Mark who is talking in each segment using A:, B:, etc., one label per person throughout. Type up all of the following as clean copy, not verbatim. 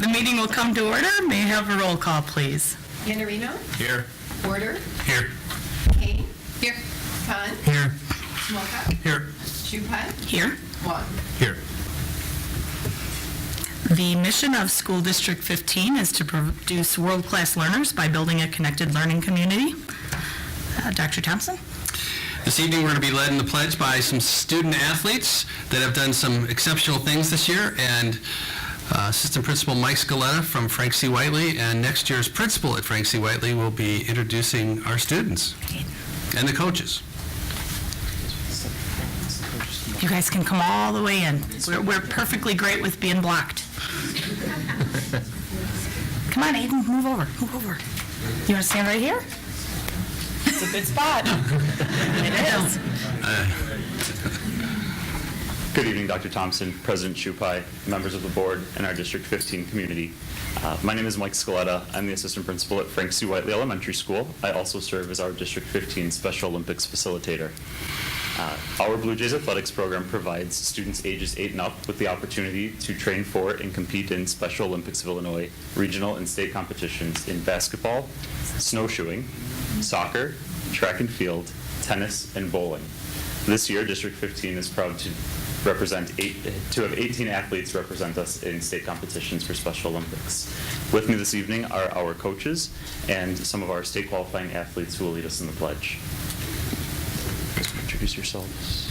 A: The meeting will come to order. May I have a roll call, please?
B: Iannarino?
C: Here.
B: Porter?
C: Here.
B: Kane? Here. Khan?
C: Here.
B: Smolka?
C: Here.
B: Chupai?
A: Here.
B: Wong?
C: Here.
A: The mission of School District 15 is to produce world-class learners by building a connected learning community. Dr. Thompson?
C: This evening, we're going to be led in the pledge by some student athletes that have done some exceptional things this year, and Assistant Principal Mike Scaletta from Frank C. Whiteley, and next year's principal at Frank C. Whiteley will be introducing our students and the coaches.
A: You guys can come all the way in. We're perfectly great with being blocked. Come on, Aiden, move over, move over. You want to stand right here? It's a good spot. It is.
D: Good evening, Dr. Thompson, President Chupai, members of the board, and our District 15 community. My name is Mike Scaletta. I'm the assistant principal at Frank C. Whiteley Elementary School. I also serve as our District 15 Special Olympics facilitator. Our Blue Jays athletics program provides students ages 8 and up with the opportunity to train for and compete in Special Olympics of Illinois regional and state competitions in basketball, snowshoeing, soccer, track and field, tennis, and bowling. This year, District 15 is proud to have 18 athletes represent us in state competitions for Special Olympics. With me this evening are our coaches and some of our state qualifying athletes who will lead us in the pledge. Introduce yourselves.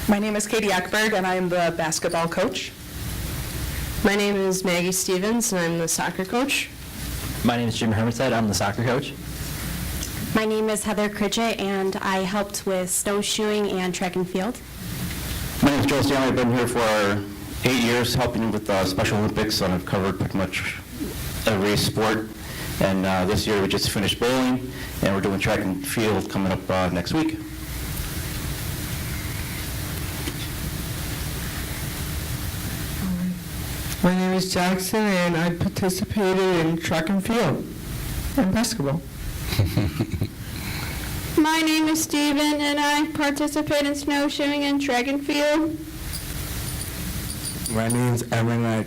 E: My name is Katie Eckberg, and I'm the basketball coach.
F: My name is Maggie Stevens, and I'm the soccer coach.
G: My name is Jim Hermstead. I'm the soccer coach.
H: My name is Heather Critchett, and I helped with snowshoeing and track and field.
G: My name is Joel Stanley. I've been here for 8 years helping with Special Olympics, and I've covered pretty much every sport. And this year we just finished bowling, and we're doing track and field coming up next week.
E: My name is Jackson, and I participated in track and field and basketball.
F: My name is Steven, and I participate in snowshoeing and track and field.
I: My name is Evan, and I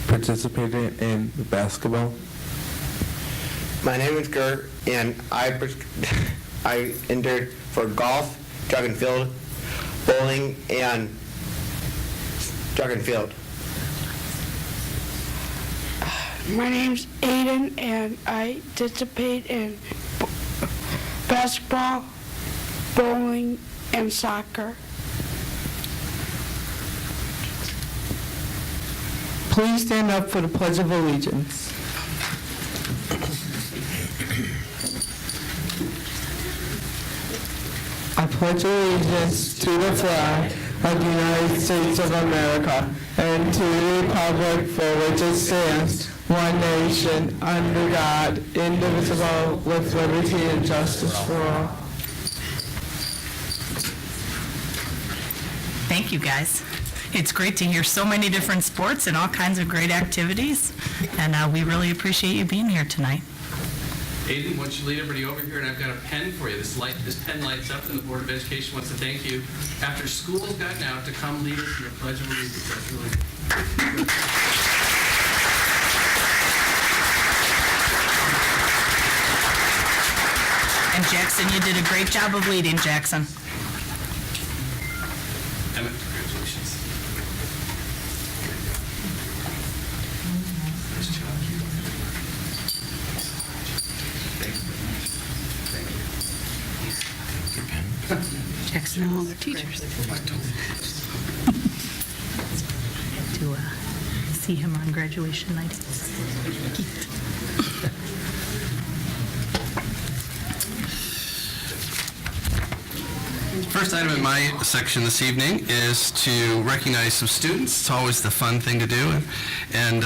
I: participated in the basketball.
J: My name is Gert, and I entered for golf, track and field, bowling, and track and field.
F: My name's Aiden, and I participate in basketball, bowling, and soccer.
E: Please stand up for the Pledge of Allegiance. I pledge allegiance to the flag of the United States of America and to the republic for which it stands, one nation, under God, indivisible, with liberty and justice for all.
A: Thank you, guys. It's great to hear so many different sports and all kinds of great activities, and we really appreciate you being here tonight.
C: Aiden, why don't you lead everybody over here, and I've got a pen for you. This pen lights up, and the Board of Education wants to thank you after school has gotten out to come lead us in the Pledge of Allegiance. That's really good.
A: And Jackson, you did a great job of leading, Jackson.
C: Emmett, congratulations. Nice job.
A: Jackson and all their teachers. To see him on graduation night.
C: First item in my section this evening is to recognize some students. It's always the fun thing to do. And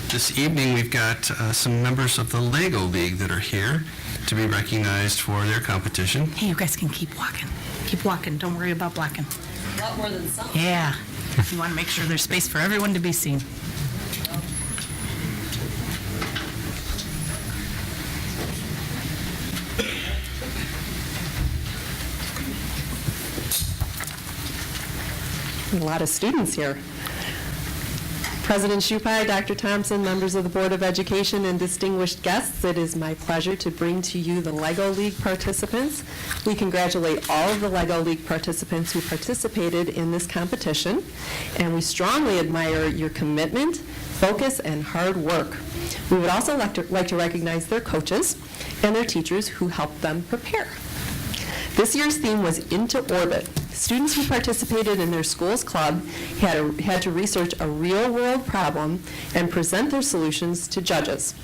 C: this evening we've got some members of the Lego League that are here to be recognized for their competition.
A: Hey, you guys can keep walking. Keep walking. Don't worry about blocking.
B: A lot more than some.
A: Yeah. You want to make sure there's space for everyone to be seen.
E: A lot of students here.
K: President Shupai, Dr. Thompson, members of the Board of Education, and distinguished guests, it is my pleasure to bring to you the LEGO League participants. We congratulate all of the LEGO League participants who participated in this competition, and we strongly admire your commitment, focus, and hard work. We would also like to recognize their coaches and their teachers who helped them prepare. This year's theme was Into Orbit. Students who participated in their school's club had to research a real-world problem and present their solutions to judges.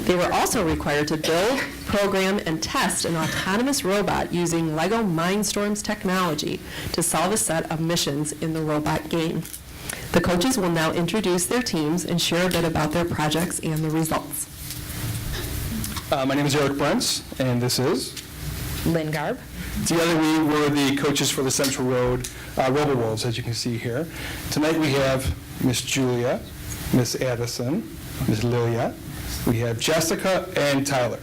K: They were also required to build, program, and test an autonomous robot using LEGO Mindstorms technology to solve a set of missions in the robot game. The coaches will now introduce their teams and share a bit about their projects and the results.
L: My name is Eric Brents, and this is
K: Lynn Garb.
L: Together we were the coaches for the Central Road Robo-Wolves, as you can see here. Tonight we have Miss Julia, Miss Addison, Miss Lilia, we have Jessica, and Tyler.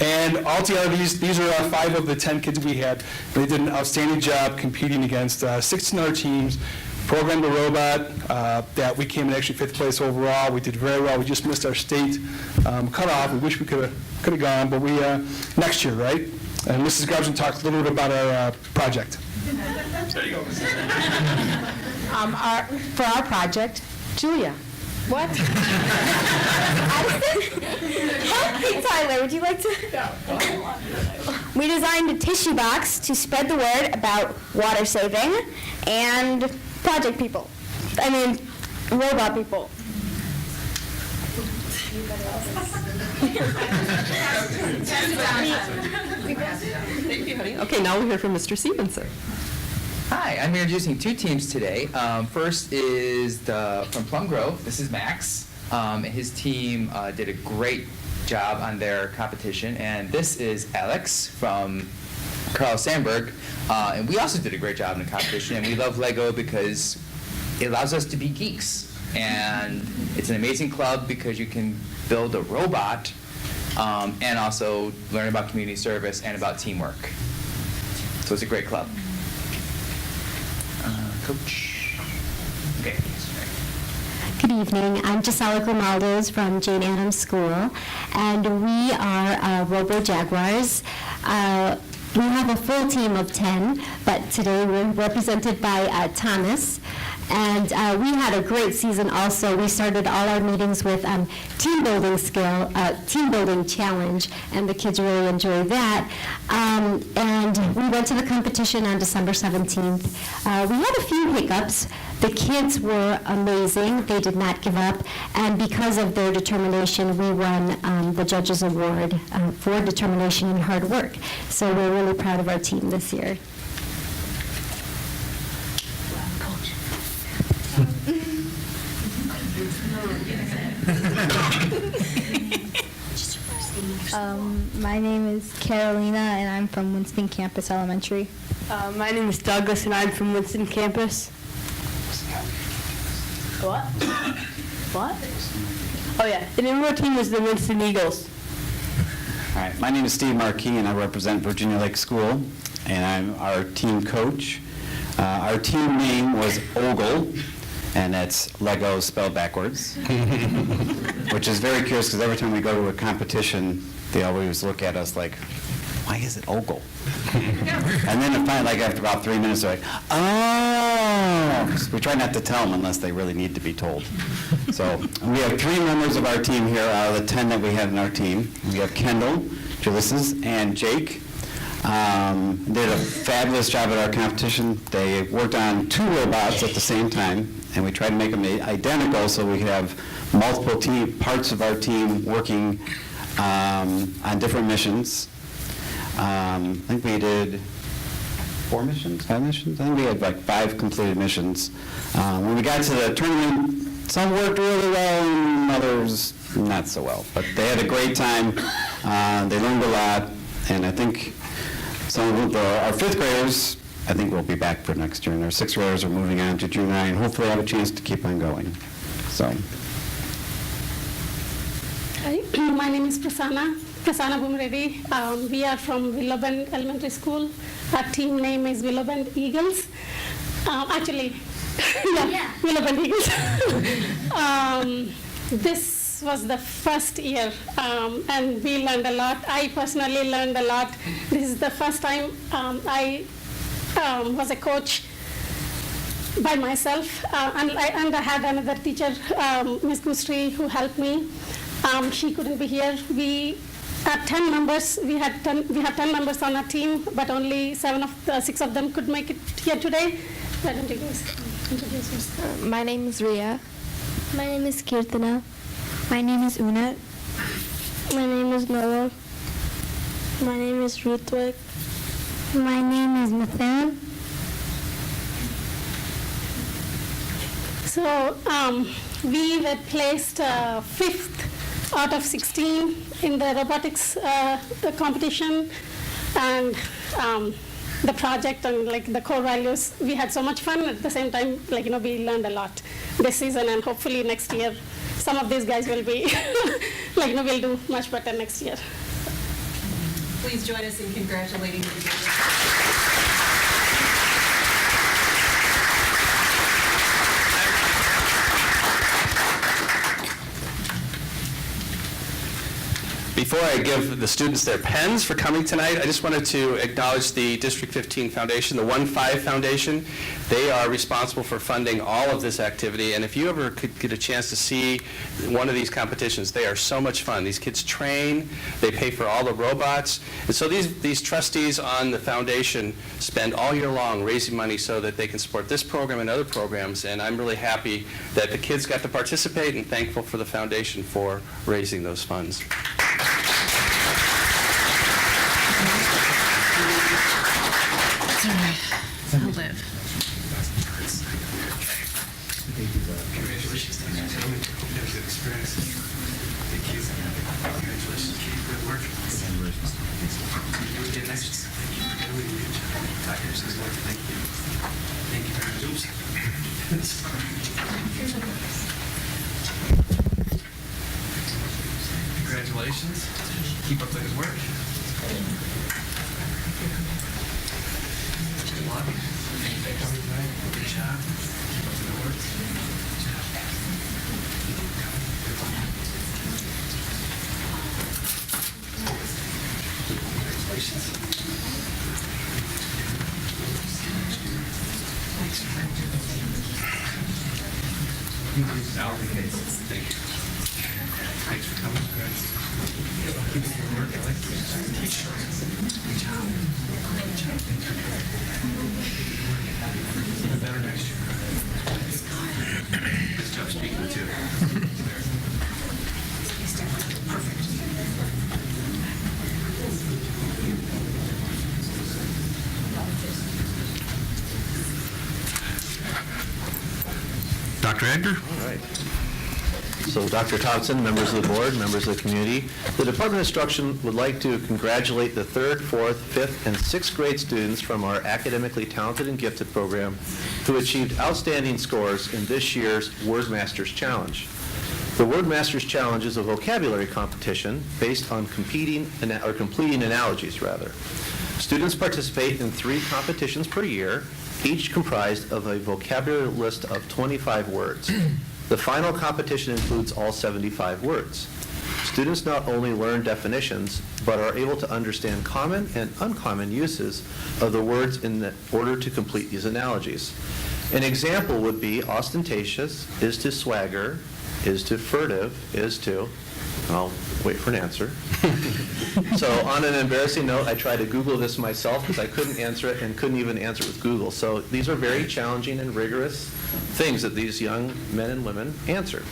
L: And altogether, these are 5 of the 10 kids we had. They did an outstanding job competing against 16 other teams, programmed a robot that we came in actually 5th place overall. We did very well. We just missed our state cutoff. We wish we could have gone, but we next year, right? And Mrs. Garbson talked a little bit about our project. There you go.
F: For our project, Julia. What? Addison? Hey, Tyler, would you like to? We designed a tissue box to spread the word about water saving and robot people.
K: Okay, now we'll hear from Mr. Stevenson.
M: Hi, I'm introducing 2 teams today. First is from Plum Grove. This is Max. His team did a great job on their competition. And this is Alex from Carl Sandburg. And we also did a great job in the competition. And we love LEGO because it allows us to be geeks. And it's an amazing club because you can build a robot and also learn about community service and about teamwork. So it's a great club. Coach. Okay.
N: Good evening. I'm Gisela Grimaldos from Jane Addams School, and we are Robo Jaguars. We have a full team of 10, but today we're represented by Thomas. And we had a great season also. We started all our meetings with team building challenge, and the kids really enjoyed that. And we went to the competition on December 17th. We had a few hiccups. The kids were amazing. They did not give up. And because of their determination, we won the Judges Award for determination and hard work. So we're really proud of our team this year.
F: My name is Carolina, and I'm from Winston Campus Elementary.
O: My name is Douglas, and I'm from Winston Campus. What? Oh, yeah. The name of our team is the Winston Eagles.
G: All right, my name is Steve Markey, and I represent Virginia Lake School, and I'm our team coach. Our team name was Ogle, and that's Lego spelled backwards, which is very curious because every time we go to a competition, they always look at us like, why is it Ogle? And then finally, after about 3 minutes, they're like, oh! We try not to tell them unless they really need to be told. So we have 3 members of our team here out of the 10 that we had in our team. We have Kendall, Ulysses, and Jake. Did a fabulous job at our competition. They worked on 2 robots at the same time, and we tried to make them identical so we could have multiple parts of our team working on different missions. I think we did 4 missions, 5 missions? I think we had like 5 completed missions. When we got to the tournament, some worked really well and others not so well. But they had a great time. They learned a lot, and I think some of our 5th graders, I think we'll be back for next year, and our 6th graders are moving on to junior high, and hopefully have a chance to keep on going. So.
P: Hi, my name is Prasanna Bumredi. We are from Willowbend Elementary School. Our team name is Willowbend Eagles. Actually, Yeah. This was the first year, and we learned a lot. I personally learned a lot. This is the first time I was a coach by myself, and I had another teacher, Ms. Gustri, who helped me. She couldn't be here. We are 10 members. We have 10 members on our team, but only 6 of them could make it here today. Why don't you guys introduce yourself?
Q: My name is Ria.
N: My name is Kirtana.
Q: My name is Una.
N: My name is Noah.
Q: My name is Ruthwick.
N: My name is Mathan.
P: So we were placed 5th out of 16 in the robotics the competition, and the project and like the core values. We had so much fun. At the same time, we learned a lot this season, and hopefully next year some of these guys will be we'll do much better next year.
B: Please join us in congratulating the
C: Before I give the students their pens for coming tonight, I just wanted to acknowledge the District 15 Foundation, the 1-5 Foundation. They are responsible for funding all of this activity, and if you ever could get a chance to see one of these competitions, they are so much fun. These kids train, they pay for all the robots, and so these trustees on the foundation spend all year long raising money so that they can support this program and other programs, and I'm really happy that the kids got to participate and thankful for the foundation for raising those funds.
A: It's all right. I'll live.
C: Congratulations. Keep up the good work. Good luck. Good job. Keep up the good work. Good job. Congratulations. Thank you. Thanks for coming, guys. Keep up your work. I like the teacher. Good job. Good job. Even better next year. Good job speaking too. Perfect. Dr. Edgar?
G: All right. So Dr. Thompson, members of the board, members of the community, the Department of Instruction would like to congratulate the 3rd, 4th, 5th, and 6th grade students from our Academically Talented and Gifted program who achieved outstanding scores in this year's Word Masters Challenge. The Word Masters Challenge is a vocabulary competition based on completing analogies, rather. Students participate in 3 competitions per year, each comprised of a vocabulary list of 25 words. The final competition includes all 75 words. Students not only learn definitions, but are able to understand common and uncommon uses of the words in order to complete these analogies. An example would be ostentatious is to swagger, is to furtive, is to, I'll wait for an answer. So on an embarrassing note, I tried to Google this myself because I couldn't answer it and couldn't even answer it with Google. So these are very challenging and rigorous things that these young men and women answer.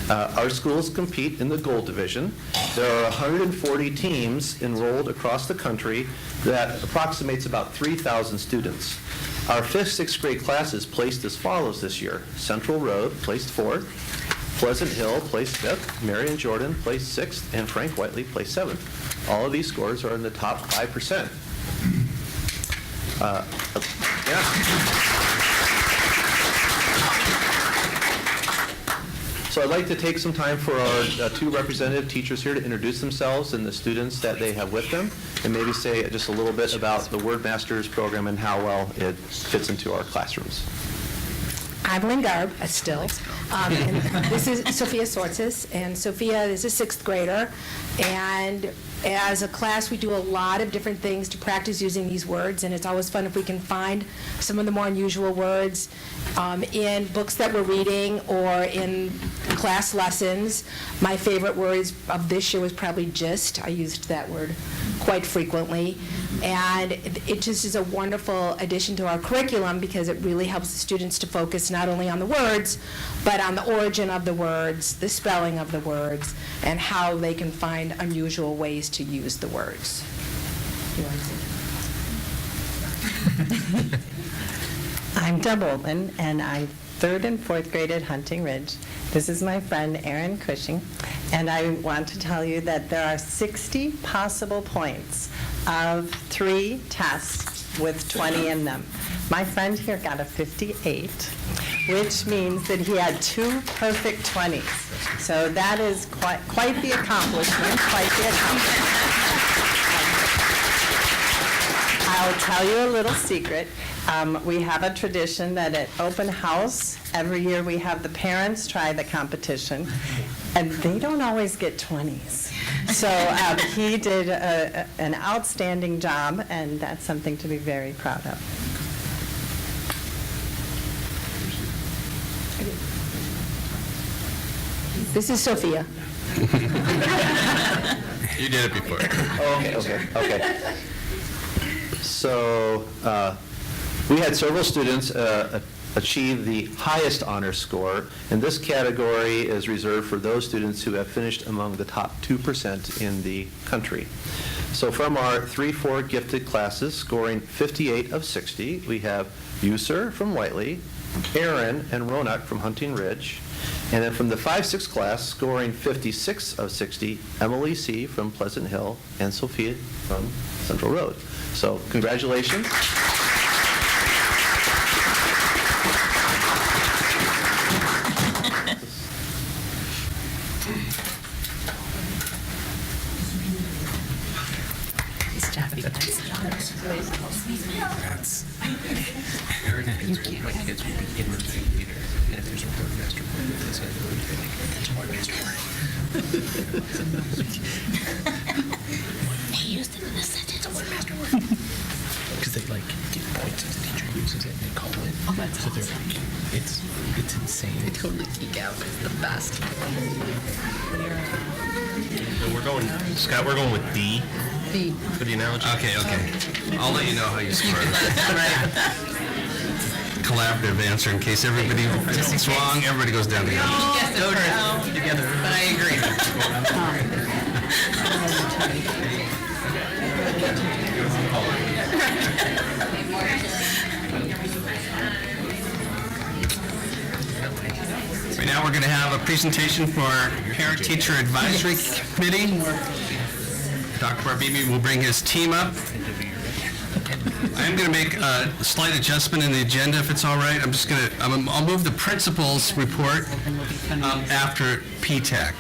G: Our schools compete in the gold division. There are 140 teams enrolled across the country that approximates about 3,000 students. Our 5th, 6th grade classes placed as follows this year. Central Road placed 4th, Pleasant Hill placed 5th, Marion Jordan placed 6th, and Frank Whiteley placed 7th. All of these scores are in the top 5%. So I'd like to take some time for our 2 representative teachers here to introduce themselves and the students that they have with them, and maybe say just a little bit about the Word Masters program and how well it fits into our classrooms.
R: I'm Lynn Garb, still. And this is Sophia Sortzis, and Sophia is a sixth grader. And as a class, we do a lot of different things to practice using these words, and it's always fun if we can find some of the more unusual words in books that we're reading or in class lessons. My favorite words of this year was probably gist. I used that word quite frequently. And it just is a wonderful addition to our curriculum because it really helps the students to focus not only on the words, but on the origin of the words, the spelling of the words, and how they can find unusual ways to use the words. You want to say?
S: I'm Deb Olin, and I'm third and fourth grade at Hunting Ridge. This is my friend Erin Cushing, and I want to tell you that there are 60 possible points of 3 tests with 20 in them. My friend here got a 58, which means that he had 2 perfect 20s. So that is quite the accomplishment, I'll tell you a little secret. We have a tradition that at open house, every year we have the parents try the competition, and they don't always get 20s. So he did an outstanding job, and that's something to be very proud of.
R: This is Sophia.
C: You did it before.
G: Okay. So we had several students achieve the highest honor score, and this category is reserved for those students who have finished among the top 2% in the country. So from our 3-4 gifted classes scoring 58 of 60, we have User from Whiteley, Aaron and Ronak from Hunting Ridge, and then from the 5-6 class scoring 56 of 60, Emily C. from Pleasant Hill and Sophia from Central Road. So congratulations.
T: You can't let kids be in the theater, and if there's a word master word, it's going to go into that's a word master word. They used it in a sentence, a word master word. Because they like get points if the teacher uses it and they call it. Oh, that's so awesome. Like, it's insane. They totally geek out. It's the best.
U: So we're going, Scott, we're going with B.
C: B.
U: For the analogy.
C: Okay. I'll let you know how you score. Collaborative answer in case everybody is wrong, everybody goes down together.
A: Yes, together, but I agree.
C: Right now, we're going to have a presentation for our Parent-Teacher Advisory Committee. Dr. Barbimi will bring his team up. I'm going to make a slight adjustment in the agenda, if it's all right. I'll move the principal's report after PTAC.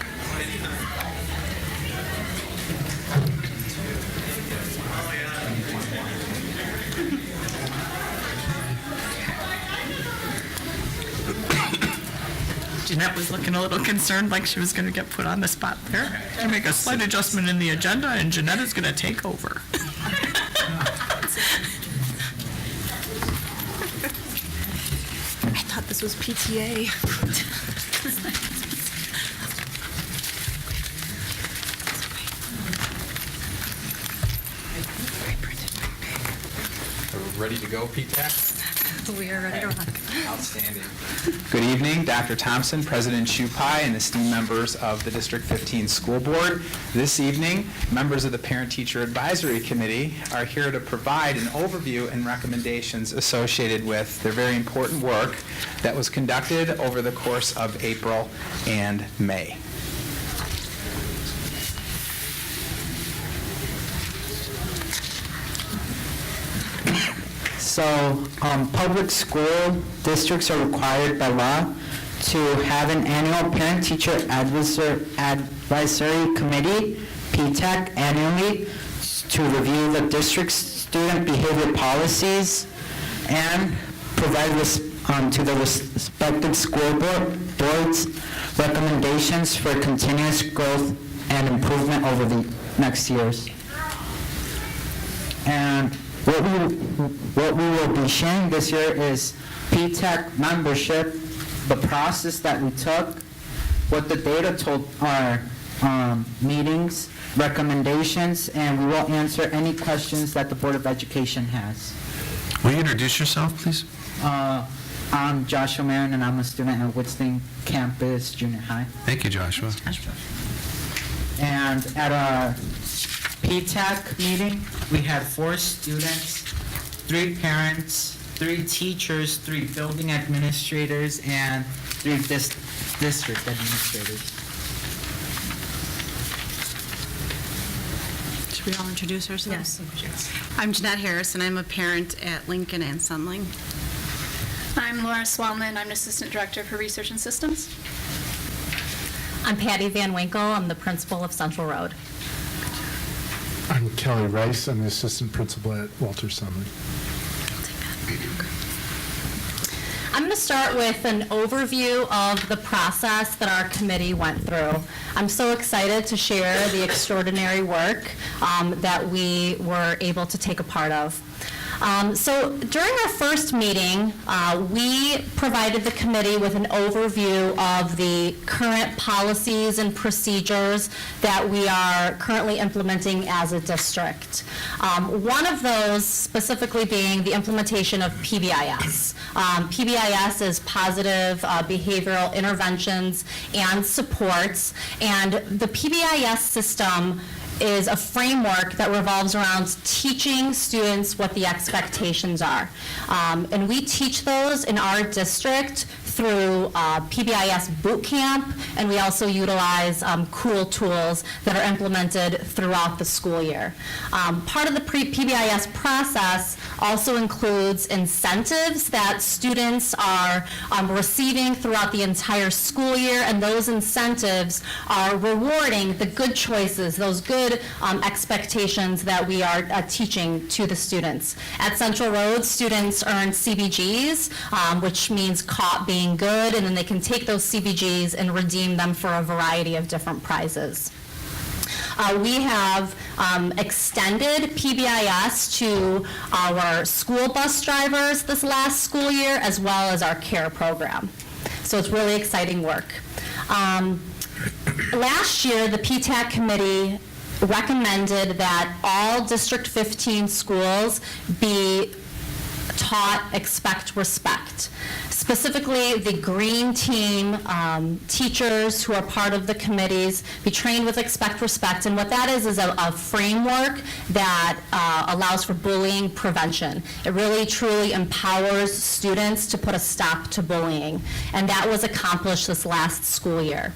A: Jeanette was looking a little concerned, like she was going to get put on the spot there. To make a slight adjustment in the agenda, and Jeanette is going to take over.
B: I thought this was PTA.
V: Ready to go, PTAC?
B: We are ready to rock.
V: Outstanding. Good evening, Dr. Thompson, President Shupai, and esteemed members of the District 15 School Board. This evening, members of the Parent-Teacher Advisory Committee are here to provide an overview and recommendations associated with their very important work that was conducted over the course of April and May.
E: So, public school districts are required by law to have an annual parent-teacher advisory committee, PTAC, annually to review the district's student behavior policies and provide
D: to the respective school boards recommendations for continuous growth and improvement over the next years. And what we will be sharing this year is PTAC membership, the process that we took, what the data told our meetings, recommendations, and we will answer any questions that the Board of Education has.
C: Will you introduce yourself, please?
D: I'm Joshua Marin, and I'm a student at Woodston Campus Junior High.
C: Thank you, Joshua.
D: And at our PTAC meeting, we had 4 students, 3 parents, 3 teachers, 3 building administrators, and 3 district administrators.
H: Should we all introduce ourselves? Yes. I'm Jeanette Harris, and I'm a parent at Lincoln and Sunling.
W: I'm Laura Swellman. I'm an Assistant Director for Research and Systems.
X: I'm Patty Van Winkle. I'm the principal of Central Road.
Y: I'm Kelly Rice. I'm the assistant principal at Walter Sunling.
X: I'm going to start with an overview of the process that our committee went through. I'm so excited to share the extraordinary work that we were able to take a part of. So during our first meeting, we provided the committee with an overview of the current policies and procedures that we are currently implementing as a district. One of those specifically being the implementation of PBIS. PBIS is positive behavioral interventions and supports, and the PBIS system is a framework that revolves around teaching students what the expectations are. And we teach those in our district through PBIS boot camp, and we also utilize cool tools that are implemented throughout the school year. Part of the PBIS process also includes incentives that students are receiving throughout the entire school year, and those incentives are rewarding the good choices, those good expectations that we are teaching to the students. At Central Road, students earn CBGs, which means caught being good, and then they can take those CBGs and redeem them for a variety of different prizes. We have extended PBIS to our school bus drivers this last school year, as well as our CARE program. So it's really exciting work. Last year, the PTAC committee recommended that all District 15 schools be taught Expect Respect. Specifically, the green team teachers who are part of the committees be trained with Expect Respect, and what that is a framework that allows for bullying prevention. It really truly empowers students to put a stop to bullying, and that was accomplished this last school year.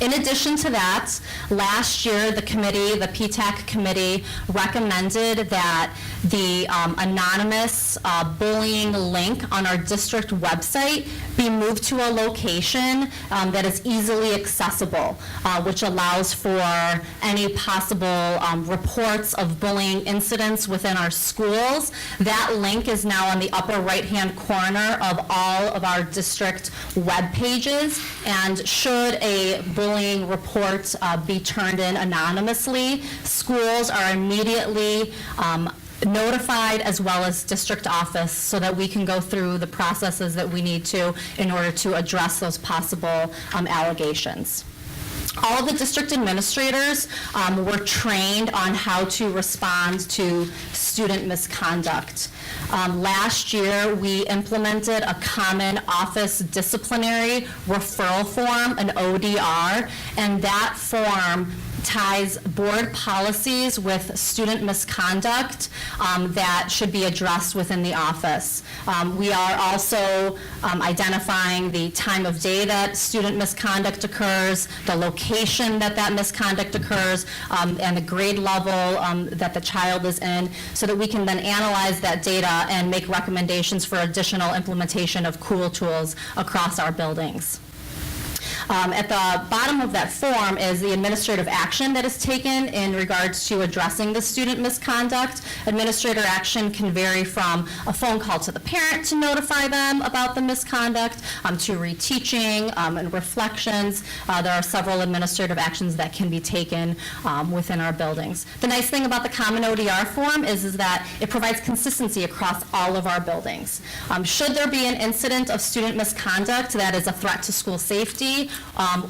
X: In addition to that, last year the PTAC committee recommended that the anonymous bullying link on our district website be moved to a location that is easily accessible, which allows for any possible reports of bullying incidents within our schools. That link is now on the upper right-hand corner of all of our district web pages, and should a bullying report be turned in anonymously, schools are immediately notified, as well as district office, so that we can go through the processes that we need to in order to address those possible allegations. All of the district administrators were trained on how to respond to student misconduct. Last year, we implemented a common office disciplinary referral form, an ODR, and that form ties board policies with student misconduct that should be addressed within the office. We are also identifying the time of day that student misconduct occurs, the location that that misconduct occurs, and the grade level that the child is in, so that we can then analyze that data and make recommendations for additional implementation of cool tools across our buildings. At the bottom of that form is the administrative action that is taken in regards to addressing the student misconduct. Administrator action can vary from a phone call to the parent to notify them about the misconduct, to reteaching and reflections. There are several administrative actions that can be taken within our buildings. The nice thing about the common ODR form is that it provides consistency across all of our buildings. Should there be an incident of student misconduct that is a threat to school safety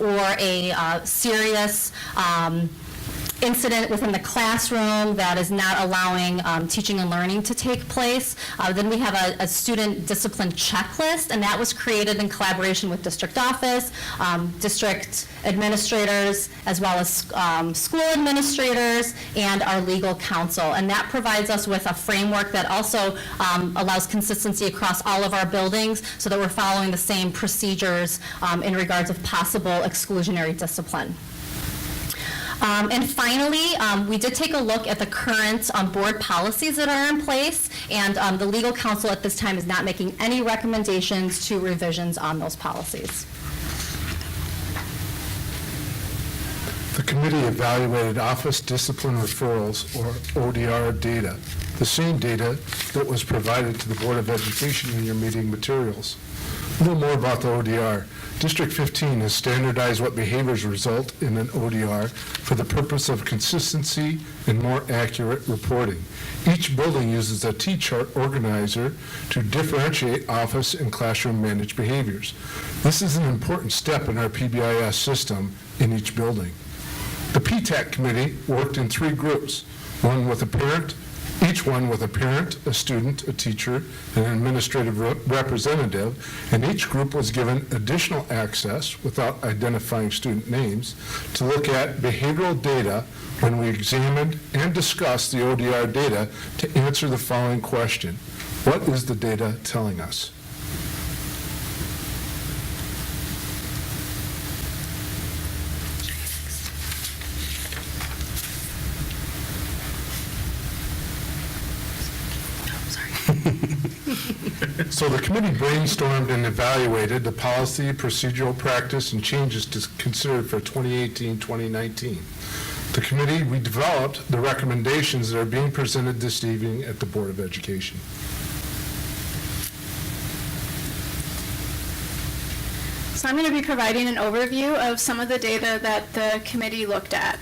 X: or a serious incident within the classroom that is not allowing teaching and learning to take place, then we have a student discipline checklist, and that was created in collaboration with district office, district administrators, as well as school administrators and our legal counsel. And that provides us with a framework that also allows consistency across all of our buildings so that we're following the same procedures in regards of possible exclusionary discipline. And finally, we did take a look at the current board policies that are in place, and the legal counsel at this time is not making any recommendations to revisions on those policies.
Y: The committee evaluated office discipline referrals, or ODR data, the same data that was provided to the Board of Education in your meeting materials. A little more about the ODR. District 15 has standardized what behaviors result in an ODR for the purpose of consistency and more accurate reporting. Each building uses a T-chart organizer to differentiate office and classroom managed behaviors. This is an important step in our PBIS system in each building. The PTAC committee worked in 3 groups, each one with a parent, a student, a teacher, and an administrative representative, and each group was given additional access, without identifying student names, to look at behavioral data when we examined and discussed the ODR data to answer the following question: what is the data telling us? So the committee brainstormed and evaluated the policy, procedural practice, and changes to consider for 2018-2019. The committee redeveloped the recommendations that are being presented this evening at the Board of Education.
W: So I'm going to be providing an overview of some of the data that the committee looked at.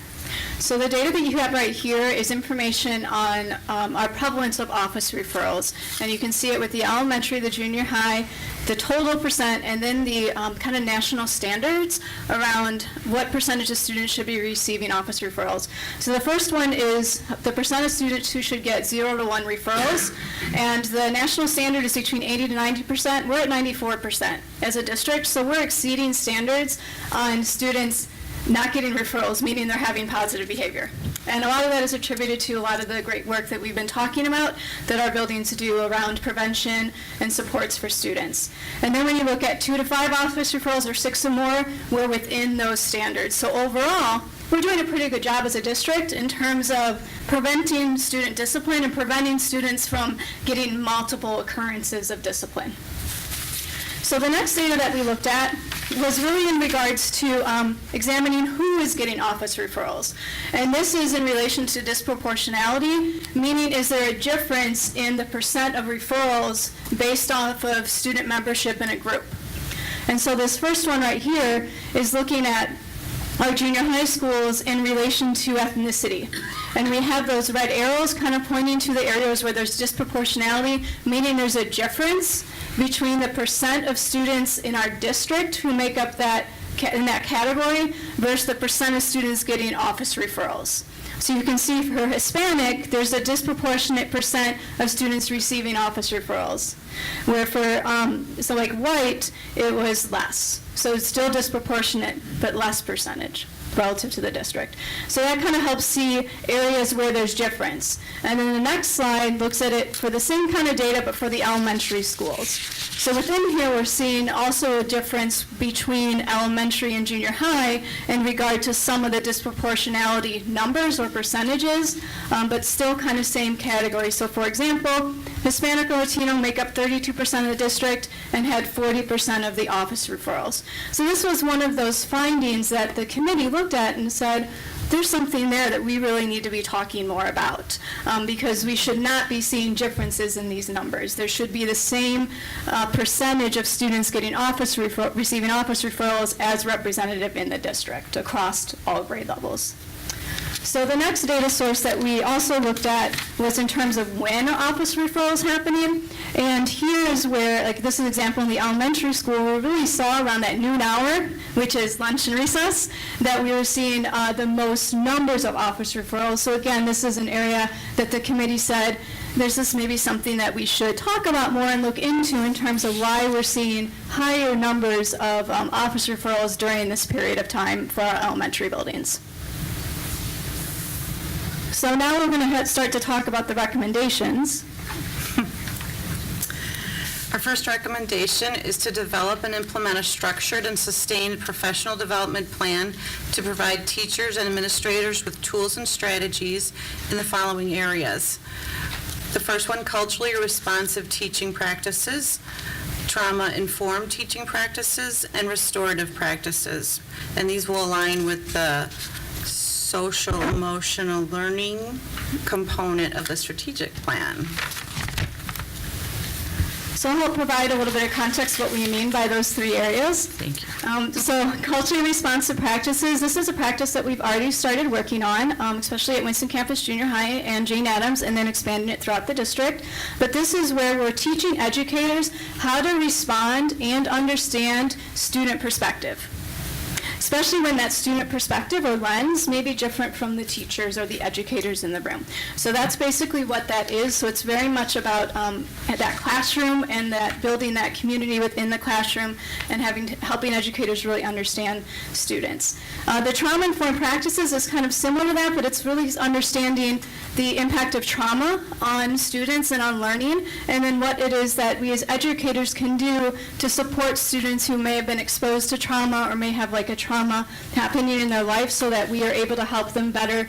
W: So the data that you have right here is information on our prevalence of office referrals. And you can see it with the elementary, the junior high, the total percent, and then the kind of national standards around what percentage of students should be receiving office referrals. So the first one is the percent of students who should get 0 to 1 referrals. And the national standard is between 80 to 90%. We're at 94% as a district. So we're exceeding standards on students not getting referrals, meaning they're having positive behavior. And a lot of that is attributed to a lot of the great work that we've been talking about that our buildings do around prevention and supports for students. And then when you look at 2 to 5 office referrals or 6 or more, we're within those standards. So overall, we're doing a pretty good job as a district in terms of preventing student discipline and preventing students from getting multiple occurrences of discipline. So the next data that we looked at was really in regards to examining who is getting office referrals. And this is in relation to disproportionality, meaning is there a difference in the percent of referrals based off of student membership in a group. And so this first one right here is looking at our junior high schools in relation to ethnicity. And we have those red arrows kind of pointing to the areas where there's disproportionality, meaning there's a difference between the percent of students in our district who make up that in that category versus the percent of students getting office referrals. So you can see for Hispanic, there's a disproportionate percent of students receiving office referrals, where for, so like white, it was less. So it's still disproportionate, but less percentage. relative to the district. So that kind of helps see areas where there's difference. And then the next slide looks at it for the same kind of data, but for the elementary schools. So within here, we're seeing also a difference between elementary and junior high in regard to some of the disproportionality numbers or percentages, but still kind of same category. So for example, Hispanic or Latino make up 32% of the district and had 40% of the office referrals. So this was one of those findings that the committee looked at and said, there's something there that we really need to be talking more about, because we should not be seeing differences in these numbers. There should be the same percentage of students getting receiving office referrals as representative in the district across all grade levels. So the next data source that we also looked at was in terms of when are office referrals happening. And here is where, like this is an example in the elementary school, we really saw around that noon hour, which is lunch and recess, that we were seeing the most numbers of office referrals. So again, this is an area that the committee said, there's this maybe something that we should talk about more and look into in terms of why we're seeing higher numbers of office referrals during this period of time for our elementary buildings. So now we're going to start to talk about the recommendations.
H: Our first recommendation is to develop and implement a structured and sustained professional development plan to provide teachers and administrators with tools and strategies in the following areas. The first one, culturally responsive teaching practices, trauma-informed teaching practices, and restorative practices. And these will align with the social emotional learning component of the strategic plan.
W: So I'll provide a little bit of context what we mean by those three areas.
H: Thank you.
W: So culturally responsive practices, this is a practice that we've already started working on, especially at Winston Campus Junior High and Jane Addams, and then expanding it throughout the district. But this is where we're teaching educators how to respond and understand student perspective, especially when that student perspective or lens may be different from the teachers or the educators in the room. So that's basically what that is. So it's very much about that classroom and that building that community within the classroom and helping educators really understand students. The trauma-informed practices is kind of similar to that, but it's really understanding the impact of trauma on students and on learning, and then what it is that we as educators can do to support students who may have been exposed to trauma or may have like a trauma happening in their life, so that we are able to help them better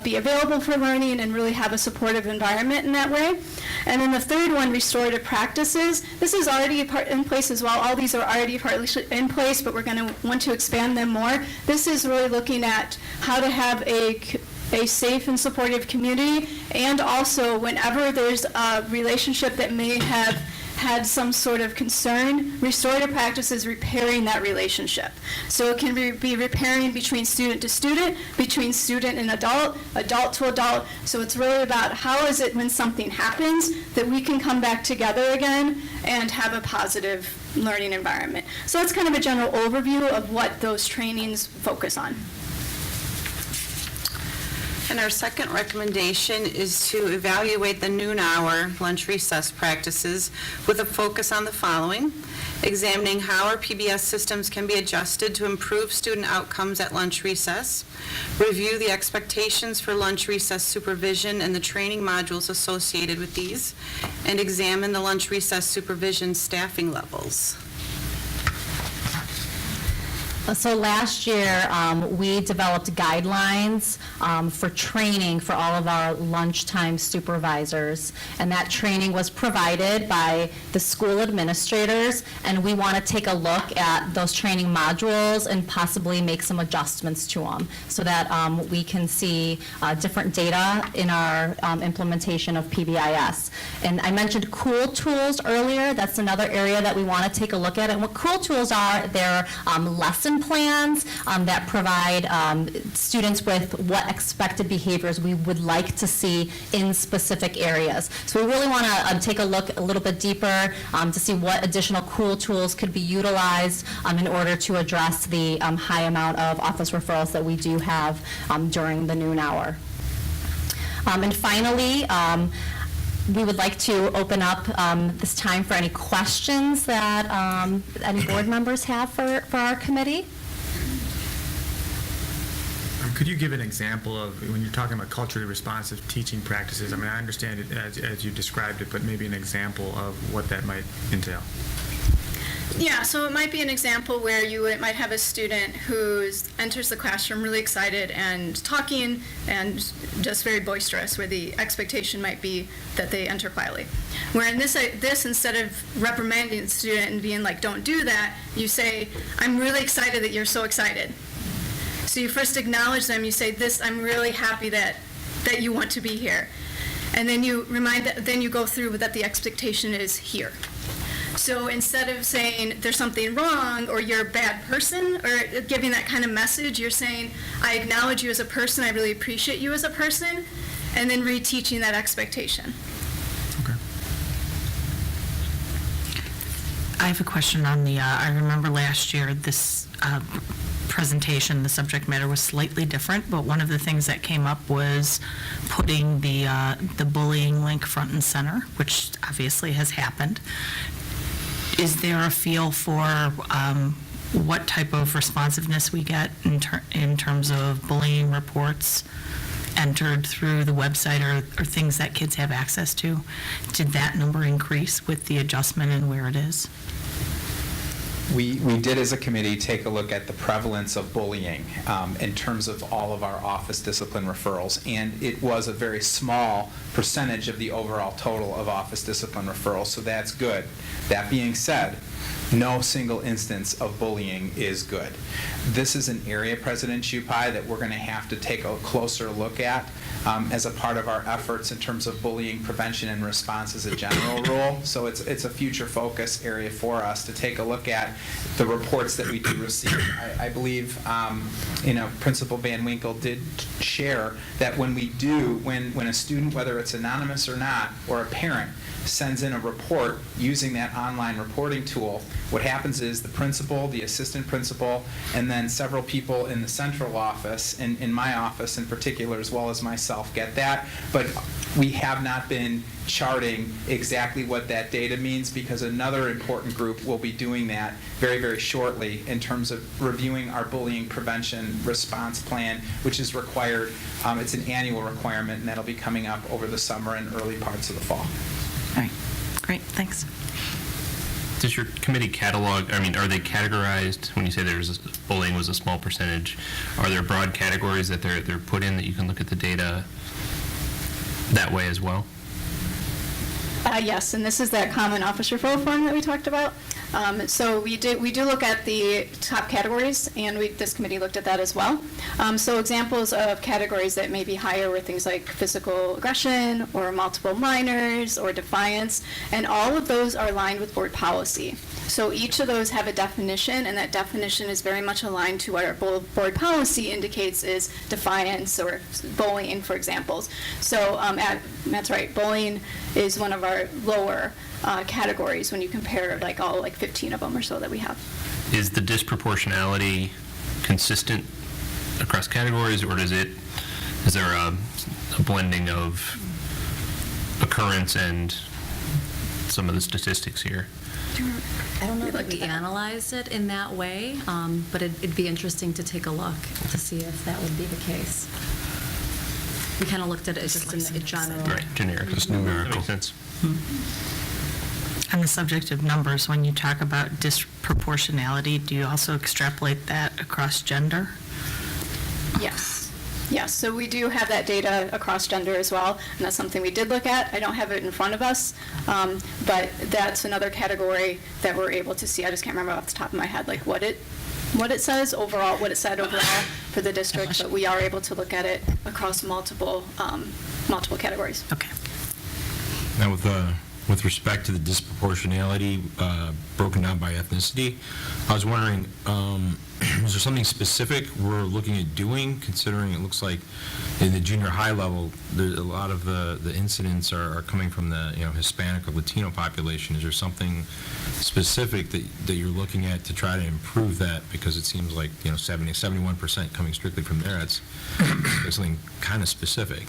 W: be available for learning and really have a supportive environment in that way. And then the third one, restorative practices. This is already in place as well. All these are already partly in place, but we're going to want to expand them more. This is really looking at how to have a safe and supportive community, and also whenever there's a relationship that may have had some sort of concern, restorative practices repairing that relationship. So it can be repairing between student to student, between student and adult, adult to adult. So it's really about how is it when something happens that we can come back together again and have a positive learning environment. So that's kind of a general overview of what those trainings focus on.
H: And our second recommendation is to evaluate the noon hour lunch recess practices with a focus on the following: examining how our PBS systems can be adjusted to improve student outcomes at lunch recess, review the expectations for lunch recess supervision and the training modules associated with these, and examine the lunch recess supervision staffing levels.
X: So last year, we developed guidelines for training for all of our lunchtime supervisors, and that training was provided by the school administrators, and we want to take a look at those training modules and possibly make some adjustments to them so that we can see different data in our implementation of PBIS. And I mentioned cool tools earlier. That's another area that we want to take a look at. And what cool tools are, they're lesson plans that provide students with what expected behaviors we would like to see in specific areas. So we really want to take a look a little bit deeper to see what additional cool tools could be utilized in order to address the high amount of office referrals that we do have during the noon hour. And finally, we would like to open up this time for any questions that any board members have for our committee.
I: Could you give an example of, when you're talking about culturally responsive teaching practices, I mean, I understand it as you described it, but maybe an example of what that might entail?
W: Yeah, so it might be an example where you might have a student who enters the classroom really excited and talking and just very boisterous, where the expectation might be that they enter quietly. Where in this instead of reprimanding the student and being like, don't do that, you say, I'm really excited that you're so excited. So you first acknowledge them, you say, I'm really happy that you want to be here. And then you then you go through that the expectation is here. So instead of saying there's something wrong or you're a bad person or giving that kind of message, you're saying, I acknowledge you as a person, I really appreciate you as a person, and then reteaching that expectation.
A: I have a question on I remember last year this presentation, the subject matter was slightly different, but one of the things that came up was putting the bullying link front and center, which obviously has happened. Is there a feel for what type of responsiveness we get in terms of bullying reports entered through the website or things that kids have access to? Did that number increase with the adjustment and where it is?
V: We did, as a committee, take a look at the prevalence of bullying in terms of all of our office discipline referrals, and it was a very small percentage of the overall total of office discipline referrals, so that's good. That being said, no single instance of bullying is good. This is an area, President Chupai, that we're going to have to take a closer look at as a part of our efforts in terms of bullying prevention and response as a general rule. So it's a future focus area for us to take a look at the reports that we do receive. I believe Principal Van Winkle did share that when a student, whether it's anonymous or not, or a parent, sends in a report using that online reporting tool, what happens is the principal, the assistant principal, and then several people in the central office, in my office in particular, as well as myself, get that. But we have not been charting exactly what that data means, because another important group will be doing that very, very shortly in terms of reviewing our bullying prevention response plan, which is required. It's an annual requirement, and that'll be coming up over the summer and early parts of the fall.
A: All right, great, thanks.
U: Does your committee catalog, are they categorized, when you say bullying was a small percentage, are there broad categories that they're put in that you can look at the data that way as well?
W: Yes, and this is that common office referral form that we talked about. So we do look at the top categories, and this committee looked at that as well. So examples of categories that may be higher were things like physical aggression or multiple minors or defiance, and all of those are aligned with board policy. So each of those have a definition, and that definition is very much aligned to what our board policy indicates is defiance or bullying, for examples. So that's right, bullying is one of our lower categories when you compare all 15 of them or so that we have.
U: Is the disproportionality consistent across categories, or is there a blending of occurrence and some of the statistics here?
J: I don't know that we analyzed it in that way, but it'd be interesting to take a look to see if that would be the case. We kind of looked at it just in general.
U: Right, generic, just numerical. That makes sense.
A: On the subject of numbers, when you talk about disproportionality, do you also extrapolate that across gender?
W: Yes. Yes, so we do have that data across gender as well, and that's something we did look at. I don't have it in front of us, but that's another category that we're able to see. I just can't remember off the top of my head what it says overall, what it said overall for the district, but we are able to look at it across multiple categories.
A: Okay.
K: Now, with respect to the disproportionality broken down by ethnicity, I was wondering, is there something specific we're looking at doing, considering it looks like in the junior high level, a lot of the incidents are coming from the Hispanic or Latino population? Is there something specific that you're looking at to try to improve that? Because it seems like 71% coming strictly from there. It's something kind of specific.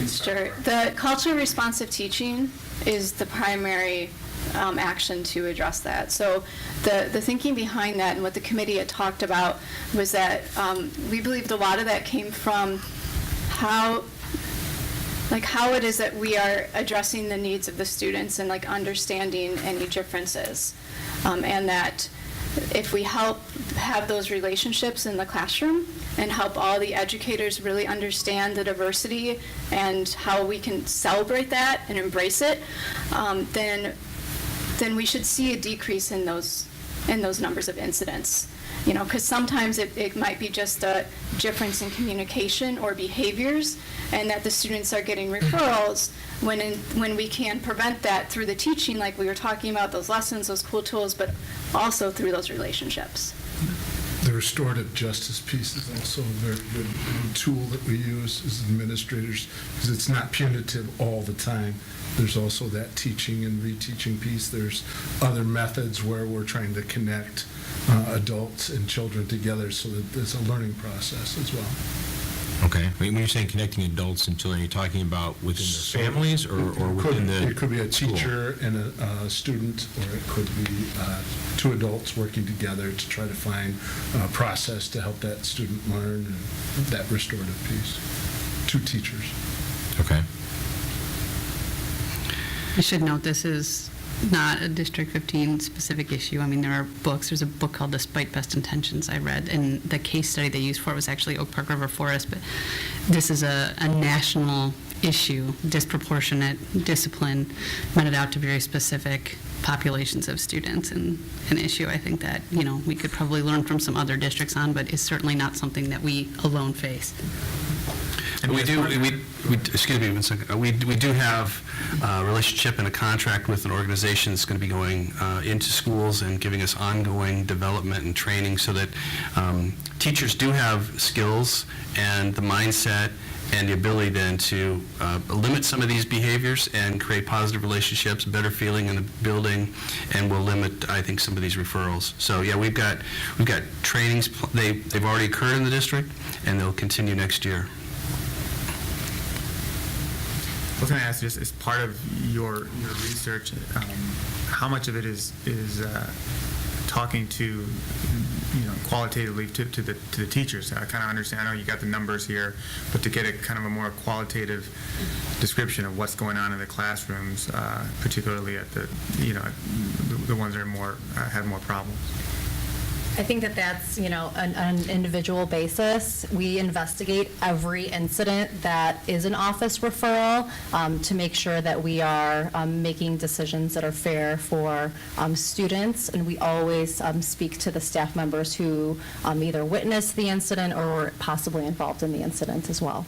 W: Sure. The culturally responsive teaching is the primary action to address that. So the thinking behind that and what the committee had talked about was that we believed a lot of that came from how it is that we are addressing the needs of the students and understanding any differences. And that if we help have those relationships in the classroom and help all the educators really understand the diversity and how we can celebrate that and embrace it, then we should see a decrease in those numbers of incidents. Because sometimes it might be just a difference in communication or behaviors, and that the students are getting referrals when we can prevent that through the teaching, like we were talking about, those lessons, those cool tools, but also through those relationships.
Y: The restorative justice piece is also a very good tool that we use as administrators, because it's not punitive all the time. There's also that teaching and reteaching piece. There's other methods where we're trying to connect adults and children together so that there's a learning process as well.
K: Okay. When you're saying connecting adults and children, are you talking about within their families or within the
Y: It could be a
K: school?
Y: teacher and a student, or it could be two adults working together to try to find a process to help that student learn, and that restorative piece. Two teachers.
K: Okay.
F: I should note this is not a District 15 specific issue. I mean, there are books. There's a book called Despite Best Intentions I read, and the case study they used for it was actually Oak Park River Forest, but this is a national issue, disproportionate discipline meted out to very specific populations of students, and an issue I think that, we could probably learn from some other districts on, but is certainly not something that we alone face.
C: And excuse me one second. We do have a relationship and a contract with an organization that's going to be going into schools and giving us ongoing development and training so that teachers do have skills and the mindset and the ability then to limit some of these behaviors and create positive relationships, better feeling in the building, and will limit, I think, some of these referrals. So yeah, we've got trainings. They've already occurred in the district, and they'll continue next year.
I: I was going to ask, just as part of your research, how much of it is talking to, qualitatively to the teachers? I kind of understand. I know you got the numbers here, but to get a kind of a more qualitative description of what's going on in the classrooms, particularly at the ones that are have more problems.
X: I think that's, on an individual basis. We investigate every incident that is an office referral to make sure that we are making decisions that are fair for students, and we always speak to the staff members who either witnessed the incident or were possibly involved in the incident as well.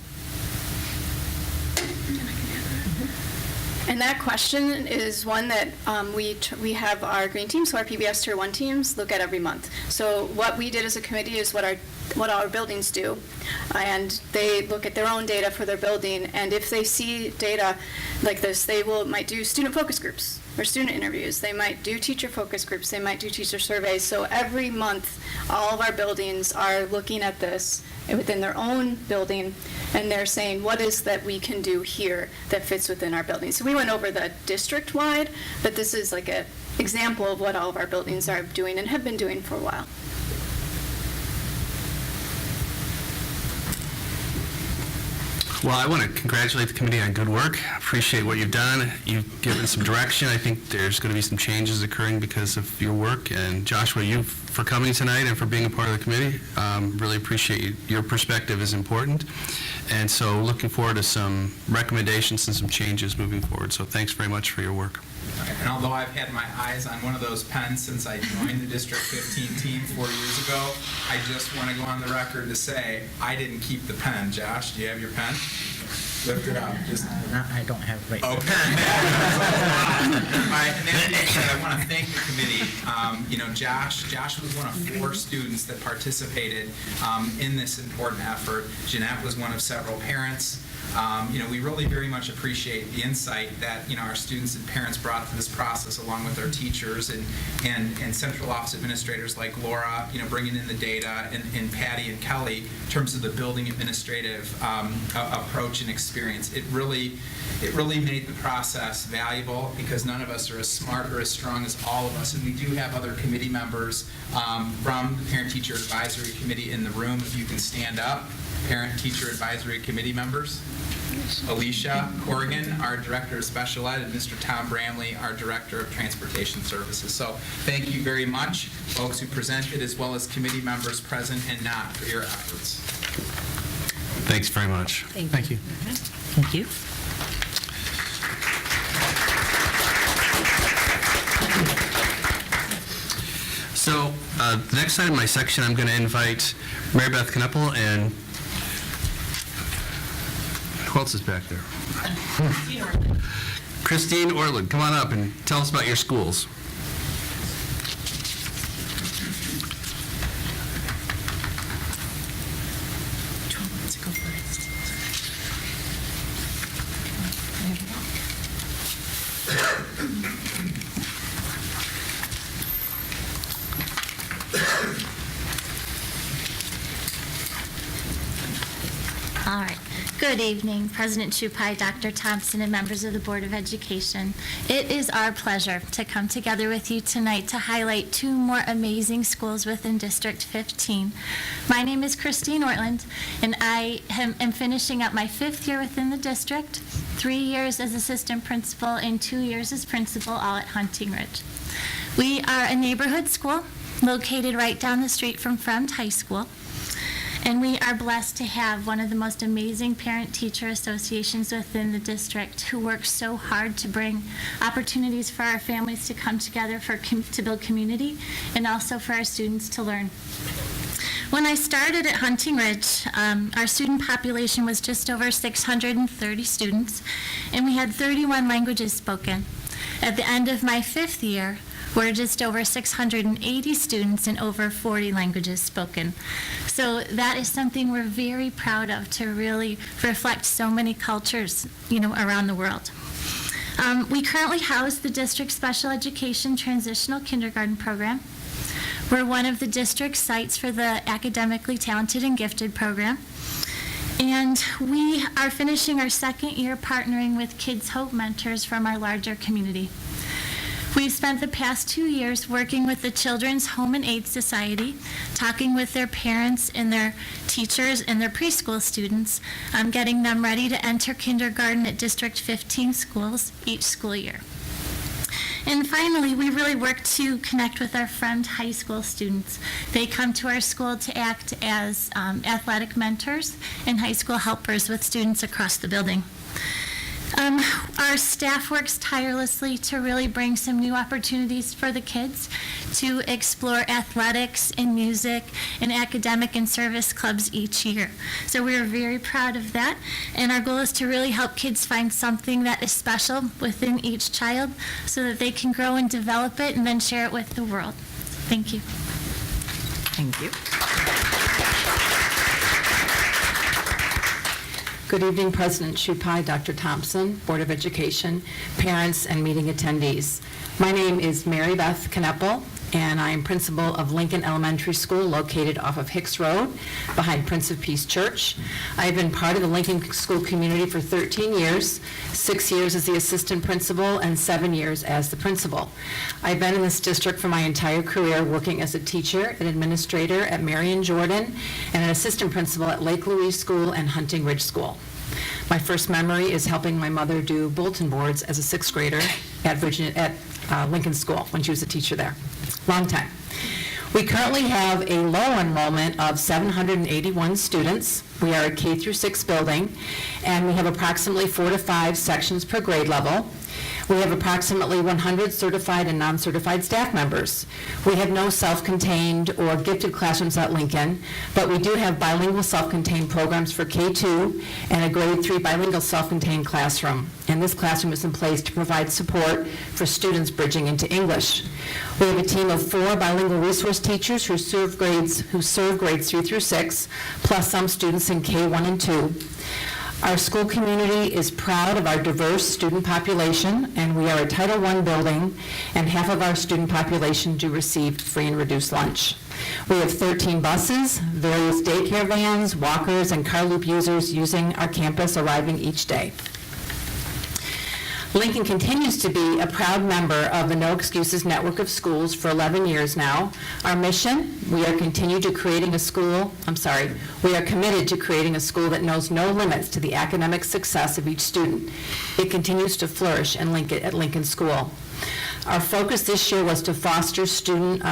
W: And that question is one that we have our green teams, so our PBS Tier 1 teams, look at every month. So what we did as a committee is what our buildings do, and they look at their own data for their building, and if they see data like this, they might do student focus groups or student interviews. They might do teacher focus groups. They might do teacher surveys. So every month, all of our buildings are looking at this within their own building, and they're saying, what is that we can do here that fits within our building? So we went over the district-wide, but this is like an example of what all of our buildings are doing and have been doing for a while.
C: Well, I want to congratulate the committee on good work. Appreciate what you've done. You've given some direction. I think there's going to be some changes occurring because of your work. And Joshua, you for coming tonight and for being a part of the committee. Really appreciate you. Your perspective is important. And so looking forward to some recommendations and some changes moving forward. So thanks very much for your work.
L: And although I've had my eyes on one of those pens since I joined the District 15 team 4 years ago, I just want to go on the record to say I didn't keep the pen. Josh, do you have your pen? Lift it up.
T: I don't have it right
L: now. Okay. And that being said, I want to thank the committee. Josh was one of 4 students that participated in this important effort. Jeanette was one of several parents. We really very much appreciate the insight that, our students and parents brought to this process, along with our teachers and central office administrators like Laura, bringing in the data, and Patty and Kelly in terms of the building administrative approach and experience. It really made the process valuable, because none of us are as smart or as strong as all of us, and we do have other committee members from the Parent-Teacher Advisory Committee in the room. If you can stand up, Parent-Teacher Advisory Committee members. Alicia Corrigan, our Director of Special Ed, and Mr. Tom Bramley, our Director of Transportation Services. So thank you very much, folks who presented, as well as committee members present and not, for your efforts.
C: Thanks very much.
A: Thank you. Thank you.
C: So the next item in my section, I'm going to invite Mary Beth Kneppel and who else is back there? Christine Orland, come on up and tell us about your schools.
M: All right. Good evening, President Chupai, Dr. Thompson, and members of the Board of Education. It is our pleasure to come together with you tonight to highlight two more amazing schools within District 15. My name is Christine Ortland, and I am finishing up my 5th year within the district, 3 years as assistant principal, and 2 years as principal, all at Hunting Ridge. We are a neighborhood school located right down the street from Fremd High School. And we are blessed to have one of the most amazing parent-teacher associations within the district, who work so hard to bring opportunities for our families to come together to build community, and also for our students to learn. When I started at Hunting Ridge, our student population was just over 630 students, and we had 31 languages spoken. At the end of my 5th year, we're just over 680 students and over 40 languages spoken. So that is something we're very proud of, to really reflect so many cultures, around the world. We currently house the district special education transitional kindergarten program. We're one of the district sites for the academically talented and gifted program. And we are finishing our 2nd year partnering with Kids Hope mentors from our larger community. We've spent the past 2 years working with the Children's Home and Aid Society, talking with their parents and their teachers and their preschool students, getting them ready to enter kindergarten at District 15 schools each school year. And finally, we really work to connect with our Fremd High School students. They come to our school to act as athletic mentors and high school helpers with students across the building. Our staff works tirelessly to really bring some new opportunities for the kids to explore athletics and music and academic and service clubs each year. So we are very proud of that, and our goal is to really help kids find something that is special within each child so that they can grow and develop it and then share it with the world. Thank you.
A: Thank you.
N: Good evening, President Chupai, Dr. Thompson, Board of Education, parents, and meeting attendees. My name is Mary Beth Kneppel, and I am principal of Lincoln Elementary School, located off of Hicks Road, behind Prince of Peace Church. I have been part of the Lincoln School community for 13 years, 6 years as the assistant principal, and 7 years as the principal. I've been in this district for my entire career, working as a teacher and administrator at Marion Jordan, and an assistant principal at Lake Louise School and Hunting Ridge School. My first memory is helping my mother do bulletin boards as a 6th grader at Lincoln School when she was a teacher there. Long time. We currently have a low enrollment of 781 students. We are a K through 6 building, and we have approximately 4 to 5 sections per grade level. We have approximately 100 certified and non-certified staff members. We have no self-contained or gifted classrooms at Lincoln, but we do have bilingual self-contained programs for K2 and a grade 3 bilingual self-contained classroom. And this classroom is in place to provide support for students bridging into English. We have a team of 4 bilingual resource teachers who serve grades 3 through 6, plus some students in K1 and 2. Our school community is proud of our diverse student population, and we are a Title I building, and half of our student population do receive free and reduced lunch. We have 13 buses, various daycare vans, walkers, and car loop users using our campus arriving each day. Lincoln continues to be a proud member of the No Excuses Network of Schools for 11 years now. Our mission, we are committed to creating a school that knows no limits to the academic success of each student. It continues to flourish at Lincoln School. Our focus this year was to foster servant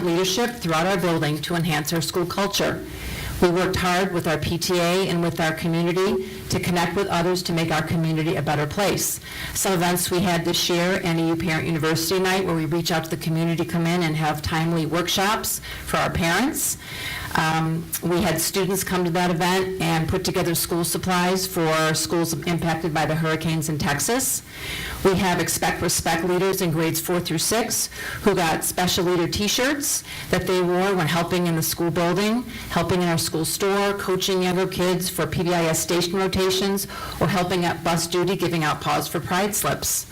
N: leadership throughout our building to enhance our school culture. We worked hard with our PTA and with our community to connect with others to make our community a better place. Some events we had this year, NEU Parent University Night, where we reach out to the community, come in and have timely workshops for our parents. We had students come to that event and put together school supplies for schools impacted by the hurricanes in Texas. We have Expect Respect leaders in grades 4 through 6 who got special leader t-shirts that they wore when helping in the school building, helping in our school store, coaching younger kids for PBIS station rotations, or helping at bus duty, giving out Pause for Pride slips.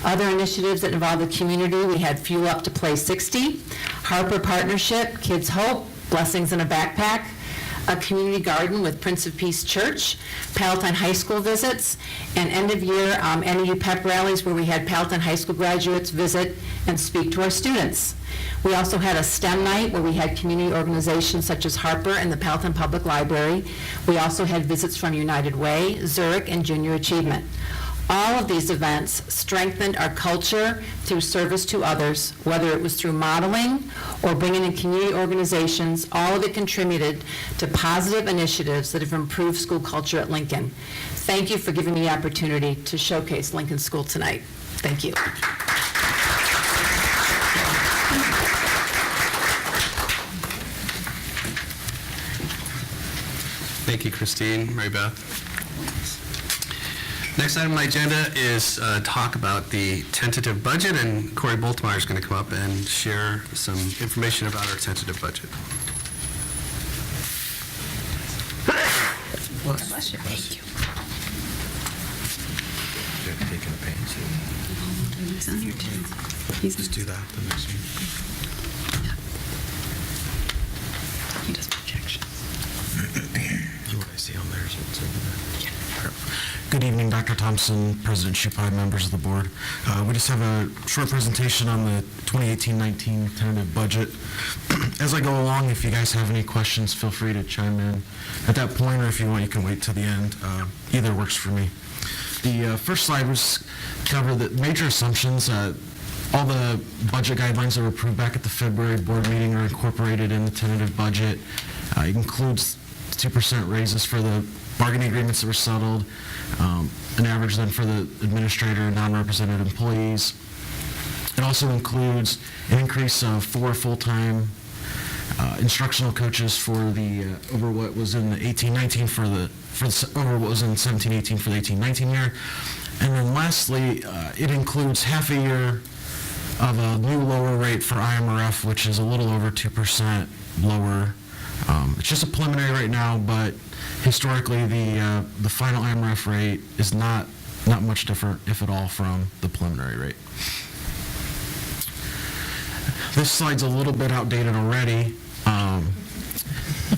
N: Other initiatives that involve the community, we had Fuel Up to Play 60, Harper Partnership, Kids Hope, Blessings in a Backpack, a community garden with Prince of Peace Church, Palatine High School visits, and end-of-year NEU pep rallies where we had Palatine High School graduates visit and speak to our students. We also had a STEM night where we had community organizations such as Harper and the Palatine Public Library. We also had visits from United Way, Zurich, and Junior Achievement. All of these events strengthened our culture through service to others, whether it was through modeling or bringing in community organizations. All of it contributed to positive initiatives that have improved school culture at Lincoln. Thank you for giving me the opportunity to showcase Lincoln School tonight. Thank you.
C: Thank you, Christine, Mary Beth. Next item on my agenda is talk about the tentative budget, and Corey Boltmeyer is going to come up and share some information about our tentative budget.
F: Bless you. Thank you.
K: Taking the pain.
F: He's on here too.
K: Just do that the next one.
F: He does projections.
K: What I see on there is what's over there.
O: Good evening, Dr. Thompson, President Shupai, members of the board. We just have a short presentation on the 2018-19 tentative budget. As I go along, if you guys have any questions, feel free to chime in at that point, or if you want, you can wait till the end. Either works for me. The first slide was cover the major assumptions. All the budget guidelines that were approved back at the February board meeting are incorporated in the tentative budget. It includes 2% raises for the bargaining agreements that were settled, an average then for the administrator and non-represented employees. It also includes an increase of 4 full-time instructional coaches for the over what was in the 18-19 over what was in 17-18 for the 18-19 year. And then lastly, it includes half a year of a new lower rate for IMRF, which is a little over 2% lower. It's just a preliminary right now, but historically the final IMRF rate is not much different, if at all, from the preliminary rate. This slide's a little bit outdated already.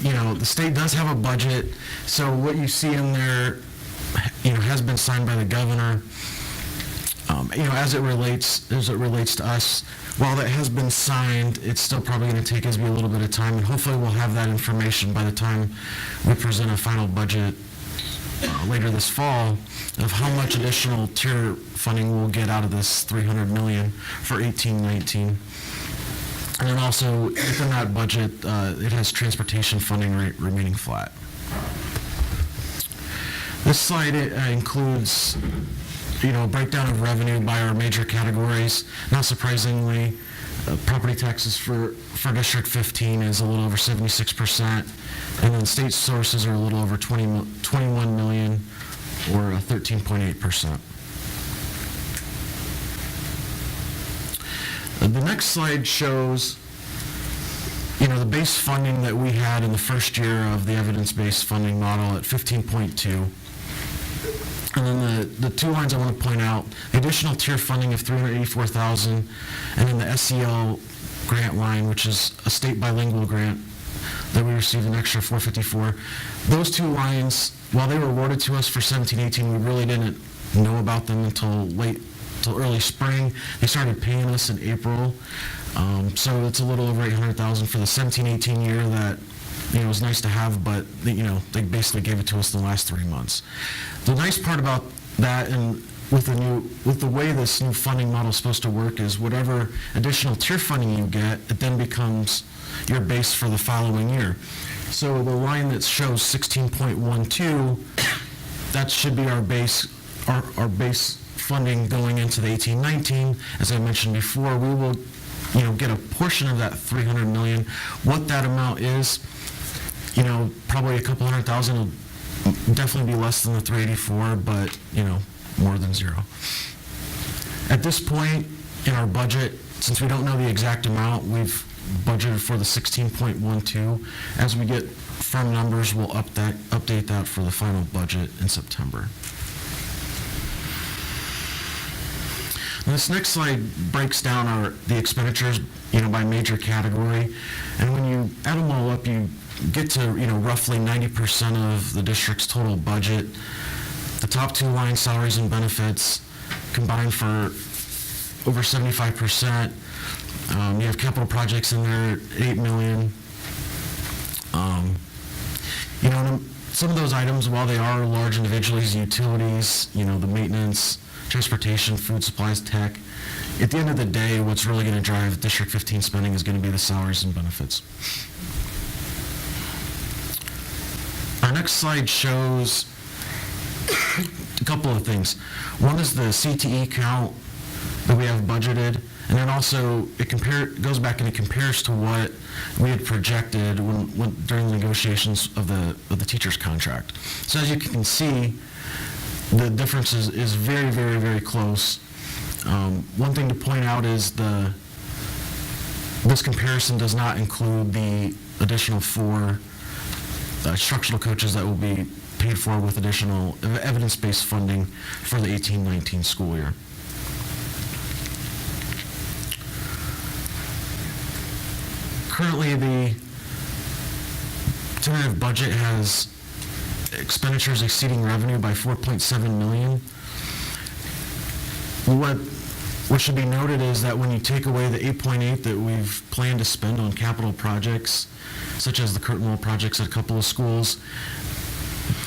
O: The state does have a budget, so what you see in there, has been signed by the governor. As it relates to us, while that has been signed, it's still probably going to take us a little bit of time, and hopefully we'll have that information by the time we present a final budget later this fall of how much additional tier funding we'll get out of this $300 million for 18-19. And then also within that budget, it has transportation funding remaining flat. This slide includes a breakdown of revenue by our major categories. Not surprisingly, property taxes for District 15 is a little over 76%, and then state sources are a little over 21 million, or 13.8%. The next slide shows, the base funding that we had in the first year of the evidence-based funding model at 15.2. And then the two lines I want to point out, the additional tier funding of $384,000, and then the SEL grant line, which is a state bilingual grant that we received an extra $454. Those two lines, while they were awarded to us for 17-18, we really didn't know about them until early spring. They started paying us in April. So it's a little over $800,000 for the 17-18 year that, was nice to have, but, they basically gave it to us in the last 3 months. The nice part about that, and with the way this new funding model is supposed to work, is whatever additional tier funding you get, it then becomes your base for the following year. So the line that shows 16.12, that should be our base funding going into the 18-19. As I mentioned before, we will get a portion of that $300 million. What that amount is, probably a couple $100,000 will definitely be less than the 384, but, more than zero. At this point in our budget, since we don't know the exact amount, we've budgeted for the 16.12. As we get firm numbers, we'll update that for the final budget in September. And this next slide breaks down the expenditures, by major category. And when you add them all up, you get to, roughly 90% of the district's total budget. The top two lines, salaries and benefits, combined for over 75%. You have capital projects in there, $8 million. Some of those items, while they are large individually, utilities, the maintenance, transportation, food supplies, tech, at the end of the day, what's really going to drive District 15 spending is going to be the salaries and benefits. Our next slide shows a couple of things. One is the CTE count that we have budgeted, and then also it goes back and it compares to what we had projected during the negotiations of the teacher's contract. So as you can see, the difference is very, very, very close. One thing to point out is this comparison does not include the additional 4 instructional coaches that will be paid for with additional evidence-based funding for the 18-19 school year. Currently, the tentative budget has expenditures exceeding revenue by $4.7 million. What should be noted is that when you take away the 8.8 that we've planned to spend on capital projects, such as the curtain wall projects at a couple of schools,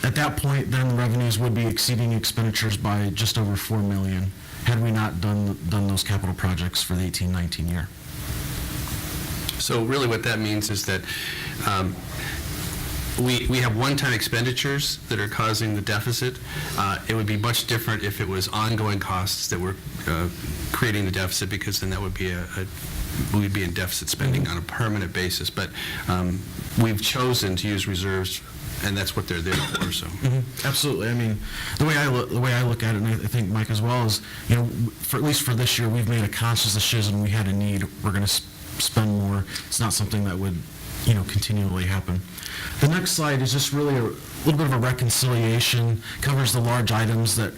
O: at that point, then the revenues would be exceeding expenditures by just over $4 million had we not done those capital projects for the 18-19 year.
C: So really what that means is that we have one-time expenditures that are causing the deficit. It would be much different if it was ongoing costs that were creating the deficit, because then that would be we'd be in deficit spending on a permanent basis. But we've chosen to use reserves, and that's what they're there for. So
O: absolutely. I mean, the way I look at it, and I think Mike as well, is for at least for this year, we've made a conscious decision. We had a need. We're going to spend more. It's not something that would continually happen. The next slide is just really a little bit of a reconciliation, covers the large items that,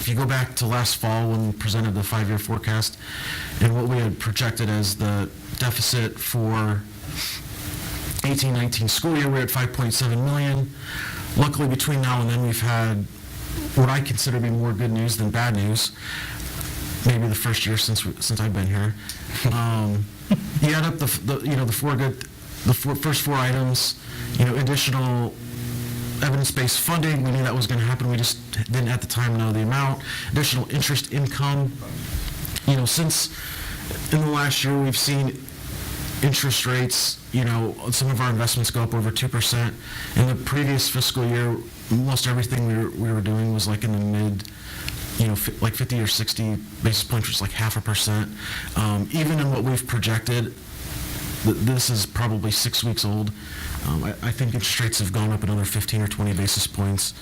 O: if you go back to last fall when we presented the 5-year forecast and what we had projected as the deficit for 18-19 school year, we're at $5.7 million. Luckily, between now and then, we've had what I consider to be more good news than bad news. Maybe the first year since I've been here. You add up the first 4 items, additional evidence-based funding. We knew that was going to happen. We just didn't at the time know the amount. Additional interest income. Since in the last year we've seen interest rates, some of our investments go up over 2%. In the previous fiscal year, most everything we were doing was like in the mid, like 50 or 60 basis points, which is like 0.5%. Even in what we've projected, this is probably 6 weeks old. I think interest rates have gone up another 15 or 20 basis points.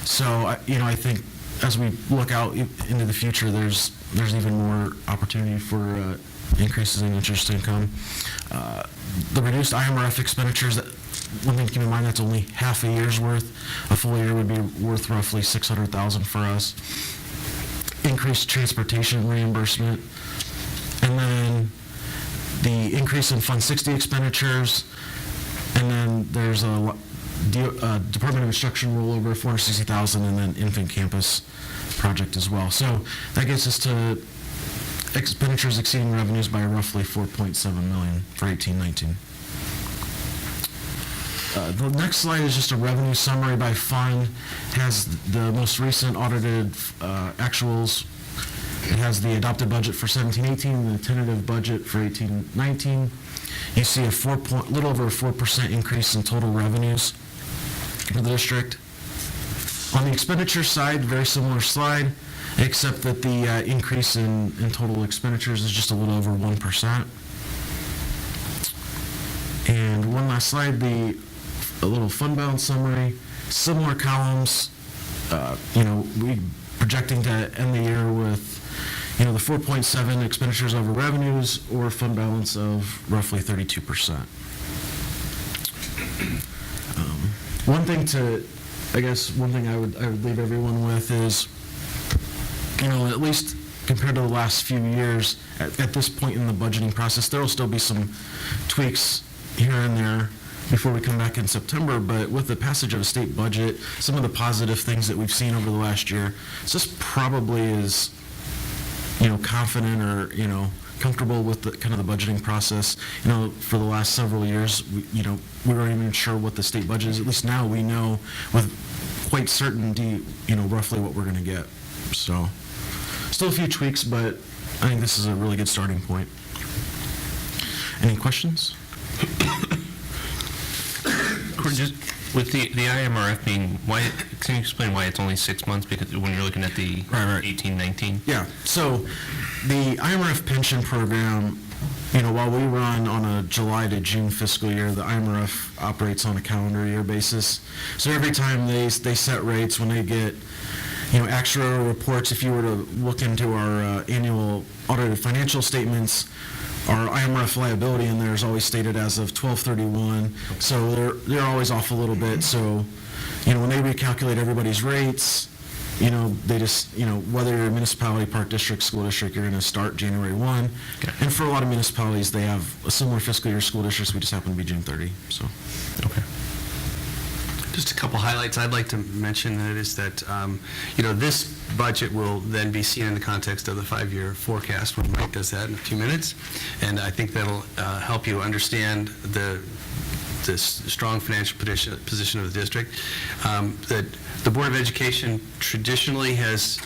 O: So, I think as we look out into the future, there's even more opportunity for increases in interest income. the reduced IMRF expenditures, one thing to keep in mind, that's only half a year's worth. A full year would be worth roughly $600,000 for us. Increased transportation reimbursement. And then the increase in Fund 60 expenditures. And then there's a Department of Instruction rollover, $460,000, and then infant campus project as well. So that gets us to expenditures exceeding revenues by roughly $4.7 million for 18-19. The next slide is just a revenue summary by fund. It has the most recent audited actuals. It has the adopted budget for 17-18 and the tentative budget for 18-19. You see a little over a 4% increase in total revenues for the district. On the expenditure side, very similar slide, except that the increase in total expenditures is just a little over 1%. And one last slide, a little fund balance summary, similar columns. We projecting to end the year with, the 4.7 expenditures over revenues or fund balance of roughly 32%. One thing I would leave everyone with is, at least compared to the last few years, at this point in the budgeting process, there will still be some tweaks here and there before we come back in September, but with the passage of a state budget, some of the positive things that we've seen over the last year, it's just probably is, confident or, comfortable with the kind of the budgeting process. For the last several years, we weren't even sure what the state budget is. At least now we know with quite certainty, roughly what we're going to get. So, still a few tweaks, but I think this is a really good starting point. Any questions?
U: Just with the IMRF being, can you explain why it's only 6 months? Because when you're looking at the 18-19?
O: Yeah, so the IMRF pension program, while we run on a July to June fiscal year, the IMRF operates on a calendar year basis. So every time they set rates, when they get, actuarial reports, if you were to look into our annual audited financial statements, our IMRF liability in there is always stated as of 12/31, so they're always off a little bit. So, when they recalculate everybody's rates, they just, whether you're a municipality, park district, school district, you're going to start January 1. Okay. And for a lot of municipalities, they have a similar fiscal year. School districts, we just happen to be June 30. So,
U: okay.
C: Just a couple highlights I'd like to mention is that, this budget will then be seen in the context of the 5-year forecast when Mike does that in a few minutes. And I think that'll help you understand the strong financial position of the district. That the Board of Education traditionally has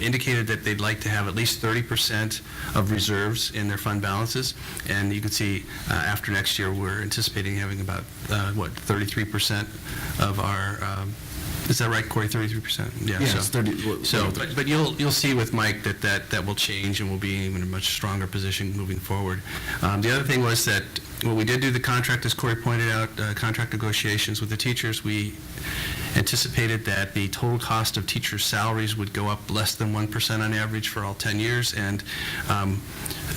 C: indicated that they'd like to have at least 30% of reserves in their fund balances, and you can see after next year we're anticipating having about 33% of our is that right, Corey? 33%. Yeah.
O: Yeah,
C: so,
O: it's 30.
C: But you'll see with Mike that will change and we'll be in a much stronger position moving forward. The other thing was that when we did do the contract, as Corey pointed out, contract negotiations with the teachers, we anticipated that the total cost of teachers' salaries would go up less than 1% on average for all 10 years, and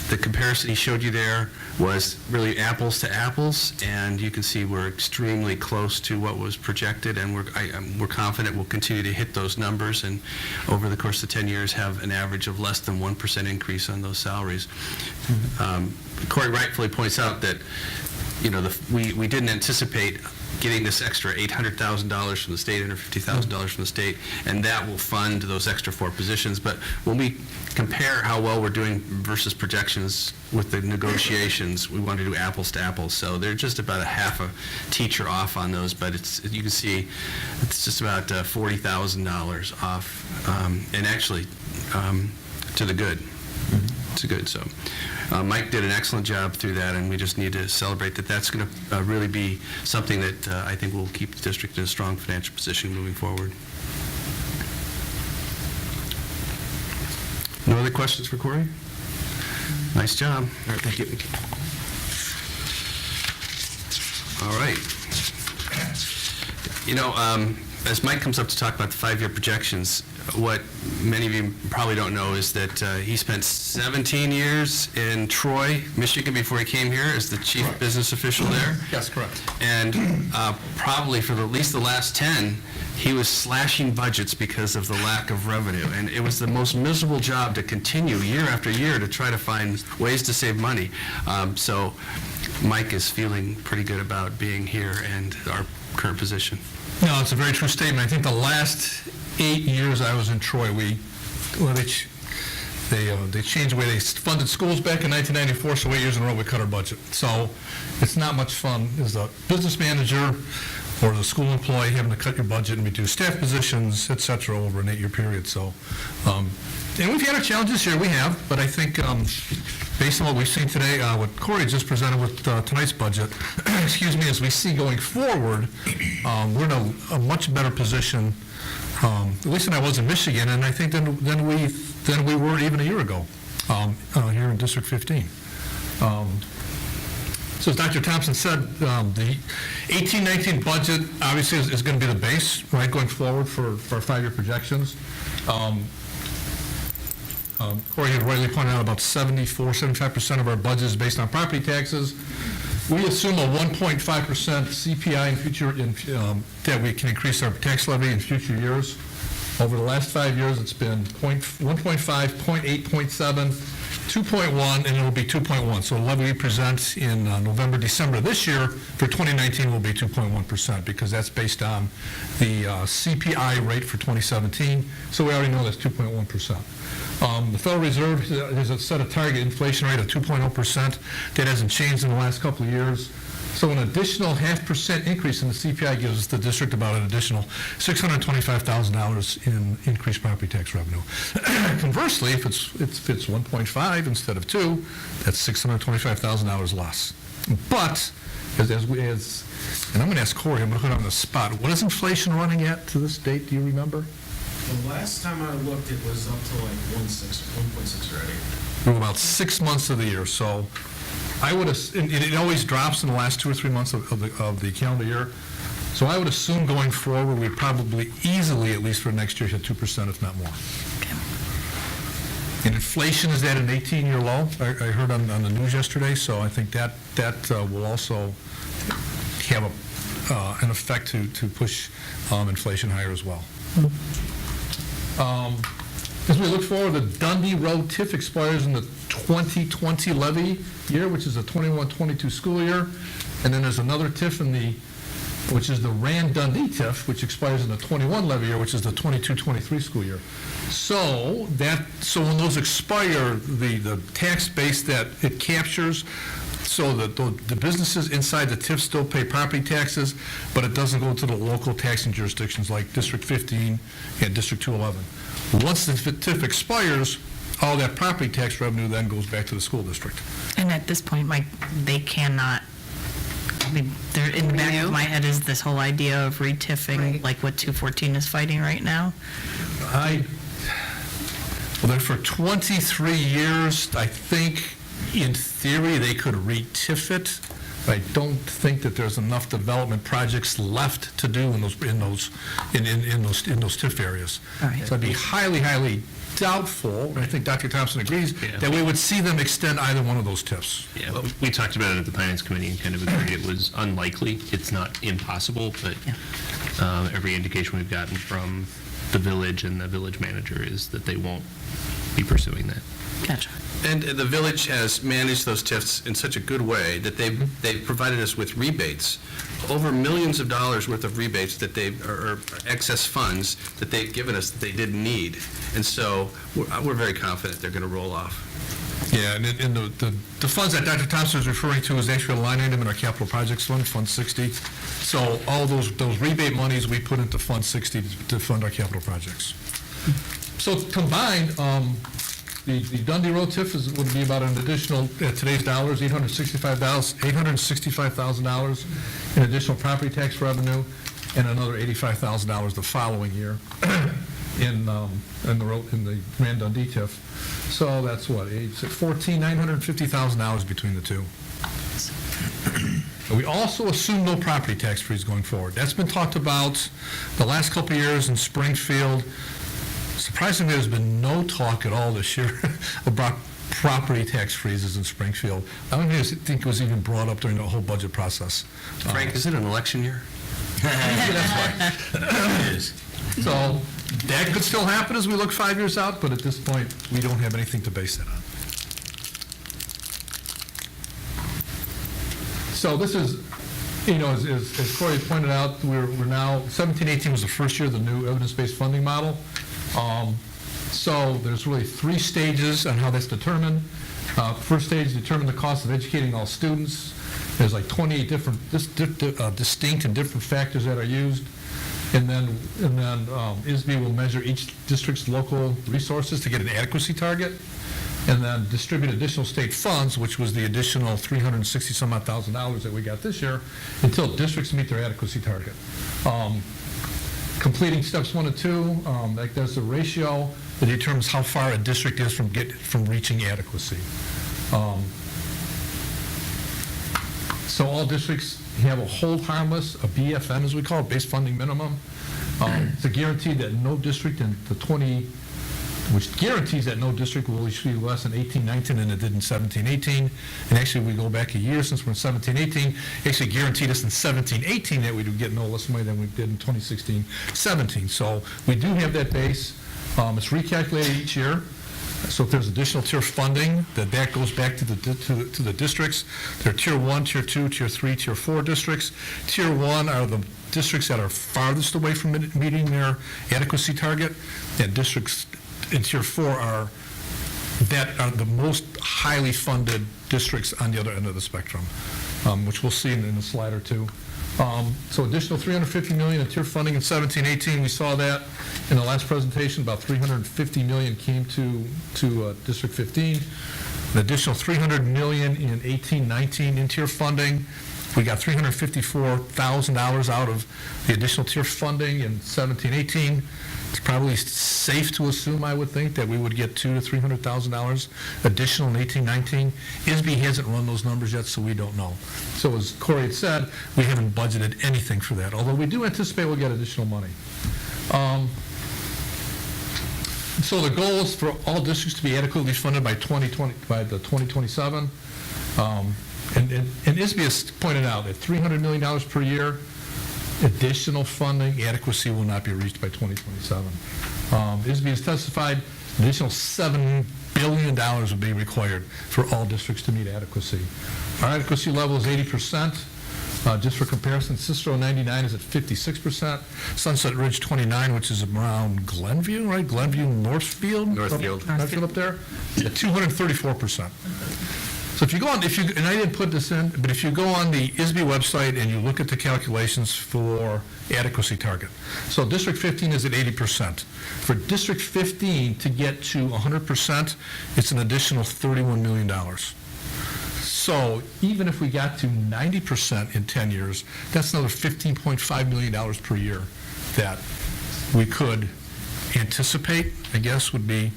C: the comparison he showed you there was really apples to apples, and you can see we're extremely close to what was projected, and we're confident we'll continue to hit those numbers, and over the course of 10 years have an average of less than 1% increase on those salaries. Corey rightfully points out that we didn't anticipate getting this extra $800,000 from the state, $150,000 from the state, and that will fund those extra 4 positions. But when we compare how well we're doing versus projections with the negotiations, we want to do apples to apples. So they're just about a half a teacher off on those, but you can see it's just about $40,000 off, and actually to the good. To good. So Mike did an excellent job through that, and we just need to celebrate that. That's going to really be something that I think will keep the district in a strong financial position moving forward. No other questions for Corey? Nice job.
O: All right, thank you.
C: All right. As Mike comes up to talk about the 5-year projections, what many of you probably don't know is that he spent 17 years in Troy, Michigan, before he came here as the chief business official there.
G: Yes, correct.
C: And probably for at least the last 10, he was slashing budgets because of the lack of revenue. And it was the most miserable job to continue year after year to try to find ways to save money. So Mike is feeling pretty good about being here and our current position.
G: No, it's a very true statement. I think the last 8 years I was in Troy, they changed the way they funded schools back in 1994, so 8 years in a row we cut our budget. So it's not much fun as a business manager or as a school employee having to cut your budget and reduce staff positions, et cetera, over an 8-year period. So, and we've had our challenges here, we have, but I think based on what we've seen today, what Corey just presented with tonight's budget, excuse me, as we see going forward, we're in a much better position, at least than I was in Michigan, and I think than we were even a year ago here in District 15. So as Dr. Thompson said, the 18-19 budget obviously is going to be the base, right, going forward for our 5-year projections. Corey had rightly pointed out about 75% of our budget is based on property taxes. We assume a 1.5% CPI in future, that we can increase our tax levy in future years. Over the last 5 years, it's been 1.5, 0.8, 0.7, 2.1, and it will be 2.1. So the levy we present in November, December this year for 2019 will be 2.1% because that's based on the CPI rate for 2017. So we already know that's 2.1%. The Federal Reserve has set a target inflation rate of 2.0%. That hasn't changed in the last couple of years. So an additional 0.5% increase in the CPI gives the district about an additional $625,000 in increased property tax revenue. Conversely, if it's 1.5 instead of 2, that's $625,000 less. But and I'm going to ask Corey, I'm going to put him on the spot. What is inflation running at to this date? Do you remember?
O: The last time I looked, it was up to like 1.6 already.
G: We're about 6 months of the year, so I would, and it always drops in the last 2 or 3 months of the calendar year. So I would assume going forward, we probably easily, at least for next year, hit 2%, if not more.
A: Okay.
G: And inflation is at an 18-year low. I heard on the news yesterday, so I think that will also have an effect to push inflation higher as well. As we look forward, the Dundee Road TIF expires in the 2020 levy year, which is the 21-22 school year. And then there's another TIF which is the Rand-Dundee TIF, which expires in the 21 levy year, which is the 22-23 school year. So when those expire, the tax base that it captures, so that the businesses inside the TIF still pay property taxes, but it doesn't go to the local taxing jurisdictions like District 15 and District 211. Once the TIF expires, all that property tax revenue then goes back to the school district.
A: And at this point, Mike, they cannot, I mean, in the back of my head is this whole idea of re-TIFing, like what 214 is fighting right now.
G: Well, for 23 years, I think, in theory, they could re-TIF it. I don't think that there's enough development projects left to do in those TIF areas.
A: Right.
G: So I'd be highly, highly doubtful, and I think Dr. Thompson agrees, that we would see them extend either one of those TIFs.
U: Yeah, well, we talked about it at the Finance Committee and kind of agreed it was unlikely. It's not impossible, but every indication we've gotten from the village and the village manager is that they won't be pursuing that.
A: Gotcha.
C: And the village has managed those TIFs in such a good way that they've provided us with rebates, over millions of dollars worth of rebates that or excess funds that they've given us that they didn't need. And so we're very confident they're going to roll off.
G: Yeah, and the funds that Dr. Thompson is referring to is actually a line item in our capital projects fund, Fund 60. So all those rebate monies we put into Fund 60 to fund our capital projects. So combined, the Dundee Road TIF would be about an additional, at today's dollars, $865,000 in additional property tax revenue, and another $85,000 the following year in the Rand Dundee TIF. So that's what, $950,000 between the two. We also assume no property tax freeze going forward. That's been talked about the last couple of years in Springfield. Surprisingly, there's been no talk at all this year about property tax freezes in Springfield. I don't even think it was even brought up during the whole budget process.
C: Frank, is it an election year?
G: It is. So that could still happen as we look 5 years out, but at this point, we don't have anything to base that on. So this is, as Corey pointed out, we're now, 17-18 was the first year of the new evidence-based funding model. So there's really 3 stages on how that's determined. First stage, determine the cost of educating all students. There's like 28 different, distinct and different factors that are used. And then ISB will measure each district's local resources to get an adequacy target, and then distribute additional state funds, which was the additional $360-some-odd thousand that we got this year, until districts meet their adequacy target. Completing steps 1 and 2, there's a ratio that determines how far a district is from reaching adequacy. So all districts have a hold harmless, a BFM as we call it, base funding minimum. It's a guarantee that no district in the which guarantees that no district will issue less than 18-19 than it did in 17-18. And actually, we go back a year since we're in 17-18, actually guaranteed us in 17-18 that we would get no less money than we did in 2016-17. So we do have that base. It's recalculated each year. So if there's additional tier funding, that goes back to the districts. There are Tier 1, Tier 2, Tier 3, Tier 4 districts. Tier 1 are the districts that are farthest away from meeting their adequacy target, and districts in Tier 4 are the most highly funded districts on the other end of the spectrum, which we'll see in a slide or two. So additional $350 million in tier funding in 17-18. We saw that in the last presentation. About $350 million came to District 15. An additional $300 million in 18-19 in tier funding. We got $354,000 out of the additional tier funding in 17-18. It's probably safe to assume, I would think, that we would get $200,000 to $300,000 additional in 18-19. ISB hasn't run those numbers yet, so we don't know. So as Corey had said, we haven't budgeted anything for that, although we do anticipate we'll get additional money. So the goal is for all districts to be adequately funded by 2027. And ISB has pointed out that $300 million per year, additional funding, adequacy will not be reached by 2027. ISB has testified an additional $7 billion would be required for all districts to meet adequacy. Our adequacy level is 80%. Just for comparison, Cicero 99 is at 56%. Sunset Ridge 29, which is around Glenview, right? Glenview, Northfield? Northfield up there, at 234%. So if you go on, and I didn't put this in, but if you go on the ISB website and you look at the calculations for adequacy target, so District 15 is at 80%. For District 15 to get to 100%, it's an additional $31 million. So even if we got to 90% in 10 years, that's another $15.5 million per year that we could anticipate, I guess, would be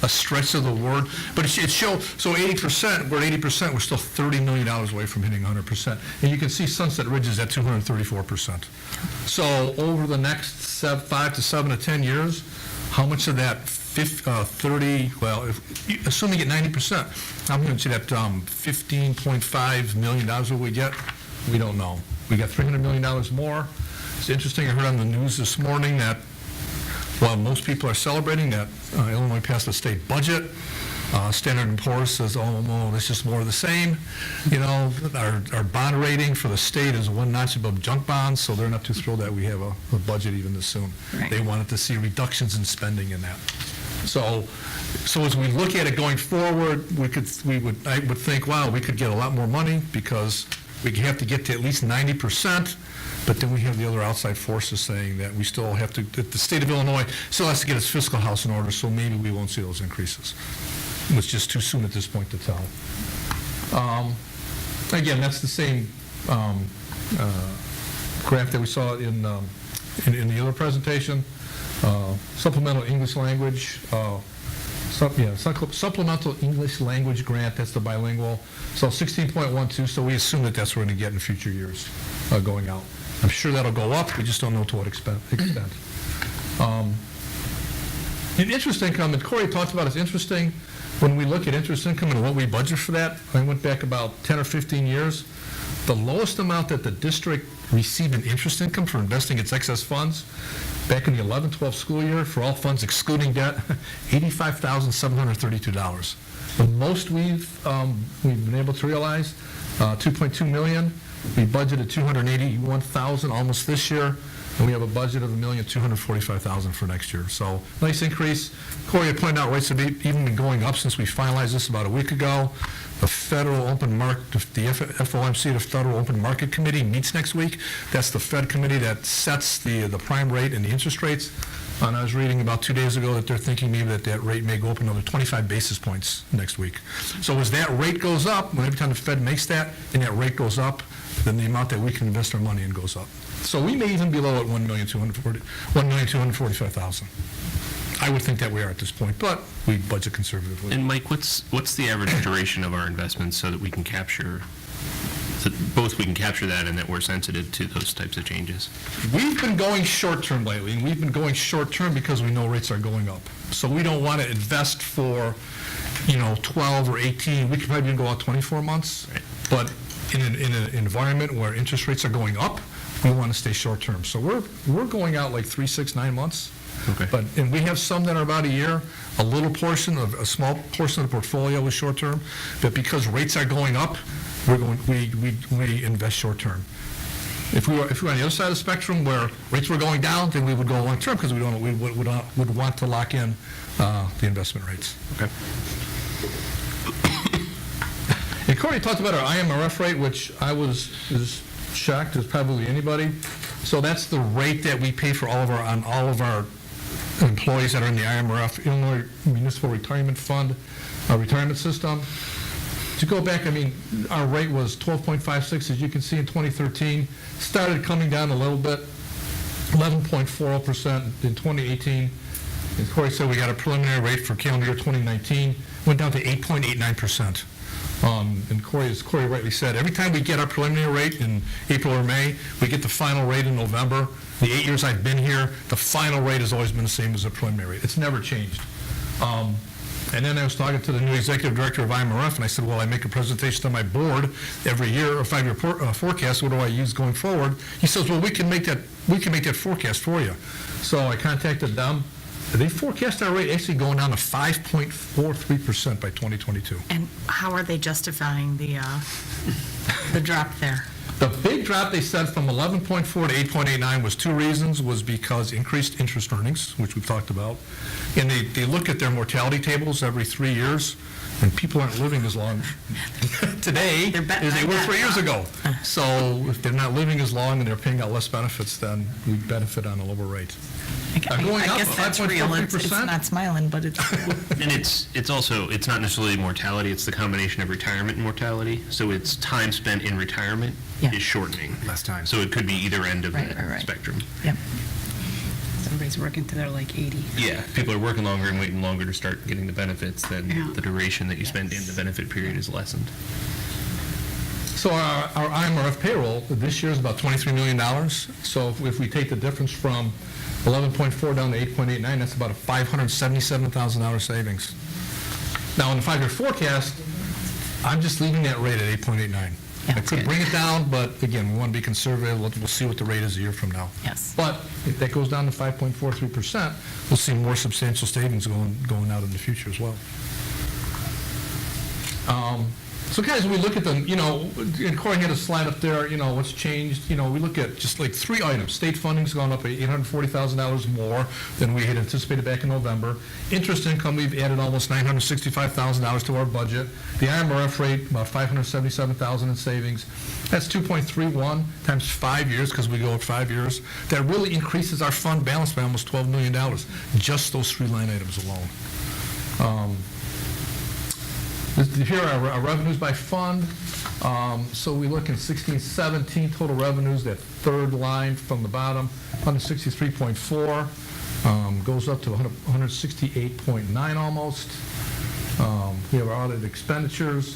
G: a stretch of the word, but it shows, so 80%, we're at 80%, we're still $30 million away from hitting 100%. And you can see Sunset Ridge is at 234%. So over the next 5 to 7 to 10 years, how much of that 30, well, assuming at 90%, how much of that $15.5 million will we get? We don't know. We got $300 million more. It's interesting, I heard on the news this morning that while most people are celebrating that Illinois passed a state budget, Standard & Poor's says, oh, this is more of the same. You know, our bond rating for the state is 1 notch above junk bonds, so they're not too thrilled that we have a budget even this soon. Right. They wanted to see reductions in spending in that. So as we look at it going forward, I would think, wow, we could get a lot more money because we have to get to at least 90%. But then we have the other outside forces saying that we still have to, that the state of Illinois still has to get its fiscal house in order, so maybe we won't see those increases. It's just too soon at this point to tell. Again, that's the same graph that we saw in the other presentation. Supplemental English language, supplemental English language grant, that's the bilingual. So 16.12, so we assume that that's what we're going to get in future years going out. I'm sure that'll go up, we just don't know to what extent. In interest income, and Corey talked about, it's interesting, when we look at interest income and what we budget for that, I went back about 10 or 15 years, the lowest amount that the district received in interest income for investing its excess funds, back in the 11-12 school year, for all funds excluding debt, $85,732. The most we've been able to realize, $2.2 million. We budgeted $281,000 almost this year, and we have a budget of $1,245,000 for next year. So nice increase. Corey had pointed out rates have even been going up since we finalized this about a week ago. The Federal Open Market, the FOMC, the Federal Open Market Committee, meets next week. That's the Fed committee that sets the prime rate and the interest rates. And I was reading about 2 days ago that they're thinking maybe that rate may go up another 25 basis points next week. So as that rate goes up, every time the Fed makes that, and that rate goes up, then the amount that we can invest our money in goes up. So we may even be low at $1,245,000. I would think that we are at this point, but we budget conservatively.
U: And Mike, what's the average duration of our investments so that we can capture, so both we can capture that and that we're sensitive to those types of changes?
G: We've been going short-term lately, and we've been going short-term because we know rates are going up. So we don't want to invest for, 12 or 18. We could probably even go out 24 months.
U: Right.
G: But in an environment where interest rates are going up, we want to stay short-term. So we're going out like 3, 6, 9 months.
U: Okay.
G: And we have some that are about a year. A small portion of the portfolio is short-term. But because rates are going up, we invest short-term. If we were on the other side of the spectrum where rates were going down, then we would go long-term because we would want to lock in the investment rates.
U: Okay.
G: And Corey talked about our IMRF rate, which I was as shocked as probably anybody. So that's the rate that we pay for all of our employees that are in the IMRF, Illinois Municipal Retirement Fund, retirement system. To go back, our rate was 12.56, as you can see, in 2013. Started coming down a little bit, 11.40% in 2018. And Corey said we got a preliminary rate for calendar year 2019, went down to 8.89%. And Corey, as Corey rightly said, every time we get our preliminary rate in April or May, we get the final rate in November. The 8 years I've been here, the final rate has always been the same as the preliminary rate. It's never changed. And then I was talking to the new executive director of IMRF, and I said, well, I make a presentation to my board every year, a 5-year forecast. What do I use going forward? He says, well, we can make that forecast for you. So I contacted them. They forecast our rate actually going down to 5.43% by 2022.
A: And how are they justifying the drop there?
G: The big drop they said from 11.4 to 8.89 was 2 reasons, was because increased interest earnings, which we've talked about, and they look at their mortality tables every 3 years, and people aren't living as long today as they were 3 years ago. So if they're not living as long and they're paying out less benefits, then we benefit on a lower rate.
A: I guess that's real. It's not smiling, but it's real.
U: And it's also, it's not necessarily mortality, it's the combination of retirement and mortality. So it's time spent in retirement is shortening.
G: Less time.
U: So it could be either end of the spectrum.
A: Yep.
F: Everybody's working till they're like 80.
U: Yeah, people are working longer and waiting longer to start getting the benefits, then the duration that you spend in the benefit period is lessened.
G: So our IMRF payroll this year is about $23 million. So if we take the difference from 11.4 down to 8.89, that's about a $577,000 savings. Now, in the 5-year forecast, I'm just leaving that rate at 8.89. I could bring it down, but again, we want to be conservative. We'll see what the rate is a year from now.
A: Yes.
G: But if that goes down to 5.43%, we'll see more substantial savings going out in the future as well. So guys, we look at them, and Corey had a slide up there, what's changed. We look at just like 3 items. State funding's gone up $840,000 more than we had anticipated back in November. Interest income, we've added almost $965,000 to our budget. The IMRF rate, about $577,000 in savings. That's 2.31 times 5 years, because we go at 5 years. That really increases our fund balance by almost $12 million, just those 3 line items alone. Here are our revenues by fund. So we look in 16-17 total revenues, that third line from the bottom, 163.4, goes up to 168.9 almost. We have our audited expenditures,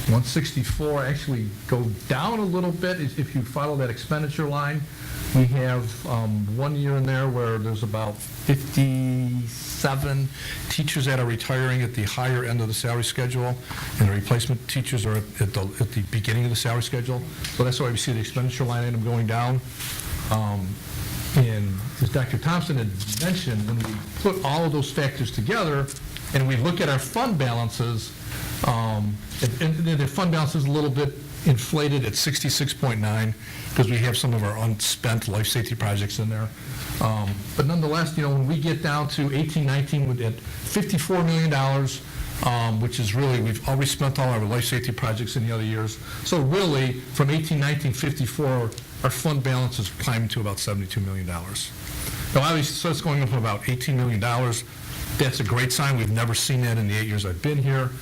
G: 164, actually go down a little bit if you follow that expenditure line. We have 1 year in there where there's about 57 teachers that are retiring at the higher end of the salary schedule, and the replacement teachers are at the beginning of the salary schedule. So that's why we see the expenditure line item going down. And as Dr. Thompson had mentioned, when we put all of those factors together and we look at our fund balances, and the fund balance is a little bit inflated at 66.9 because we have some of our unspent life safety projects in there. But nonetheless, when we get down to 18-19 at $54 million, which is really, we've already spent all our life safety projects in the other years. So really, from 18-19, 54, our fund balance has climbed to about $72 million. Now, obviously, so it's going up from about $18 million. That's a great sign. We've never seen that in the 8 years I've been here.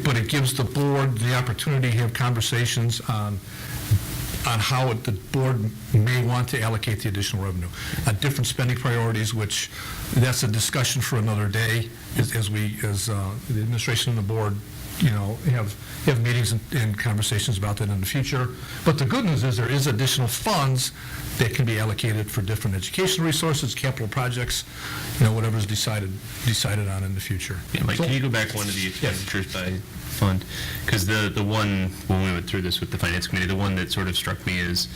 G: But it gives the board the opportunity to have conversations on how the board may want to allocate the additional revenue, different spending priorities, which that's a discussion for another day as the administration and the board, have meetings and conversations about that in the future. But the good news is there is additional funds that can be allocated for different educational resources, capital projects, whatever's decided on in the future.
U: Yeah, Mike, can you go back one of the expenditures by fund? Because the one, when we went through this with the Finance Committee, the one that sort of struck me as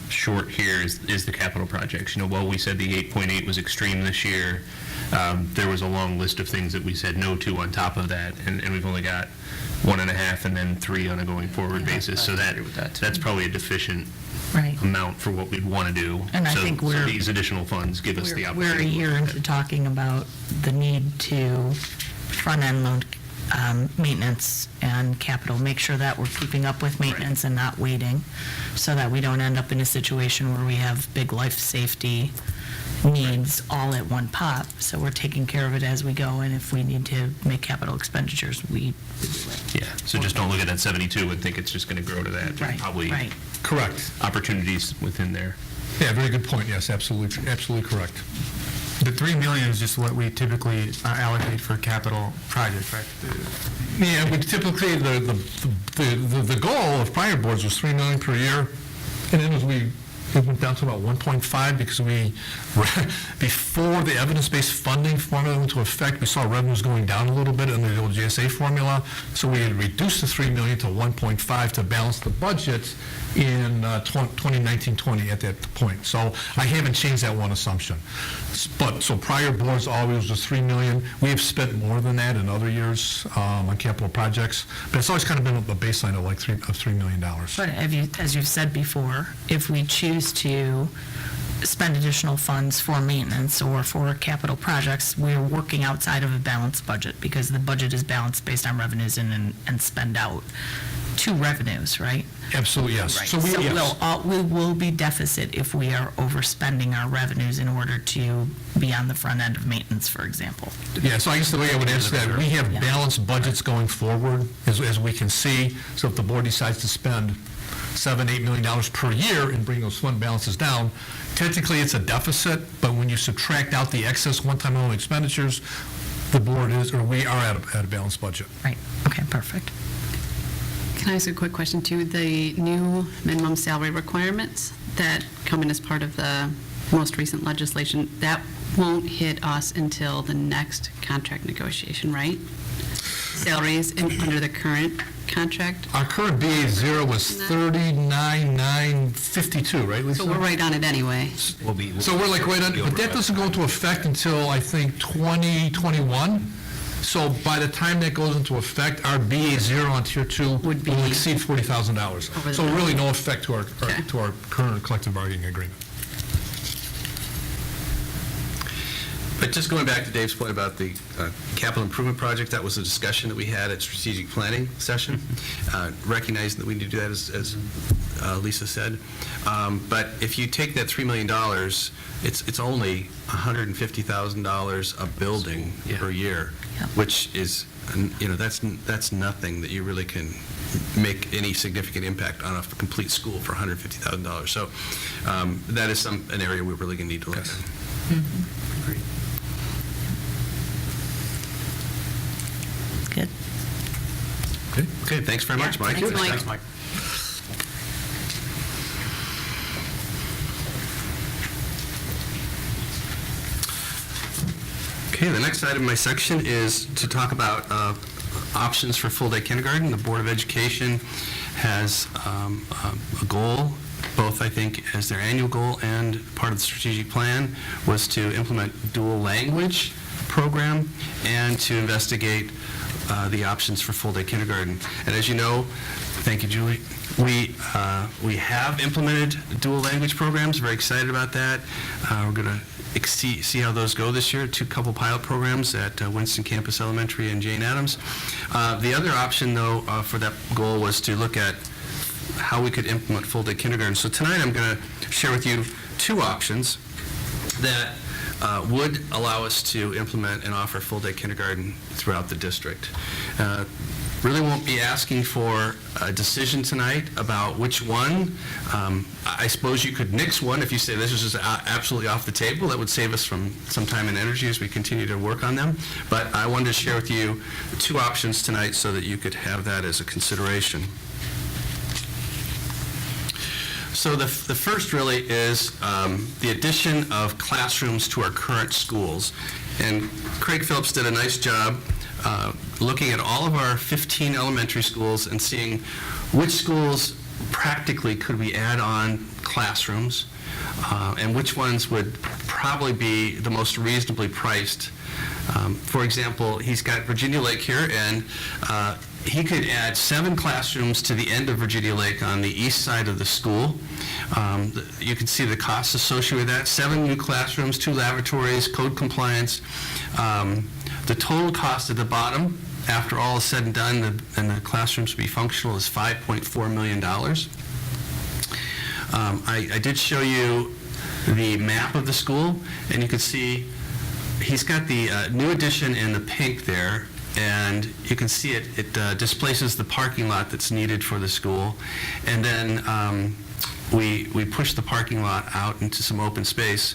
U: short here is the capital projects. While we said the 8.8 was extreme this year, there was a long list of things that we said no to on top of that, and we've only got 1.5 and then 3 on a going forward basis. So that's probably a deficient amount for what we'd want to do.
A: And I think
U: so these additional funds give us the opportunity.
A: We're a year into talking about the need to front-end load maintenance and capital, make sure that we're keeping up with maintenance and not waiting, so that we don't end up in a situation where we have big life safety needs all at one pop. So we're taking care of it as we go, and if we need to make capital expenditures, we do it.
U: Yeah, so just don't look at that 72 and think it's just going to grow to that. There's probably
G: Correct.
U: opportunities within there.
G: Yeah, very good point. Yes, absolutely correct.
I: The $3 million is just what we typically allocate for capital projects, right?
G: Yeah, we typically, the goal of prior boards was $3 million per year, and then it went down to about 1.5 because before the evidence-based funding formula went into effect, we saw revenues going down a little bit under the old GSA formula. So we had reduced the $3 million to 1.5 to balance the budget in 2019-20 at that point. So I haven't changed that one assumption. So prior boards always was $3 million. We have spent more than that in other years on capital projects, but it's always kind of been a baseline of like $3 million.
A: But as you've said before, if we choose to spend additional funds for maintenance or for capital projects, we're working outside of a balanced budget because the budget is balanced based on revenues in and spend out to revenues, right?
G: Absolutely, yes.
A: Right.
G: So
A: we will be deficit if we are overspending our revenues in order to be on the front end of maintenance, for example.
G: Yeah, so I guess the way I would answer that, we have balanced budgets going forward, as we can see. So if the board decides to spend $7-8 million per year and bring those fund balances down, technically it's a deficit, but when you subtract out the excess one-time only expenditures, the board is, or we are at a balanced budget.
A: Right, okay, perfect.
F: Can I ask a quick question too? The new minimum salary requirements that come in as part of the most recent legislation, that won't hit us until the next contract negotiation, right? Salaries under the current contract?
G: Our current BA0 was 39,952, right, Lisa?
F: So we're right on it anyway.
G: So we're like right on, but that doesn't go into effect until, I think, 2021. So by the time that goes into effect, our BA0 on Tier 2 will exceed $40,000. So really no effect to our current collective bargaining agreement.
C: But just going back to Dave's point about the capital improvement project, that was a discussion that we had at strategic planning session, recognizing that we need to do that, as Lisa said. But if you take that $3 million, it's only $150,000 a building per year, which is, that's nothing that you really can make any significant impact on a complete school for $150,000. So that is an area we're really going to need to look at.
A: Great. Good.
C: Okay, thanks very much, Mike.
F: Thanks, Mike.
C: Okay, the next item in my section is to talk about options for full-day kindergarten. The Board of Education has a goal, both I think as their annual goal and part of the strategic plan, was to implement dual language program and to investigate the options for full-day kindergarten. And as you know, thank you, Julie, we have implemented dual language programs. Very excited about that. We're going to see how those go this year. Couple pilot programs at Winston Campus Elementary and Jane Addams. The other option, though, for that goal was to look at how we could implement full-day kindergarten. So tonight I'm going to share with you two options that would allow us to implement and offer full-day kindergarten throughout the district. Really won't be asking for a decision tonight about which one. I suppose you could nix one if you say this is just absolutely off the table. That would save us from some time and energy as we continue to work on them. But I wanted to share with you two options tonight so that you could have that as a consideration. So the first really is the addition of classrooms to our current schools. And Craig Phillips did a nice job looking at all of our 15 elementary schools and seeing which schools practically could we add on classrooms and which ones would probably be the most reasonably priced. For example, he's got Virginia Lake here, and he could add 7 classrooms to the end of Virginia Lake on the east side of the school. You can see the costs associated with that. 7 new classrooms, 2 lavatories, code compliance. The total cost at the bottom, after all is said and done, and the classrooms be functional, is $5.4 million. I did show you the map of the school, and you can see he's got the new addition in the pink there, and you can see it displaces the parking lot that's needed for the school. And then we push the parking lot out into some open space.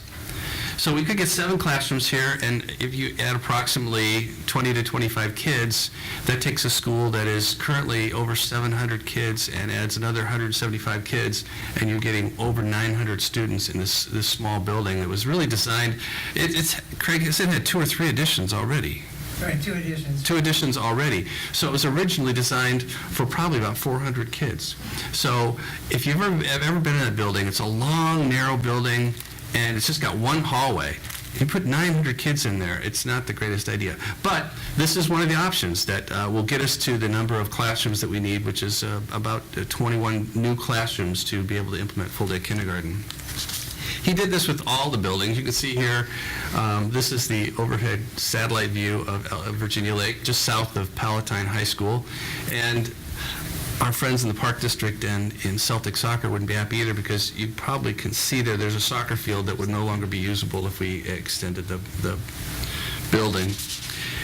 C: So we could get 7 classrooms here, and if you add approximately 20 to 25 kids, that takes a school that is currently over 700 kids and adds another 175 kids, and you're getting over 900 students in this small building that was really designed. Craig, it had 2 or 3 additions already.
B: Right, 2 additions.
C: 2 additions already. So it was originally designed for probably about 400 kids. So if you've ever been in that building, it's a long, narrow building, and it's just got one hallway. You put 900 kids in there, it's not the greatest idea. But this is one of the options that will get us to the number of classrooms that we need, which is about 21 new classrooms to be able to implement full-day kindergarten. He did this with all the buildings. You can see here, this is the overhead satellite view of Virginia Lake, just south of Palatine High School. And our friends in the Park District and in Celtic Soccer wouldn't be happy either, because you probably can see there's a soccer field that would no longer be usable if we extended the building.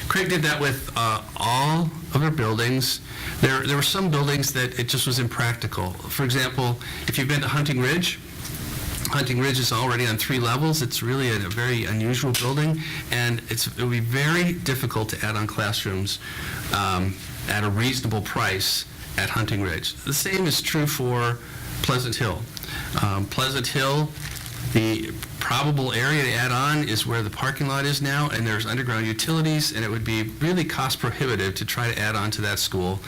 C: Craig did that with all of our buildings. There were some buildings that it just was impractical. For example, if you've been to Hunting Ridge is already on 3 levels. It's really a very unusual building, and it would be very difficult to add on classrooms at a reasonable price at Hunting Ridge. The same is true for Pleasant Hill. Pleasant Hill, the probable area to add on is where the parking lot is now, and there's underground utilities, and it would be really cost prohibitive to try to add on to that school.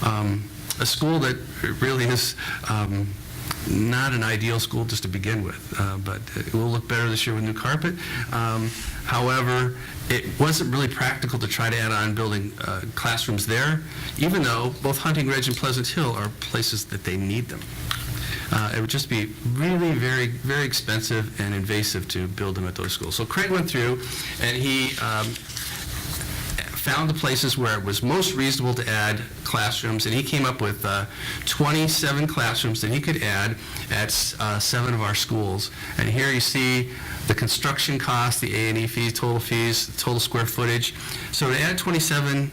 C: A school that really is not an ideal school just to begin with, but it will look better this year with new carpet. However, it wasn't really practical to try to add on building classrooms there, even though both Hunting Ridge and Pleasant Hill are places that they need them. It would just be really very, very expensive and invasive to build them at those schools. So Craig went through and he found the places where it was most reasonable to add classrooms, and he came up with 27 classrooms that he could add at 7 of our schools. And here you see the construction cost, the A&E fees, total square footage. So to add 27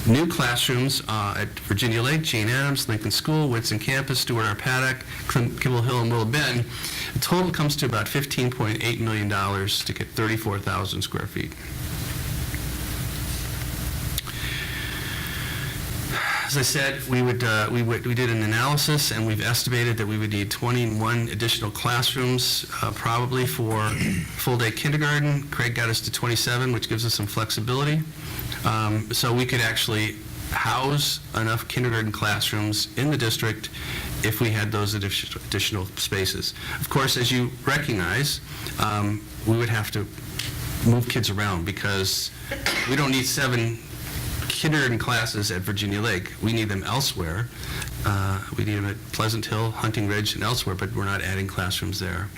C: new classrooms at Virginia Lake, Jane Addams, Lincoln School, Winston Campus, Stewart R. Paddock, Kibble Hill, and Willow Bend, the total comes to about $15.8 million to get 34,000 square feet. As I said, we did an analysis, and we've estimated that we would need 21 additional classrooms, probably for full-day kindergarten. Craig got us to 27, which gives us some flexibility. So we could actually house enough kindergarten classrooms in the district if we had those additional spaces. Of course, as you recognize, we would have to move kids around because we don't need 7 kindergarten classes at Virginia Lake. We need them elsewhere. We need them at Pleasant Hill, Hunting Ridge, and elsewhere, but we're not adding classrooms there.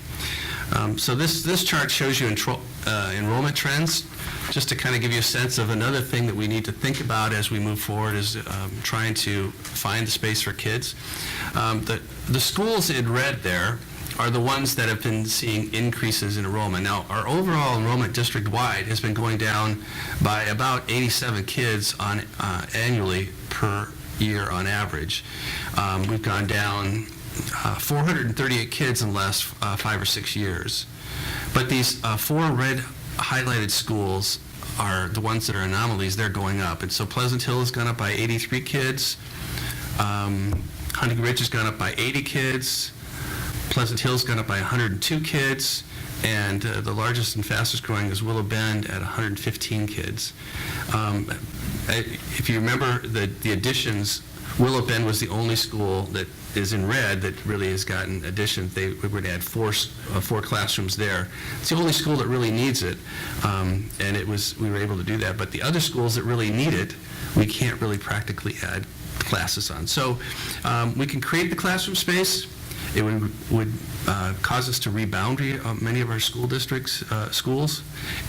C: So this chart shows you enrollment trends, just to kind of give you a sense of another thing that we need to think about as we move forward is trying to find the space for kids. The schools in red there are the ones that have been seeing increases in enrollment. Now, our overall enrollment district-wide has been going down by about 87 kids annually per year on average. We've gone down 438 kids in the last 5 or 6 years. But these 4 red highlighted schools are the ones that are anomalies. They're going up. And so Pleasant Hill has gone up by 83 kids. Hunting Ridge has gone up by 80 kids. Pleasant Hill's gone up by 102 kids, and the largest and fastest growing is Willow Bend at 115 kids. If you remember the additions, Willow Bend was the only school that is in red that really has gotten additions. We were going to add 4 classrooms there. It's the only school that really needs it, and we were able to do that. But the other schools that really need it, we can't really practically add classes on. So we can create the classroom space. It would cause us to reboundary many of our school districts, schools,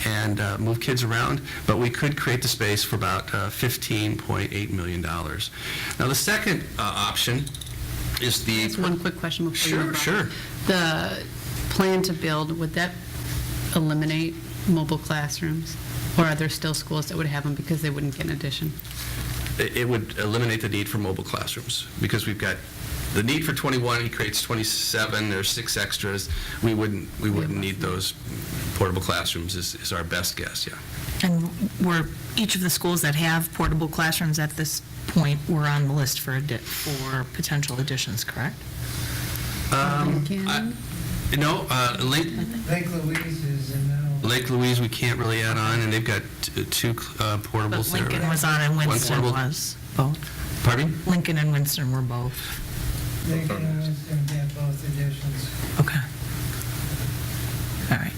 C: and move kids around, but we could create the space for about $15.8 million. Now, the second option is the...
F: Just one quick question before you move on.
C: Sure.
F: The plan to build, would that eliminate mobile classrooms? Or are there still schools that would have them because they wouldn't get an addition?
C: It would eliminate the need for mobile classrooms because we've got the need for 21, he creates 27, there's 6 extras. We wouldn't need those portable classrooms is our best guess, yeah.
A: And each of the schools that have portable classrooms at this point were on the list for potential additions, correct?
B: Lake Louise is in now.
C: Lake Louise we can't really add on, and they've got 2 portables there.
A: Lincoln was on and Winston was both.
C: Pardon me?
A: Lincoln and Winston were both.
B: Lincoln and Winston get both editions.
A: Okay. All right.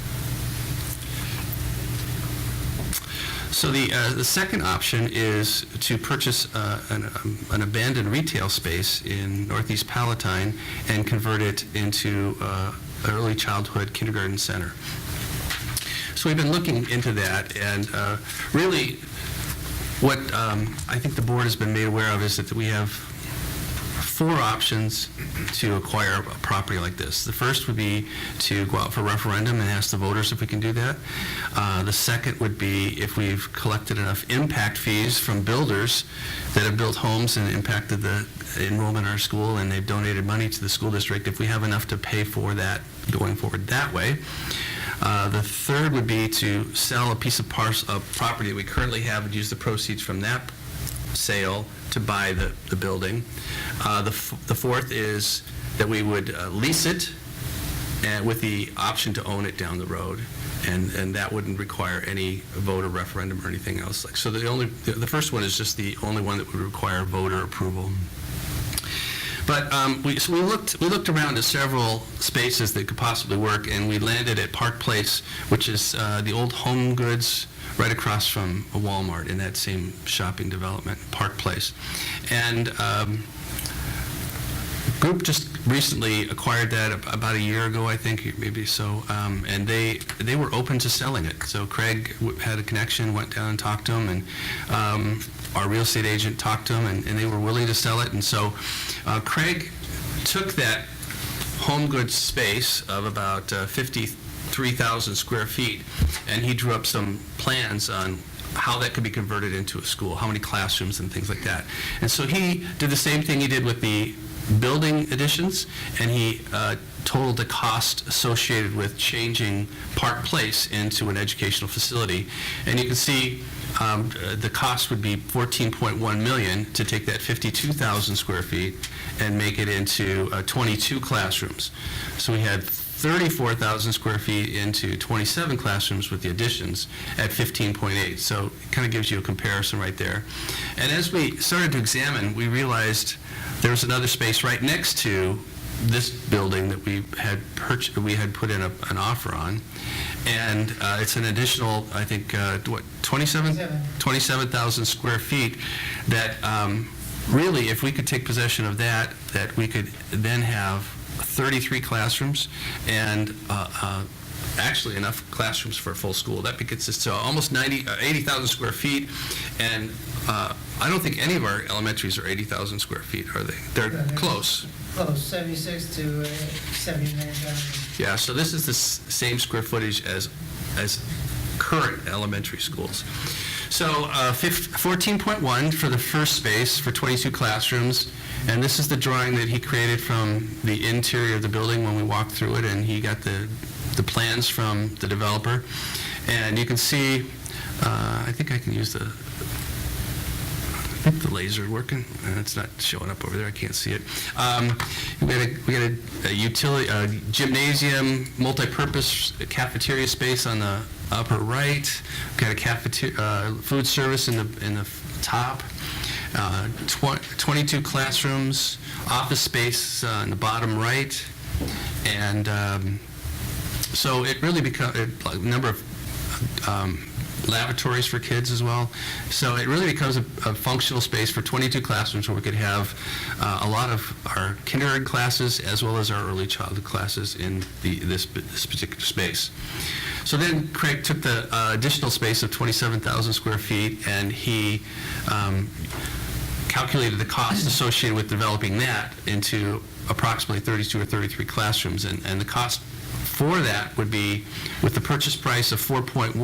C: So the second option is to purchase an abandoned retail space in Northeast Palatine and convert it into an early childhood kindergarten center. So we've been looking into that, and really what I think the board has been made aware of is that we have 4 options to acquire a property like this. The first would be to go out for referendum and ask the voters if we can do that. The second would be if we've collected enough impact fees from builders that have built homes and impacted the enrollment in our school, and they've donated money to the school district, if we have enough to pay for that going forward that way. The third would be to sell a piece of property that we currently have and use the proceeds from that sale to buy the building. The fourth is that we would lease it with the option to own it down the road, and that wouldn't require any voter referendum or anything else. So the first one is just the only one that would require voter approval. But we looked around at several spaces that could possibly work, and we landed at Park Place, which is the old Home Goods right across from a Walmart in that same shopping development, Park Place. And group just recently acquired that about a year ago, I think, maybe so, and they were open to selling it. So Craig had a connection, went down and talked to them, and our real estate agent talked to them, and they were willing to sell it. And so Craig took that home goods space of about 53,000 square feet, and he drew up some plans on how that could be converted into a school, how many classrooms and things like that. And so he did the same thing he did with the building additions, and he totaled the cost associated with changing Park Place into an educational facility. And you can see the cost would be $14.1 million to take that 52,000 square feet and make it into 22 classrooms. So we had 34,000 square feet into 27 classrooms with the additions at 15.8. So it kind of gives you a comparison right there. And as we started to examine, we realized there was another space right next to this building that we had put in an offer on, and it's an additional, I think, 27,000 square feet that really, if we could take possession of that we could then have 33 classrooms and actually enough classrooms for a full school. That gets us to almost 80,000 square feet, and I don't think any of our elementaries are 80,000 square feet, are they? They're close.
B: Close, 76 to 79,000.
C: Yeah, so this is the same square footage as current elementary schools. So 14.1 for the first space for 22 classrooms, and this is the drawing that he created from the interior of the building when we walked through it, and he got the plans from the developer. And you can see, I think I can use the laser working. It's not showing up over there. I can't see it. We got a utility, gymnasium, multi-purpose cafeteria space on the upper right. We've got a cafeteria, food service in the top. 22 classrooms, office space in the bottom right, and so it really becomes a number of lavatories for kids as well. So it really becomes a functional space for 22 classrooms where we could have a lot of our kindergarten classes as well as our early childhood classes in this particular space. So then Craig took the additional space of 27,000 square feet, and he calculated the cost associated with developing that into approximately 32 or 33 classrooms. And the cost for that would be, with the purchase price of 4.1,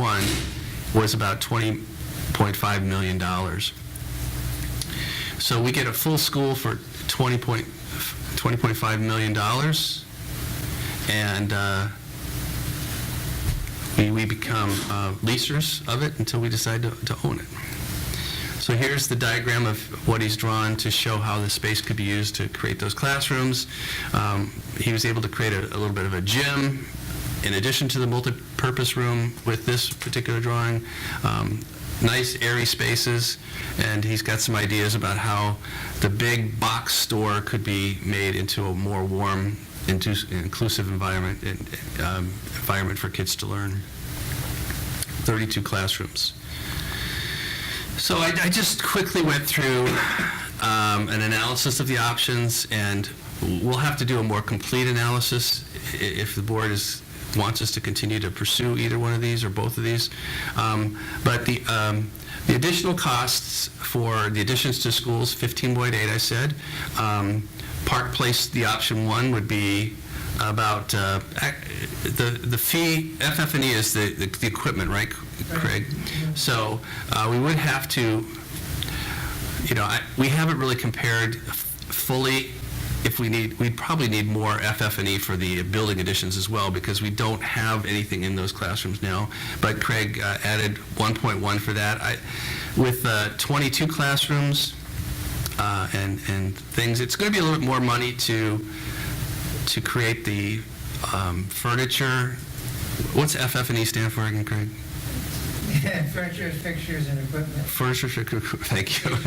C: was about $20.5 million. So we get a full school for $20.5 million, and we become leasers of it until we decide to own it. So here's the diagram of what he's drawn to show how the space could be used to create those classrooms. He was able to create a little bit of a gym in addition to the multi-purpose room with this particular drawing. Nice airy spaces, and he's got some ideas about how the big box store could be made into a more warm, inclusive environment for kids to learn. 32 classrooms. So I just quickly went through an analysis of the options, and we'll have to do a more complete analysis if the board wants us to continue to pursue either one of these or both of these. But the additional costs for the additions to schools, 15.8, I said. Park Place, the option one, would be about the fee. FF&E is the equipment, right, Craig? So we would have to, we haven't really compared fully. If we'd probably need more FF&E for the building additions as well, because we don't have anything in those classrooms now. But Craig added 1.1 for that. With 22 classrooms and things, it's going to be a little bit more money to create the furniture. What's FF&E stand for again, Craig?
B: Furniture, fixtures, and equipment.
C: Furniture, thank you.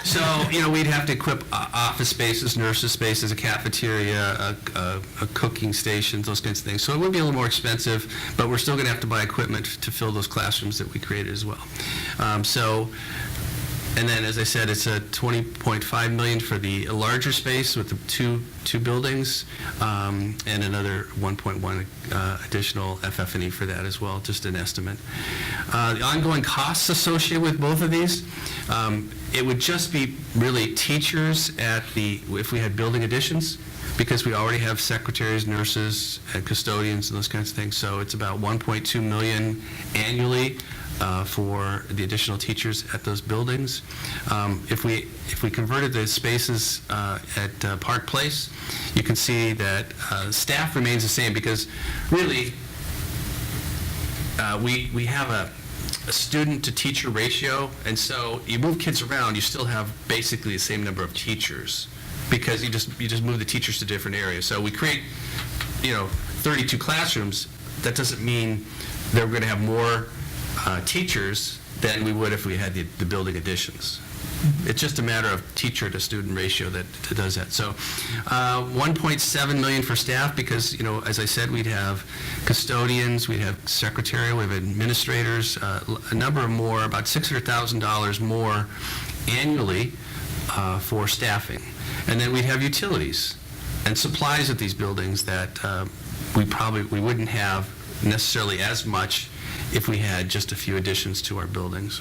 C: So, we'd have to equip office spaces, nurses' spaces, a cafeteria, a cooking station, those kinds of things. So it would be a little more expensive, but we're still going to have to buy equipment to fill those classrooms that we created as well. And then, as I said, it's a $20.5 million for the larger space with the two buildings, and another 1.1 additional FF&E for that as well, just an estimate. The ongoing costs associated with both of these, it would just be really teachers if we had building additions, because we already have secretaries, nurses, and custodians, and those kinds of things. So it's about $1.2 million annually for the additional teachers at those buildings. If we converted the spaces at Park Place, you can see that staff remains the same, because really we have a student-to-teacher ratio, and so you move kids around, you still have basically the same number of teachers, because you just move the teachers to different areas. So we create 32 classrooms. That doesn't mean that we're going to have more teachers than we would if we had the building additions. It's just a matter of teacher to student ratio that does that. So 1.7 million for staff, because, as I said, we'd have custodians, we'd have secretarial, we have administrators, a number of more, about $600,000 more annually for staffing. And then we'd have utilities and supplies at these buildings that we wouldn't have necessarily as much if we had just a few additions to our buildings.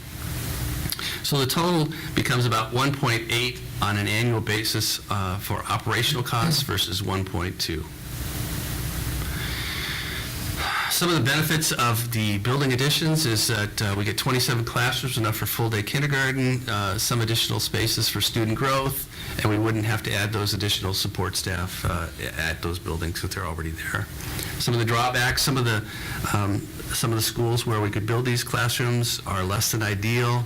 C: So the total becomes about 1.8 on an annual basis for operational costs versus 1.2. Some of the benefits of the building additions is that we get 27 classrooms, enough for full-day kindergarten, some additional spaces for student growth, and we wouldn't have to add those additional support staff at those buildings if they're already there. Some of the drawbacks, some of the schools where we could build these classrooms are less than ideal.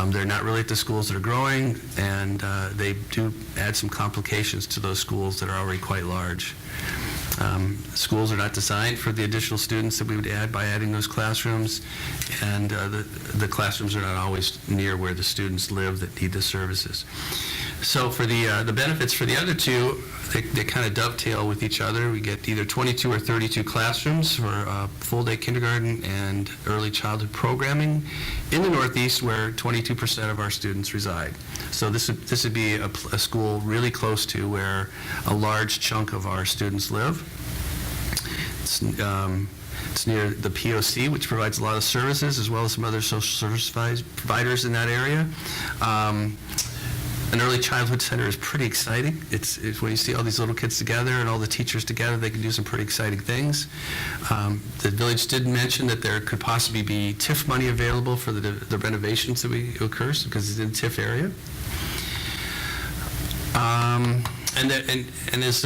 C: They're not really at the schools that are growing, and they do add some complications to those schools that are already quite large. Schools are not designed for the additional students that we would add by adding those classrooms, and the classrooms are not always near where the students live that need the services. So for the benefits for the other two, they kind of dovetail with each other. We get either 22 or 32 classrooms for full-day kindergarten and early childhood programming in the Northeast, where 22% of our students reside. So this would be a school really close to where a large chunk of our students live. It's near the POC, which provides a lot of services, as well as some other social service providers in that area. An early childhood center is pretty exciting. It's when you see all these little kids together and all the teachers together, they can do some pretty exciting things. The village did mention that there could possibly be TIF money available for the renovations that occur, because it's in the TIF area. And as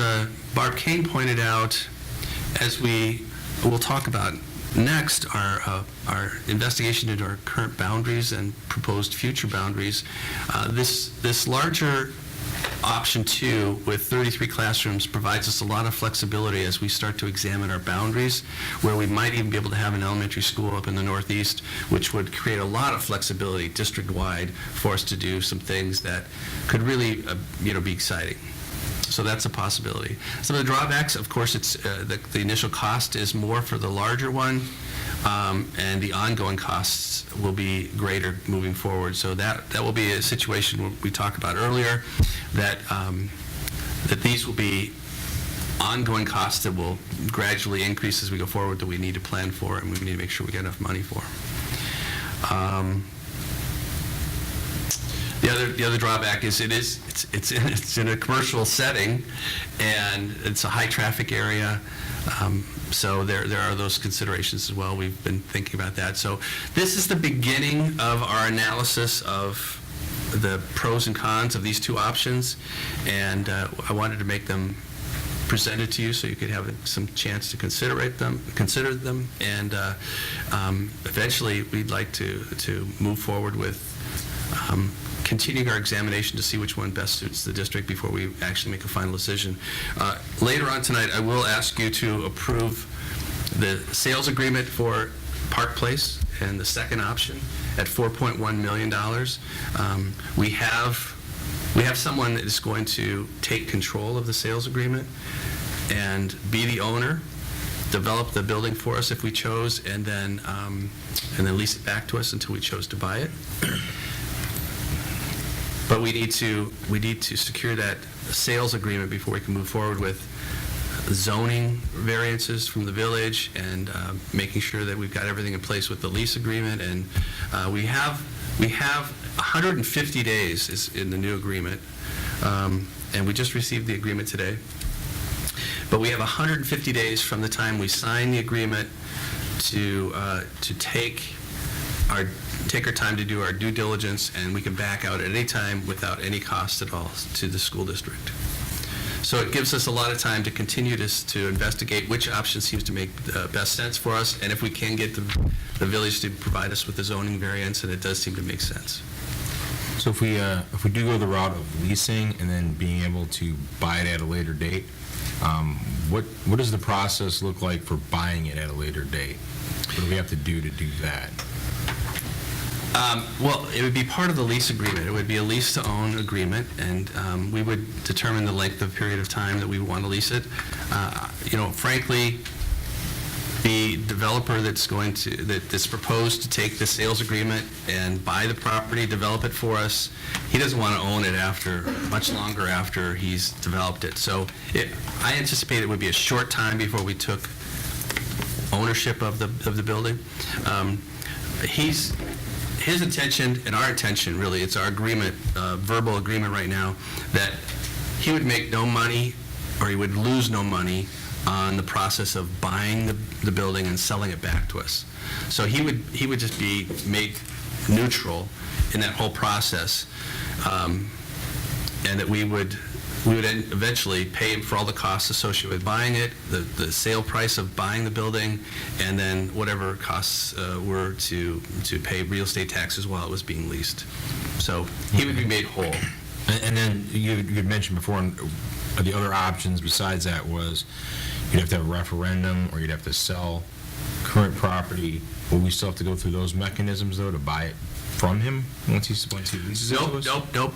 C: Barb Kane pointed out, as we'll talk about next, our investigation into our current boundaries and proposed future boundaries, this larger option 2 with 33 classrooms provides us a lot of flexibility as we start to examine our boundaries, where we might even be able to have an elementary school up in the Northeast, which would create a lot of flexibility district-wide for us to do some things that could really be exciting. So that's a possibility. Some of the drawbacks, of course, it's the initial cost is more for the larger one, and the ongoing costs will be greater moving forward. So that will be a situation we talked about earlier, that these will be ongoing costs that will gradually increase as we go forward, that we need to plan for, and we need to make sure we get enough money for. The other drawback is it's in a commercial setting, and it's a high traffic area. So there are those considerations as well. We've been thinking about that. So this is the beginning of our analysis of the pros and cons of these two options, and I wanted to make them presented to you so you could have some chance to consider them, and eventually we'd like to move forward with continuing our examination to see which one best suits the district before we actually make a final decision. Later on tonight, I will ask you to approve the sales agreement for Park Place and the second option at $4.1 million. We have someone that is going to take control of the sales agreement and be the owner, develop the building for us if we chose, and then lease it back to us until we chose to buy it. But we need to secure that sales agreement before we can move forward with zoning variances from the village, and making sure that we've got everything in place with the lease agreement. And we have 150 days is in the new agreement, and we just received the agreement today. But we have 150 days from the time we sign the agreement to take take our time to do our due diligence, and we can back out at any time without any cost at all to the school district. So it gives us a lot of time to continue to investigate which option seems to make best sense for us, and if we can get the village to provide us with the zoning variance, and it does seem to make sense.
K: So if we do go the route of leasing and then being able to buy it at a later date, what does the process look like for buying it at a later date? What do we have to do that?
C: Well, it would be part of the lease agreement. It would be a lease-to-own agreement, and we would determine the length of period of time that we want to lease it. Frankly, the developer that's proposed to take the sales agreement and buy the property, develop it for us, he doesn't want to own it much longer after he's developed it. So I anticipate it would be a short time before we took ownership of the building. His intention and our intention, really, it's our agreement, verbal agreement right now, that he would make no money, or he would lose no money on the process of buying the building and selling it back to us. So he would just be made neutral in that whole process, and that we would eventually pay him for all the costs associated with buying it, the sale price of buying the building, and then whatever costs were to pay real estate taxes while it was being leased. So he would be made whole.
K: And then you had mentioned before, the other options besides that was you'd have to have a referendum, or you'd have to sell current property. Will we still have to go through those mechanisms, though, to buy it from him once he leases it to us?
C: Nope.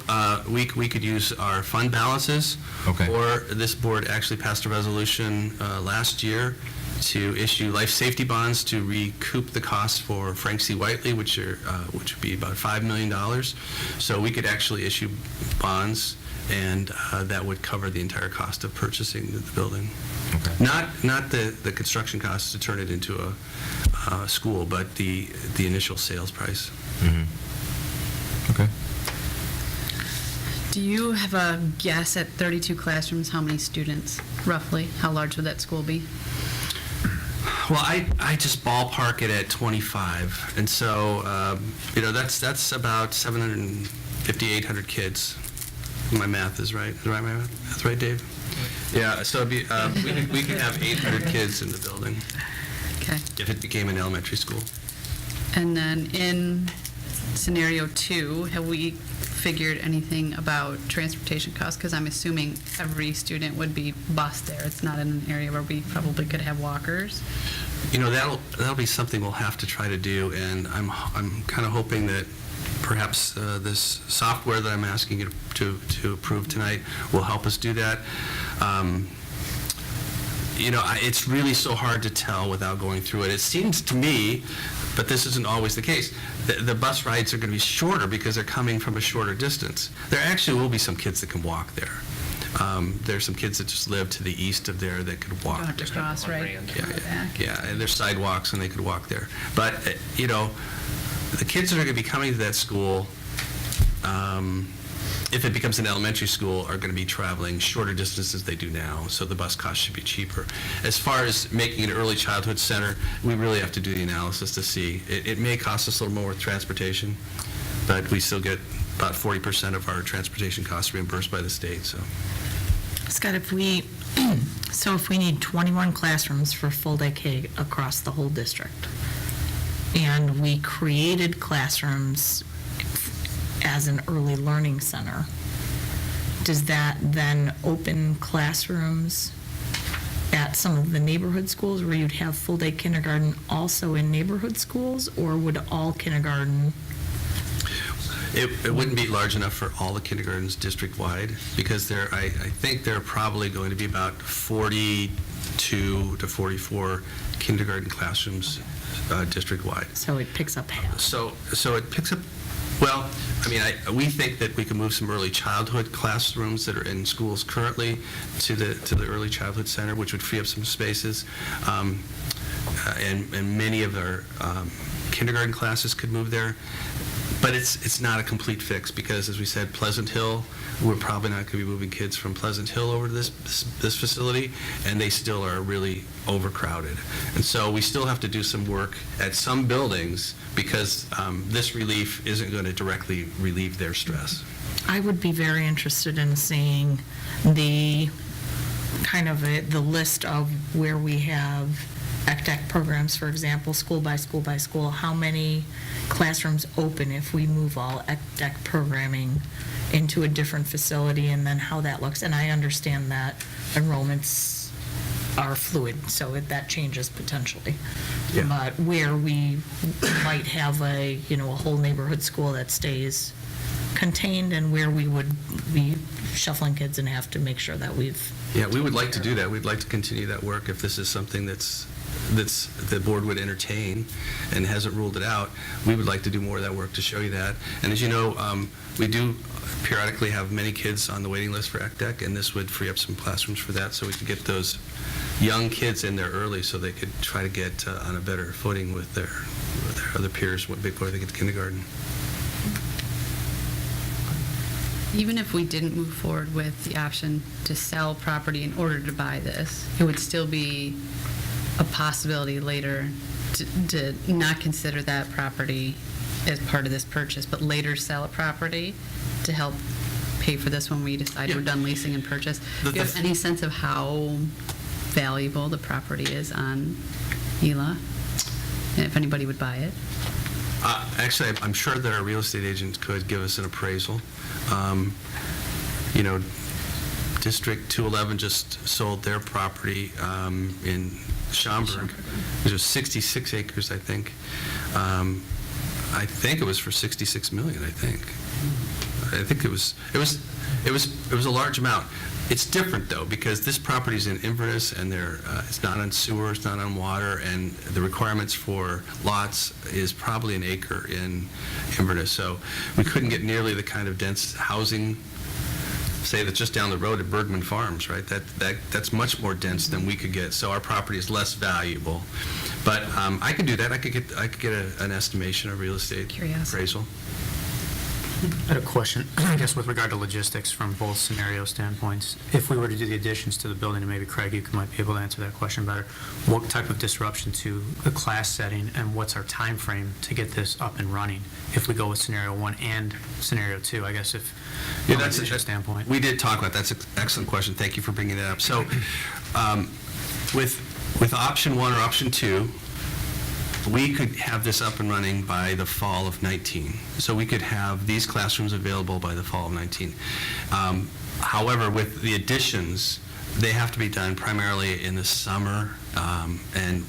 C: We could use our fund balances.
K: Okay.
C: Or this board actually passed a resolution last year to issue life safety bonds to recoup the costs for Frank C. Whiteley, which would be about $5 million. So we could actually issue bonds, and that would cover the entire cost of purchasing the building.
K: Okay.
C: Not the construction costs to turn it into a school, but the initial sales price.
K: Mm-hmm. Okay.
F: Do you have a guess at 32 classrooms, how many students, roughly? How large would that school be?
C: Well, I just ballpark it at 25, and so that's about 750, 800 kids. My math is right. Is my math? That's right, Dave. Yeah. So it'd be, we could have 800 kids in the building.
F: Okay.
C: If it became an elementary school.
F: And then in scenario 2, have we figured anything about transportation costs? Because I'm assuming every student would be bused there. It's not in an area where we probably could have walkers.
C: That'll be something we'll have to try to do, and I'm kind of hoping that perhaps this software that I'm asking you to approve tonight will help us do that. It's really so hard to tell without going through it. It seems to me, but this isn't always the case, the bus rides are going to be shorter because they're coming from a shorter distance. There actually will be some kids that can walk there. There's some kids that just live to the east of there that could walk.
F: You don't have to cross, right?
C: Yeah, and there's sidewalks and they could walk there. But, the kids that are going to be coming to that school, if it becomes an elementary school, are going to be traveling shorter distances they do now, so the bus cost should be cheaper. As far as making an early childhood center, we really have to do the analysis to see. It may cost us a little more with transportation, but we still get about 40% of our transportation costs reimbursed by the state, so.
A: Scott, if we need 21 classrooms for full-day K across the whole district, and we created classrooms as an early learning center, does that then open classrooms at some of the neighborhood schools where you'd have full-day kindergarten also in neighborhood schools, or would all kindergarten?
C: It wouldn't be large enough for all the kindergartens district-wide, because I think there are probably going to be about 42 to 44 kindergarten classrooms district-wide.
A: So it picks up half.
C: So it picks up, well, we think that we can move some early childhood classrooms that are in schools currently to the early childhood center, which would free up some spaces. And many of our kindergarten classes could move there. But it's not a complete fix, because, as we said, Pleasant Hill, we're probably not going to be moving kids from Pleasant Hill over to this facility, and they still are really overcrowded. And so we still have to do some work at some buildings, because this relief isn't going to directly relieve their stress.
A: I would be very interested in seeing the the list of where we have ECDEC programs, for example, school by school by school, how many classrooms open if we move all ECDEC programming into a different facility, and then how that looks. And I understand that enrollments are fluid, so that changes potentially.
C: Yeah.
A: But where we might have a whole neighborhood school that stays contained, and where we would be shuffling kids and have to make sure that we've...
C: Yeah, we would like to do that. We'd like to continue that work if this is something that's the board would entertain and hasn't ruled it out. We would like to do more of that work to show you that. And as you know, we do periodically have many kids on the waiting list for ECDEC, and this would free up some classrooms for that, so we could get those young kids in there early so they could try to get on a better footing with their other peers before they get to kindergarten.
F: Even if we didn't move forward with the option to sell property in order to buy this, it would still be a possibility later to not consider that property as part of this purchase, but later sell a property to help pay for this when we decide we're done leasing and purchase. Do you have any sense of how valuable the property is on Gila, and if anybody would buy it?
C: Actually, I'm sure that our real estate agent could give us an appraisal. District 211 just sold their property in Schaumburg. It was 66 acres, I think. I think it was for $66 million. I think it was a large amount. It's different, though, because this property is in Inverness, and it's not on sewer, it's not on water, and the requirements for lots is probably an acre in Inverness. So we couldn't get nearly the kind of dense housing, say, that's just down the road at Bergman Farms, right? That's much more dense than we could get. So our property is less valuable. But I could do that. I could get an estimation of real estate appraisal.
I: I had a question, I guess, with regard to logistics from both scenario standpoints. If we were to do the additions to the building, and maybe Craig, you might be able to answer that question better, what type of disruption to a class setting, and what's our time frame to get this up and running if we go with scenario 1 and scenario 2, I guess, if from an addition standpoint?
C: We did talk about that. That's an excellent question. Thank you for bringing that up. So with option 1 or option 2, we could have this up and running by the fall of 19. So we could have these classrooms available by the fall of 19. However, with the additions, they have to be done primarily in the summer, and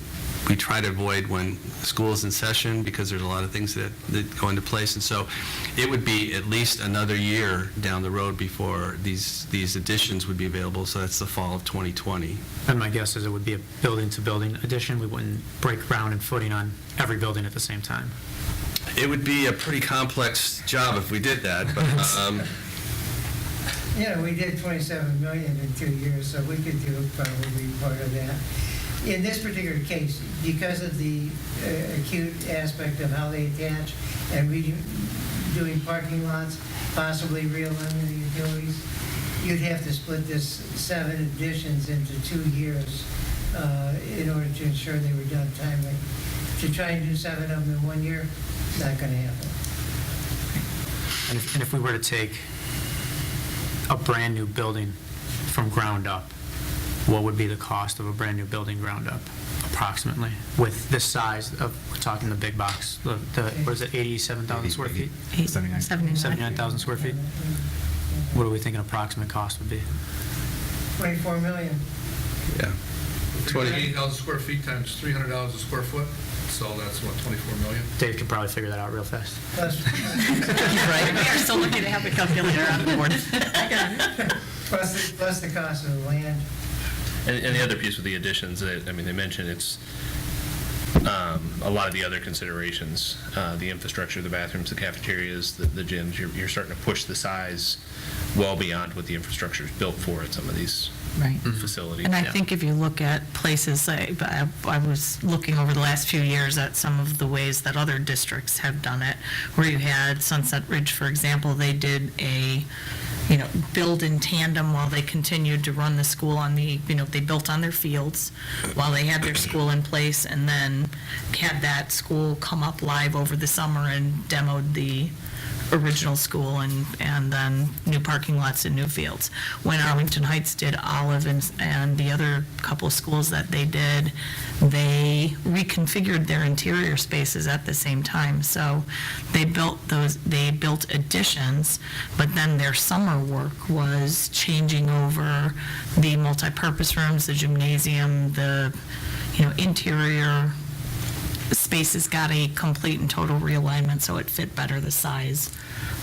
C: we try to avoid when school is in session, because there's a lot of things that go into place. And so it would be at least another year down the road before these additions would be available. So that's the fall of 2020.
I: And my guess is it would be a building-to-building addition. We wouldn't break ground and footing on every building at the same time.
C: It would be a pretty complex job if we did that, but
B: we did $27 million in 2 years, so we could do probably part of that. In this particular case, because of the acute aspect of how they attach and doing parking lots, possibly realigning the utilities, you'd have to split this 7 additions into 2 years in order to ensure they were done timely. To try and do 7 of them in 1 year, not going to happen.
I: And if we were to take a brand-new building from ground up, what would be the cost of a brand-new building ground up, approximately, with this size of, we're talking the big box, what is it, 87,000 square feet? 79,000 square feet? What are we thinking approximate cost would be?
B: $24 million.
C: Yeah.
G: 28,000 square feet times $300 a square foot, so that's what, 24 million?
I: Dave could probably figure that out real fast.
A: Right, we are still looking to have a calculator on the board.
B: Plus the cost of the land.
U: And the other piece with the additions, they mentioned it's a lot of the other considerations, the infrastructure, the bathrooms, the cafeterias, the gyms, you're starting to push the size well beyond what the infrastructure is built for at some of these
A: Right.
U: facilities.
A: And I
U: yeah.
A: think if you look at places, I was looking over the last few years at some of the ways that other districts have done it, where you had Sunset Ridge, for example, they did a, build in tandem while they continued to run the school on the, they built on their fields while they had their school in place, and then had that school come up live over the summer and demoed the original school and then new parking lots and new fields. When Arlington Heights did Olive and the other couple of schools that they did, they reconfigured their interior spaces at the same time. So they built additions, but then their summer work was changing over the multipurpose rooms, the gymnasium, the, interior spaces got a complete and total realignment, so it fit better the size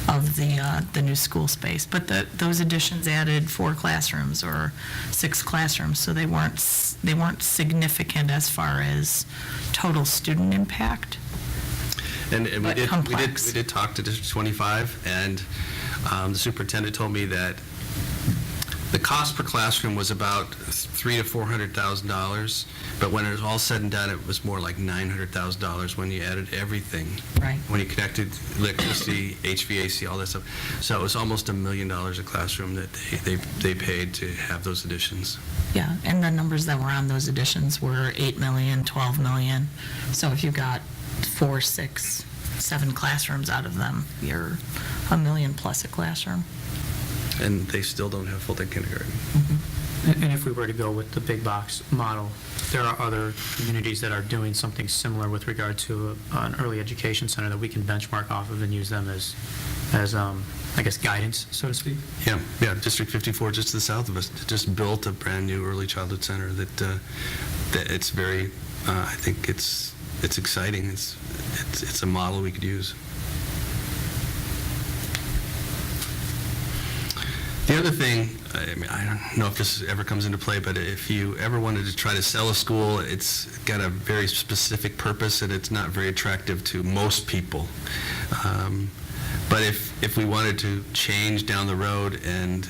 A: of the new school space. But those additions added 4 classrooms or 6 classrooms, so they weren't significant as far as total student impact.
C: And we
A: But
C: did
A: complex.
C: we did talk to District 25, and the superintendent told me that the cost per classroom was about $300,000 to $400,000, but when it was all said and done, it was more like $900,000 when you added everything.
A: Right.
C: When you connected electricity, HVAC, all that stuff. So it was almost $1 million a classroom that they paid to have those additions.
A: Yeah, and the numbers that were on those additions were 8 million, 12 million. So if you got 4, 6, 7 classrooms out of them, you're $1 million plus a classroom.
C: And they still don't have full-day kindergarten.
E: And if we were to go with the big box model, there are other communities that are doing something similar with regard to an early education center that we can benchmark off of and use them as I guess, guidance, so to speak.
C: Yeah, District 54, just to the south of us, just built a brand-new early childhood center that it's very, I think it's exciting. It's a model we could use. The other thing, I don't know if this ever comes into play, but if you ever wanted to try to sell a school, it's got a very specific purpose, and it's not very attractive to most people. But if we wanted to change down the road and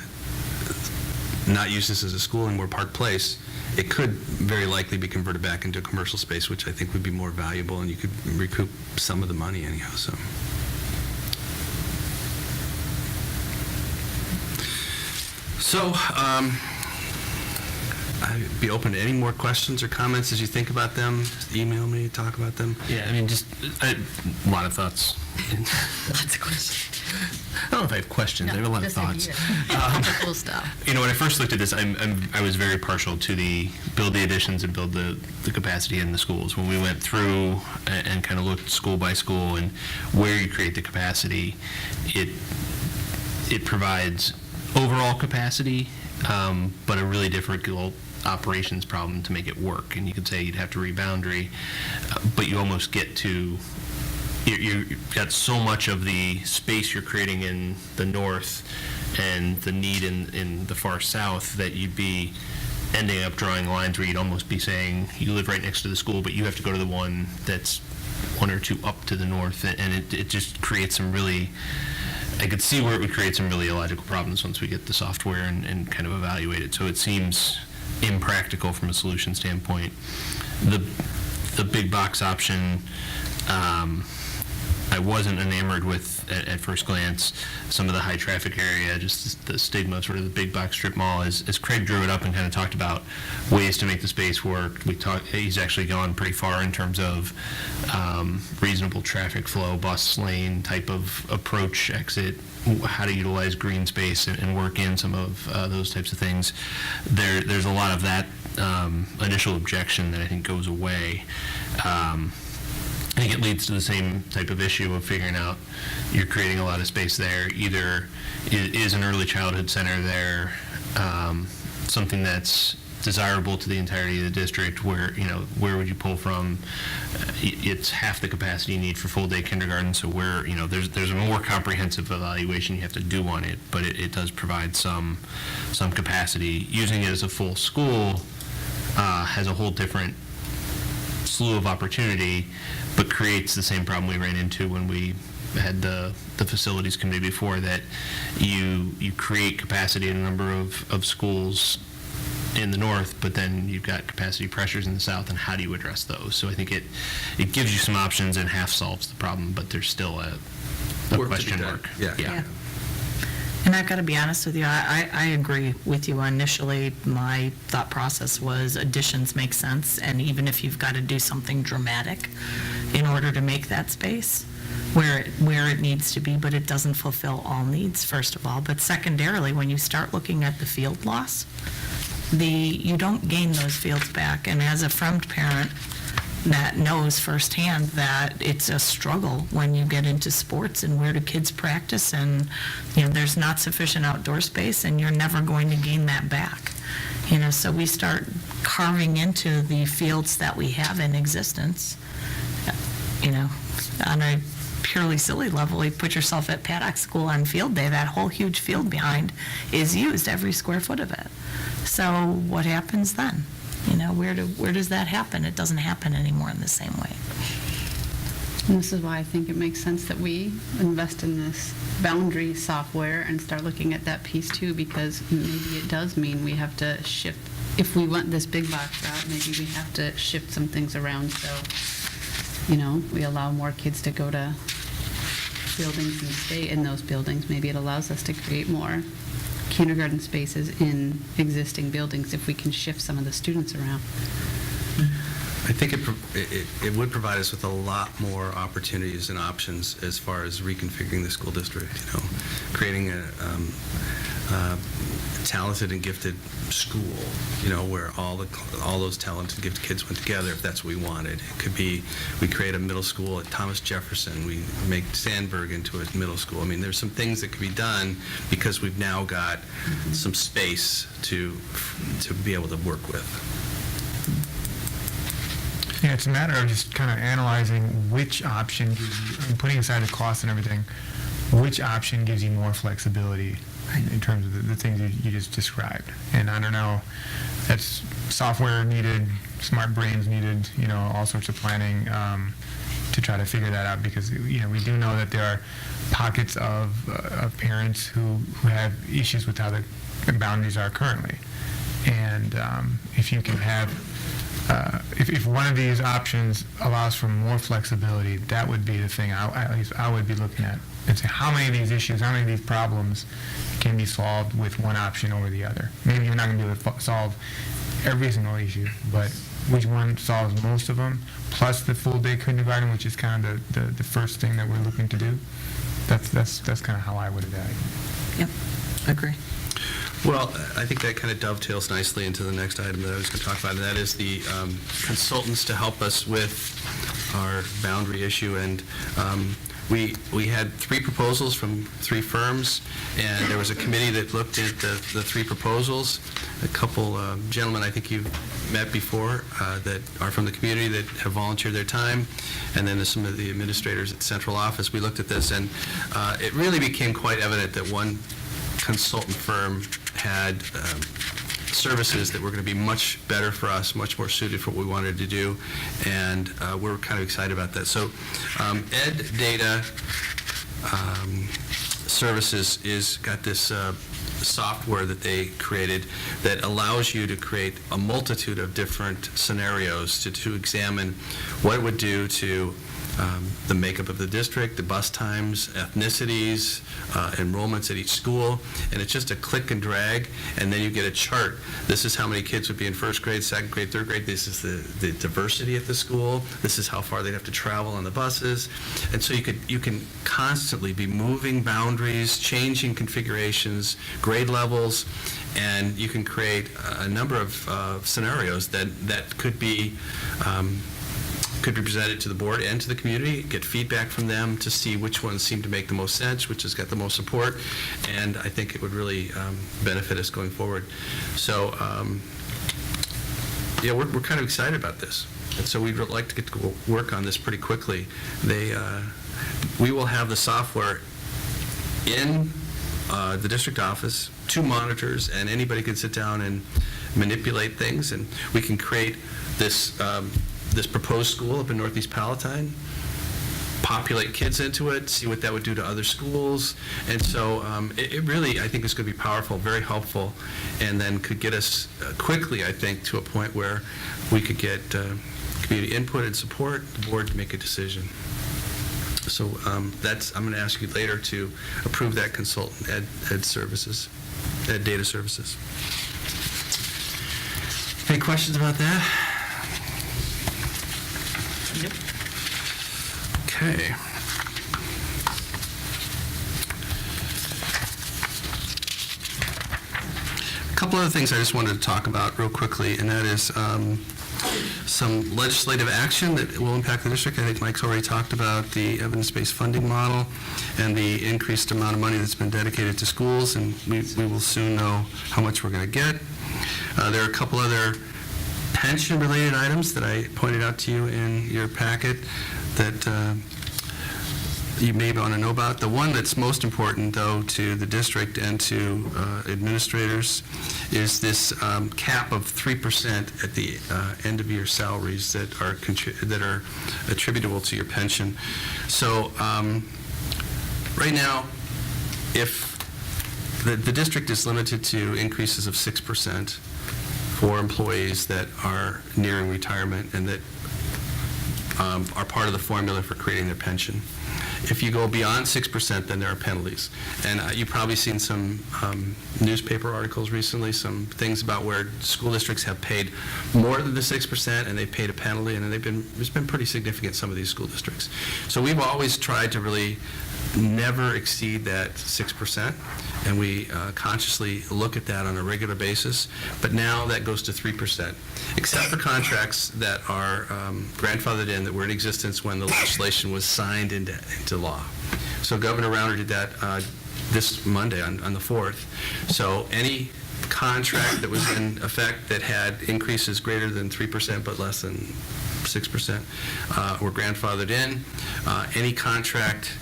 C: not use this as a school anymore, Park Place, it could very likely be converted back into a commercial space, which I think would be more valuable, and you could recoup some of the money anyhow, so. So, I'd be open to any more questions or comments as you think about them. Just email me, talk about them.
U: Yeah, I mean, just a lot of thoughts. Lots of questions. I don't know if I have questions. I have a lot of thoughts.
F: Cool stuff.
U: When I first looked at this, I was very partial to build the additions and build the capacity in the schools. When we went through and kind of looked school by school and where you create the capacity, it provides overall capacity, but a really difficult operations problem to make it work. And you could say you'd have to reboundary, but you almost get to, you've got so much of the space you're creating in the north and the need in the far south that you'd be ending up drawing lines where you'd almost be saying you live right next to the school, but you have to go to the one that's 1 or 2 up to the north, and it just creates some really, I could see where it would create some really illogical problems once we get the software and kind of evaluate it. So it seems impractical from a solution standpoint. The big box option, I wasn't enamored with at first glance. Some of the high traffic area, just the stigma, sort of the big box strip mall, as Craig drew it up and kind of talked about ways to make the space work. He's actually gone pretty far in terms of reasonable traffic flow, bus lane type of approach, exit, how to utilize green space and work in some of those types of things. There's a lot of that initial objection that I think goes away. I think it leads to the same type of issue of figuring out you're creating a lot of space there. Either is an early childhood center there something that's desirable to the entirety of the district, where would you pull from? It's half the capacity you need for full day kindergarten, so there's a more comprehensive evaluation you have to do on it, but it does provide some capacity. Using it as a full school has a whole different slew of opportunity, but creates the same problem we ran into when we had the facilities committee before, that you create capacity in a number of schools in the north, but then you've got capacity pressures in the south, and how do you address those? So I think it gives you some options and half solves the problem, but there's still a
C: Work to be
U: question
C: done.
U: mark.
C: Yeah.
A: And I've got to be honest with you, I agree with you. Initially, my thought process was additions make sense, and even if you've got to do something dramatic in order to make that space where it needs to be, but it doesn't fulfill all needs, first of all. But secondarily, when you start looking at the field loss, you don't gain those fields back. And as a friend parent that knows firsthand that it's a struggle when you get into sports and where do kids practice, and there's not sufficient outdoor space, and you're never going to gain that back. So we start carving into the fields that we have in existence. On a purely silly level, you put yourself at Paddock School on field day, that whole huge field behind is used, every square foot of it. So what happens then? Where does that happen? It doesn't happen anymore in the same way.
F: And this is why I think it makes sense that we invest in this boundary software and start looking at that piece too, because maybe it does mean we have to shift. If we want this big box route, maybe we have to shift some things around so, we allow more kids to go to buildings and stay in those buildings. Maybe it allows us to create more kindergarten spaces in existing buildings if we can shift some of the students around.
C: I think it would provide us with a lot more opportunities and options as far as reconfiguring the school district, creating a talented and gifted school, where all those talented, gifted kids went together, if that's what we wanted. It could be, we create a middle school at Thomas Jefferson, we make Sandburg into a middle school. I mean, there's some things that could be done because we've now got some space to be able to work with.
D: Yeah, it's a matter of just kind of analyzing which option gives you, and putting aside the cost and everything, which option gives you more flexibility in terms of the things you just described. And I don't know, that's software needed, smart brains needed, all sorts of planning to try to figure that out, because we do know that there are pockets of parents who have issues with how the boundaries are currently. And if you can have if one of these options allows for more flexibility, that would be the thing at least I would be looking at, and say how many of these issues, how many of these problems can be solved with one option over the other. Maybe you're not going to be able to solve every single issue, but which one solves most of them, plus the full day kindergarten, which is kind of the first thing that we're looking to do. That's kind of how I would evaluate.
A: Yep, agree.
C: Well, I think that kind of dovetails nicely into the next item that I was going to talk about, and that is the consultants to help us with our boundary issue. And we had 3 proposals from 3 firms, and there was a committee that looked at the 3 proposals. A couple gentlemen I think you've met before that are from the community that have volunteered their time, and then some of the administrators at central office. We looked at this, and it really became quite evident that one consultant firm had services that were going to be much better for us, much more suited for what we wanted to do, and we're kind of excited about that. So Ed Data Services is got this software that they created that allows you to create a multitude of different scenarios to examine what it would do to the makeup of the district, the bus times, ethnicities, enrollments at each school, and it's just a click and drag, and then you get a chart. This is how many kids would be in first grade, second grade, third grade. This is the diversity at the school. This is how far they'd have to travel on the buses. And so you can constantly be moving boundaries, changing configurations, grade levels, and you can create a number of scenarios that could be presented to the board and to the community, get feedback from them to see which ones seem to make the most sense, which has got the most support, and I think it would really benefit us going forward. So, yeah, we're kind of excited about this, and so we'd like to get to work on this pretty quickly. We will have the software in the district office, 2 monitors, and anybody can sit down and manipulate things, and we can create this proposed school up in Northeast Palatine populate kids into it, see what that would do to other schools. And so it really, I think, is going to be powerful, very helpful, and then could get us quickly, I think, to a point where we could get community input and support the board to make a decision. So I'm going to ask you later to approve that consultant ed services, ed data services. Any questions about that? Okay. A couple other things I just wanted to talk about real quickly, and that is some legislative action that will impact the district. I think Mike's already talked about the evidence-based funding model and the increased amount of money that's been dedicated to schools, and we will soon know how much we're going to get. There are a couple other pension-related items that I pointed out to you in your packet that you may want to know about. The one that's most important, though, to the district and to administrators is this cap of 3% at the end of year salaries that are attributable to your pension. So right now, if the district is limited to increases of 6% for employees that are nearing retirement and that are part of the formula for creating their pension. If you go beyond 6%, then there are penalties. And you've probably seen some newspaper articles recently, some things about where school districts have paid more than the 6% and they paid a penalty, and it's been pretty significant, some of these school districts. So we've always tried to really never exceed that 6%, and we consciously look at that on a regular basis. But now that goes to 3%, except for contracts that are grandfathered in, that were in existence when the legislation was signed into law. So Governor Rauner did that this Monday on the 4th. So any contract that was in effect that had increases greater than 3% but less than 6% were grandfathered in. Any contract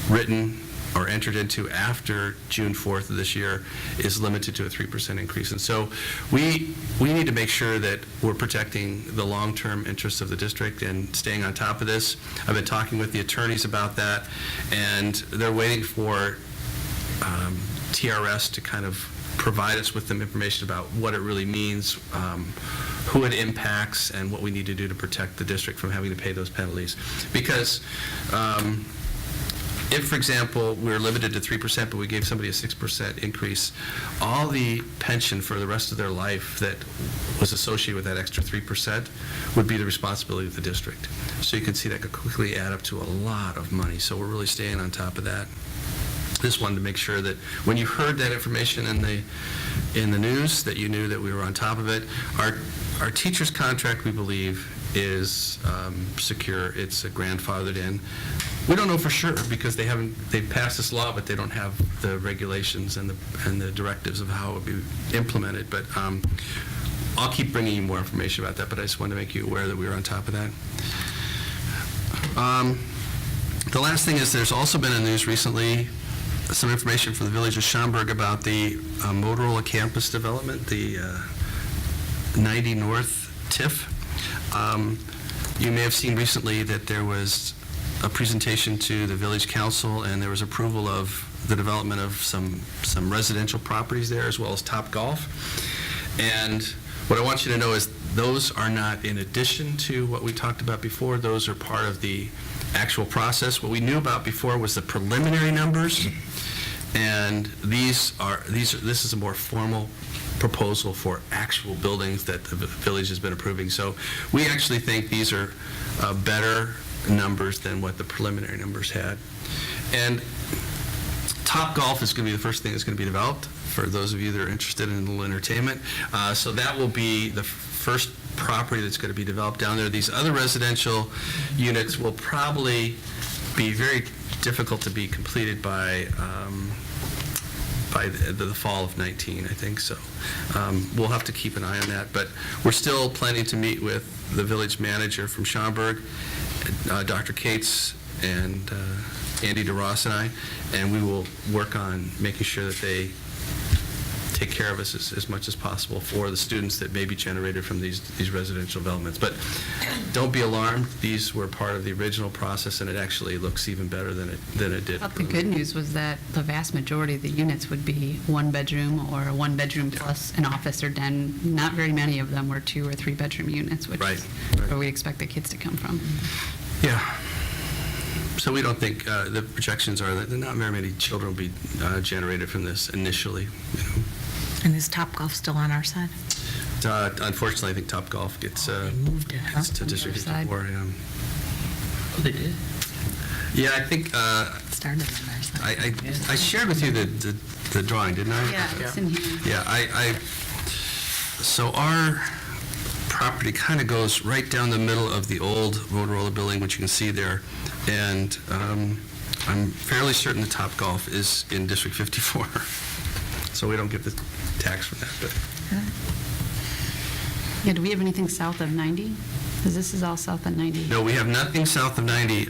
C: written or entered into after June 4th of this year is limited to a 3% increase. And so we need to make sure that we're protecting the long-term interests of the district and staying on top of this. I've been talking with the attorneys about that, and they're waiting for TRS to kind of provide us with some information about what it really means, who it impacts, and what we need to do to protect the district from having to pay those penalties. Because if, for example, we're limited to 3%, but we gave somebody a 6% increase, all the pension for the rest of their life that was associated with that extra 3% would be the responsibility of the district. So you can see that could quickly add up to a lot of money. So we're really staying on top of that. Just wanted to make sure that when you heard that information in the news, that you knew that we were on top of it. Our teacher's contract, we believe, is secure. It's grandfathered in. We don't know for sure because they've passed this law, but they don't have the regulations and the directives of how it would be implemented. But I'll keep bringing you more information about that, but I just wanted to make you aware that we were on top of that. The last thing is there's also been in the news recently some information from the village of Schaumburg about the Motorola campus development, the 90 North TIF. You may have seen recently that there was a presentation to the village council, and there was approval of the development of some residential properties there, as well as Topgolf. And what I want you to know is those are not in addition to what we talked about before. Those are part of the actual process. What we knew about before was the preliminary numbers, and this is a more formal proposal for actual buildings that the village has been approving. So we actually think these are better numbers than what the preliminary numbers had. And Topgolf is going to be the first thing that's going to be developed for those of you that are interested in a little entertainment. So that will be the first property that's going to be developed down there. These other residential units will probably be very difficult to be completed by the fall of 19, I think. So we'll have to keep an eye on that. But we're still planning to meet with the village manager from Schaumburg, Dr. Cates, and Andy DeRoss and I, and we will work on making sure that they take care of us as much as possible for the students that may be generated from these residential developments. But don't be alarmed, these were part of the original process, and it actually looks even better than it did.
F: But the good news was that the vast majority of the units would be one bedroom or one bedroom plus an office or den. Not very many of them were 2 or 3 bedroom units, which is where we expect the kids to come from.
C: Yeah. So we don't think, the projections are that not very many children will be generated from this initially.
A: And is Topgolf still on our side?
C: Unfortunately, I think Topgolf gets
A: moved it, huh?
C: gets to District 54. Yeah.
U: Oh, they did?
C: Yeah, I think
A: Started on our side.
C: I shared with you the drawing, didn't I?
F: Yeah, it's in here.
C: Yeah, so our property kind of goes right down the middle of the old Motorola building, which you can see there, and I'm fairly certain the Topgolf is in District 54, so we don't get the tax from that, but.
F: Yeah, do we have anything south of 90? Because this is all south of 90.
C: No, we have nothing south of 90.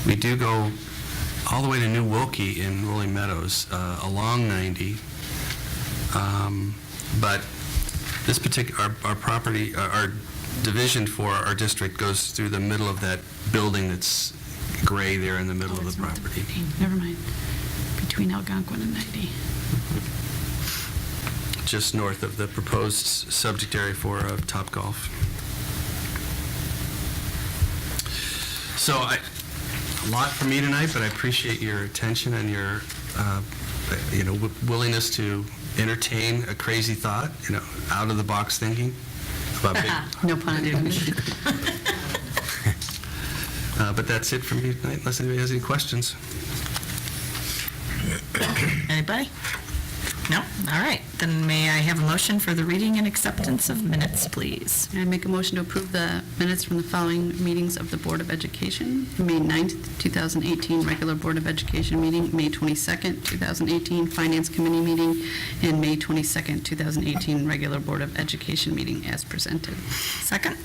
C: We do go all the way to New Wilkie in Rolling Meadows, along 90. But this particular, our property, our division for our district goes through the middle of that building that's gray there in the middle of the property.
F: Never mind. Between Algonquin and 90.
C: Just north of the proposed subject area for Topgolf. So a lot for me tonight, but I appreciate your attention and your willingness to entertain a crazy thought, out of the box thinking about big.
F: No pun intended.
C: But that's it for me tonight, unless anybody has any questions.
A: Anybody? No? All right. Then may I have a motion for the reading and acceptance of minutes, please?
F: I make a motion to approve the minutes from the following meetings of the Board of Education: May 9th, 2018, regular Board of Education meeting, May 22nd, 2018, Finance Committee meeting, and May 22nd, 2018, regular Board of Education meeting as presented.
A: Second?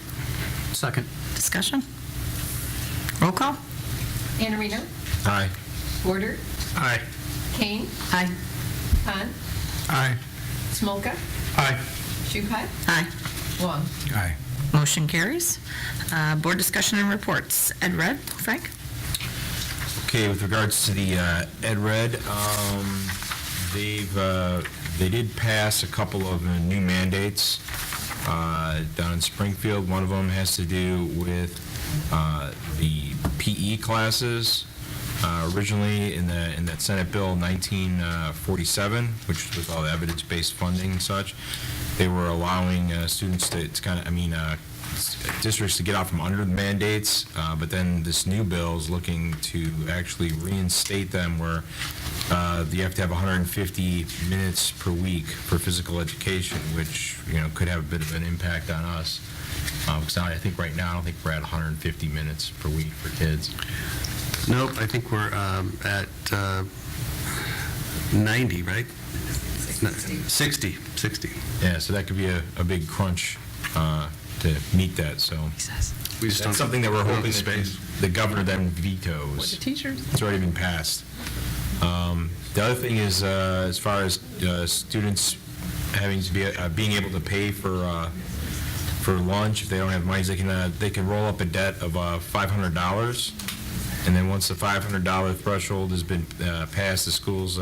E: Second.
A: Discussion? Roll call?
H: Iannarino,
K: Aye.
H: Border,
C: Aye.
H: Kane,
F: Aye.
H: Hahn,
D: Aye.
H: Smolka,
D: Aye.
H: Shupai,
A: Aye.
H: Wong.
D: Aye.
A: Motion carries. Board discussion and reports. Ed Red, Frank?
K: Okay, with regards to the Ed Red, they did pass a couple of new mandates down in Springfield. One of them has to do with the PE classes. Originally in that Senate Bill 1947, which was all the evidence-based funding and such, they were allowing students to districts to get out from under the mandates, but then this new bill is looking to actually reinstate them where you have to have 150 minutes per week for physical education, which could have a bit of an impact on us. Because I think right now, I don't think we're at 150 minutes per week for kids.
C: Nope, I think we're at 90, right? 60.
K: Yeah, so that could be a big crunch to meet that, so.
C: We just
K: That's
C: don't-
K: something that we're
C: don't have
K: hoping
C: the space.
K: that the governor then vetoes.
F: For the teachers.
K: It's already been passed. The other thing is, as far as students having to be, being able to pay for lunch, if they don't have money, they can roll up a debt of $500. And then once the $500 threshold has been passed, the schools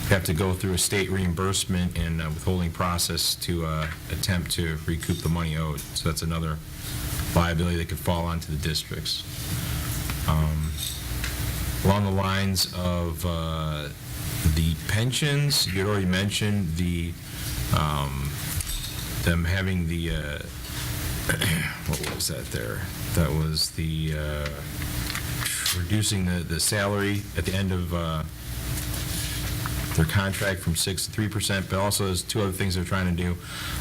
K: have to go through a state reimbursement and withholding process to attempt to recoup the money owed. So that's another liability that could fall onto the districts. Along the lines of the pensions, you had already mentioned them having the, what was that there? That was the reducing the salary at the end of their contract from 6% to 3%, but also there's two other things they're trying to do.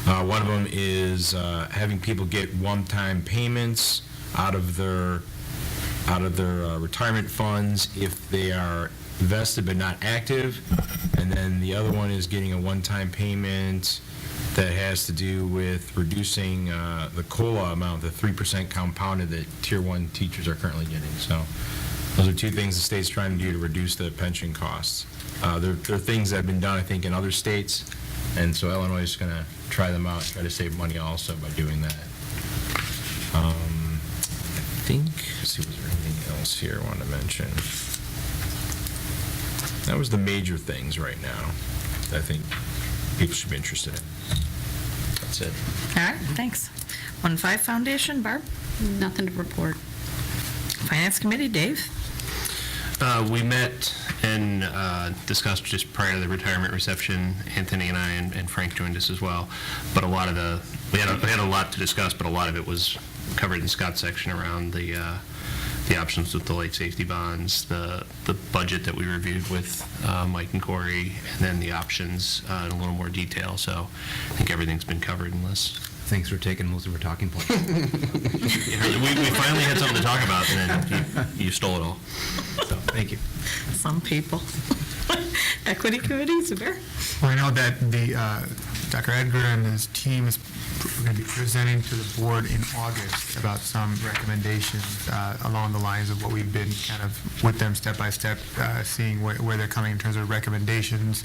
K: One of them is having people get one-time payments out of their retirement funds if they are vested but not active, and then the other one is getting a one-time payment that has to do with reducing the COLA amount, the 3% compounded that Tier 1 teachers are currently getting. So Those are two things the state's trying to do to reduce the pension costs. There are things that have been done, I think, in other states, and so Illinois is going to try them out, try to save money also by doing that. I think, let's see, was there anything else here I wanted to mention? That was the major things right now that I think people should be interested in. That's it.
A: All right, thanks. 1-5 Foundation, Barb?
F: Nothing to report.
A: Finance Committee, Dave?
U: We met and discussed just prior to the retirement reception. Anthony and I and Frank joined us as well. But a lot of we had a lot to discuss, but a lot of it was covered in Scott's section around the options with the light safety bonds, the budget that we reviewed with Mike and Corey, and then the options in a little more detail. So I think everything's been covered unless...
P: Thanks for taking most of our talking points.
U: We finally had something to talk about, and then you stole it all. So, thank you.
A: Some people. Equity Committee, Zubair?
D: Well, I know that Dr. Edgar and his team is going to be presenting to the board in August about some recommendations along the lines of what we've been kind of with them step by step, seeing where they're coming in terms of recommendations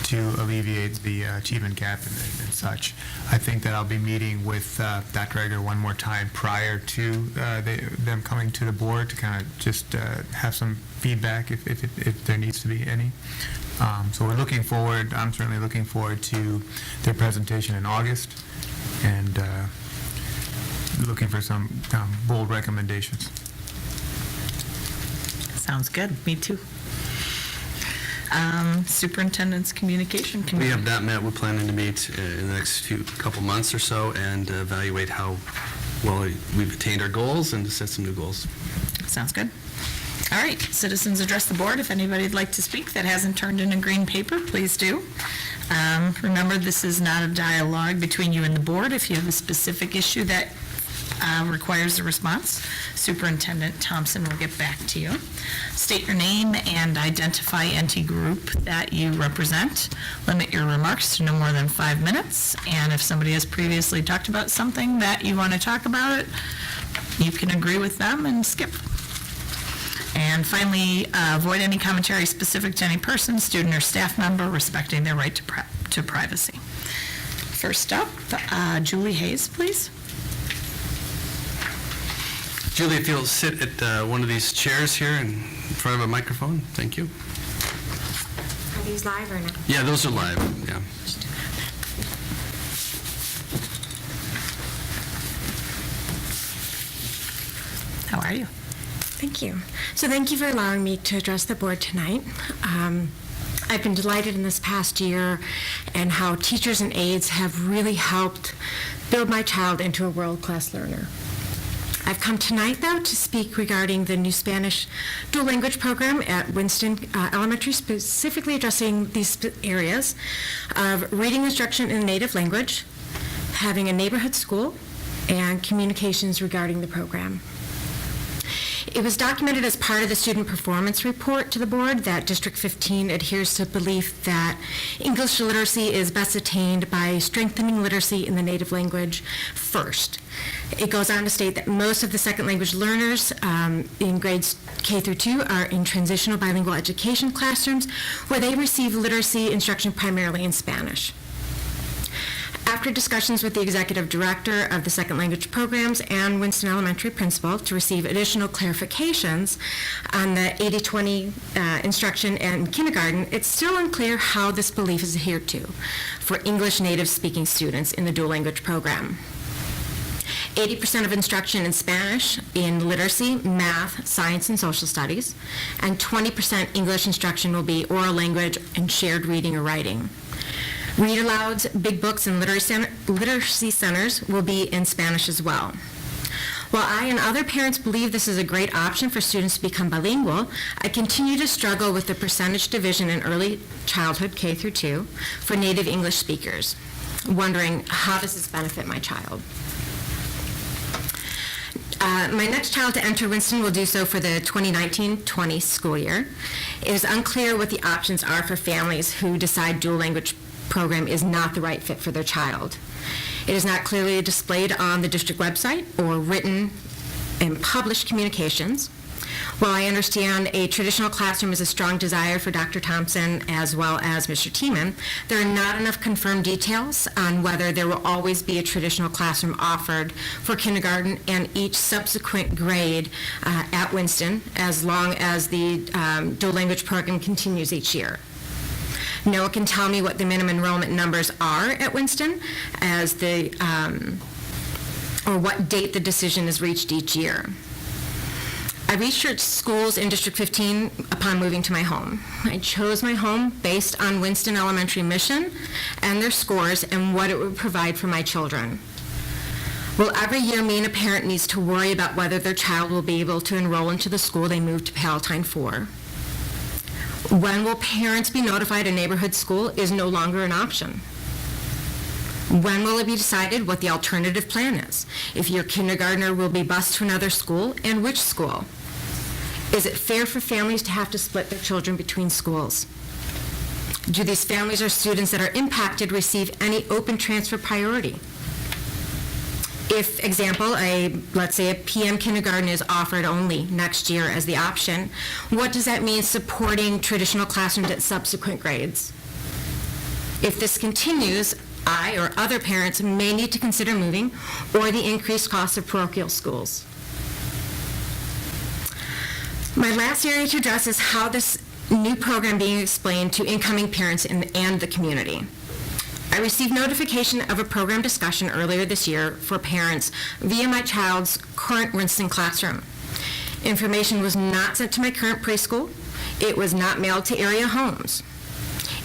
D: to alleviate the achievement gap and such. I think that I'll be meeting with Dr. Edgar one more time prior to them coming to the board to kind of just have some feedback if there needs to be any. So we're looking forward, I'm certainly looking forward to their presentation in August and looking for some bold recommendations.
A: Sounds good. Me too. Superintendent's Communication
C: We
A: Committee.
C: have not met. We're planning to meet in the next couple months or so and evaluate how well we've attained our goals and to set some new goals.
A: Sounds good. All right, citizens address the board. If anybody'd like to speak that hasn't turned in a green paper, please do. Remember, this is not a dialogue between you and the board. If you have a specific issue that requires a response, Superintendent Thompson will get back to you. State your name and identify NT group that you represent. Limit your remarks to no more than 5 minutes. And if somebody has previously talked about something that you want to talk about it, you can agree with them and skip. And finally, avoid any commentary specific to any person, student, or staff member, respecting their right to privacy. First up, Julie Hayes, please.
C: Julie, if you'll sit at one of these chairs here in front of a microphone, thank you.
Q: Are these live or not?
C: Yeah, those are live, yeah.
A: How are you?
Q: Thank you. So thank you for allowing me to address the board tonight. I've been delighted in this past year and how teachers and aides have really helped build my child into a world-class learner. I've come tonight, though, to speak regarding the new Spanish dual language program at Winston Elementary, specifically addressing these areas of reading instruction in a native language, having a neighborhood school, and communications regarding the program. It was documented as part of the student performance report to the board that District 15 adheres to the belief that English literacy is best attained by strengthening literacy in the native language first. It goes on to state that most of the second language learners in grades K through 2 are in transitional bilingual education classrooms where they receive literacy instruction primarily in Spanish. After discussions with the executive director of the second language programs and Winston Elementary principal to receive additional clarifications on the 80-20 instruction in kindergarten, it's still unclear how this belief is adhered to for English native speaking students in the dual language program. 80% of instruction in Spanish in literacy, math, science, and social studies, and 20% English instruction will be oral language and shared reading or writing. Read alouds, big books, and literacy centers will be in Spanish as well. While I and other parents believe this is a great option for students to become bilingual, I continue to struggle with the percentage division in early childhood, K through 2, for native English speakers, wondering how does this benefit my child? My next child to enter Winston will do so for the 2019-20 school year. It is unclear what the options are for families who decide dual language program is not the right fit for their child. It is not clearly displayed on the district website or written in published communications. While I understand a traditional classroom is a strong desire for Dr. Thompson as well as Mr. Tiemann, there are not enough confirmed details on whether there will always be a traditional classroom offered for kindergarten and each subsequent grade at Winston, as long as the dual language program continues each year. No one can tell me what the minimum enrollment numbers are at Winston as or what date the decision is reached each year. I researched schools in District 15 upon moving to my home. I chose my home based on Winston Elementary mission and their scores and what it would provide for my children. Will every year mean a parent needs to worry about whether their child will be able to enroll into the school they moved to Palatine for? When will parents be notified a neighborhood school is no longer an option? When will it be decided what the alternative plan is? If your kindergartner will be bused to another school, and which school? Is it fair for families to have to split their children between schools? Do these families or students that are impacted receive any open transfer priority? If, example, let's say a PM kindergarten is offered only next year as the option, what does that mean supporting traditional classrooms at subsequent grades? If this continues, I or other parents may need to consider moving or the increased cost of parochial schools. My last area to address is how this new program being explained to incoming parents and the community. I received notification of a program discussion earlier this year for parents via my child's current Winston classroom. Information was not sent to my current preschool. It was not mailed to area homes.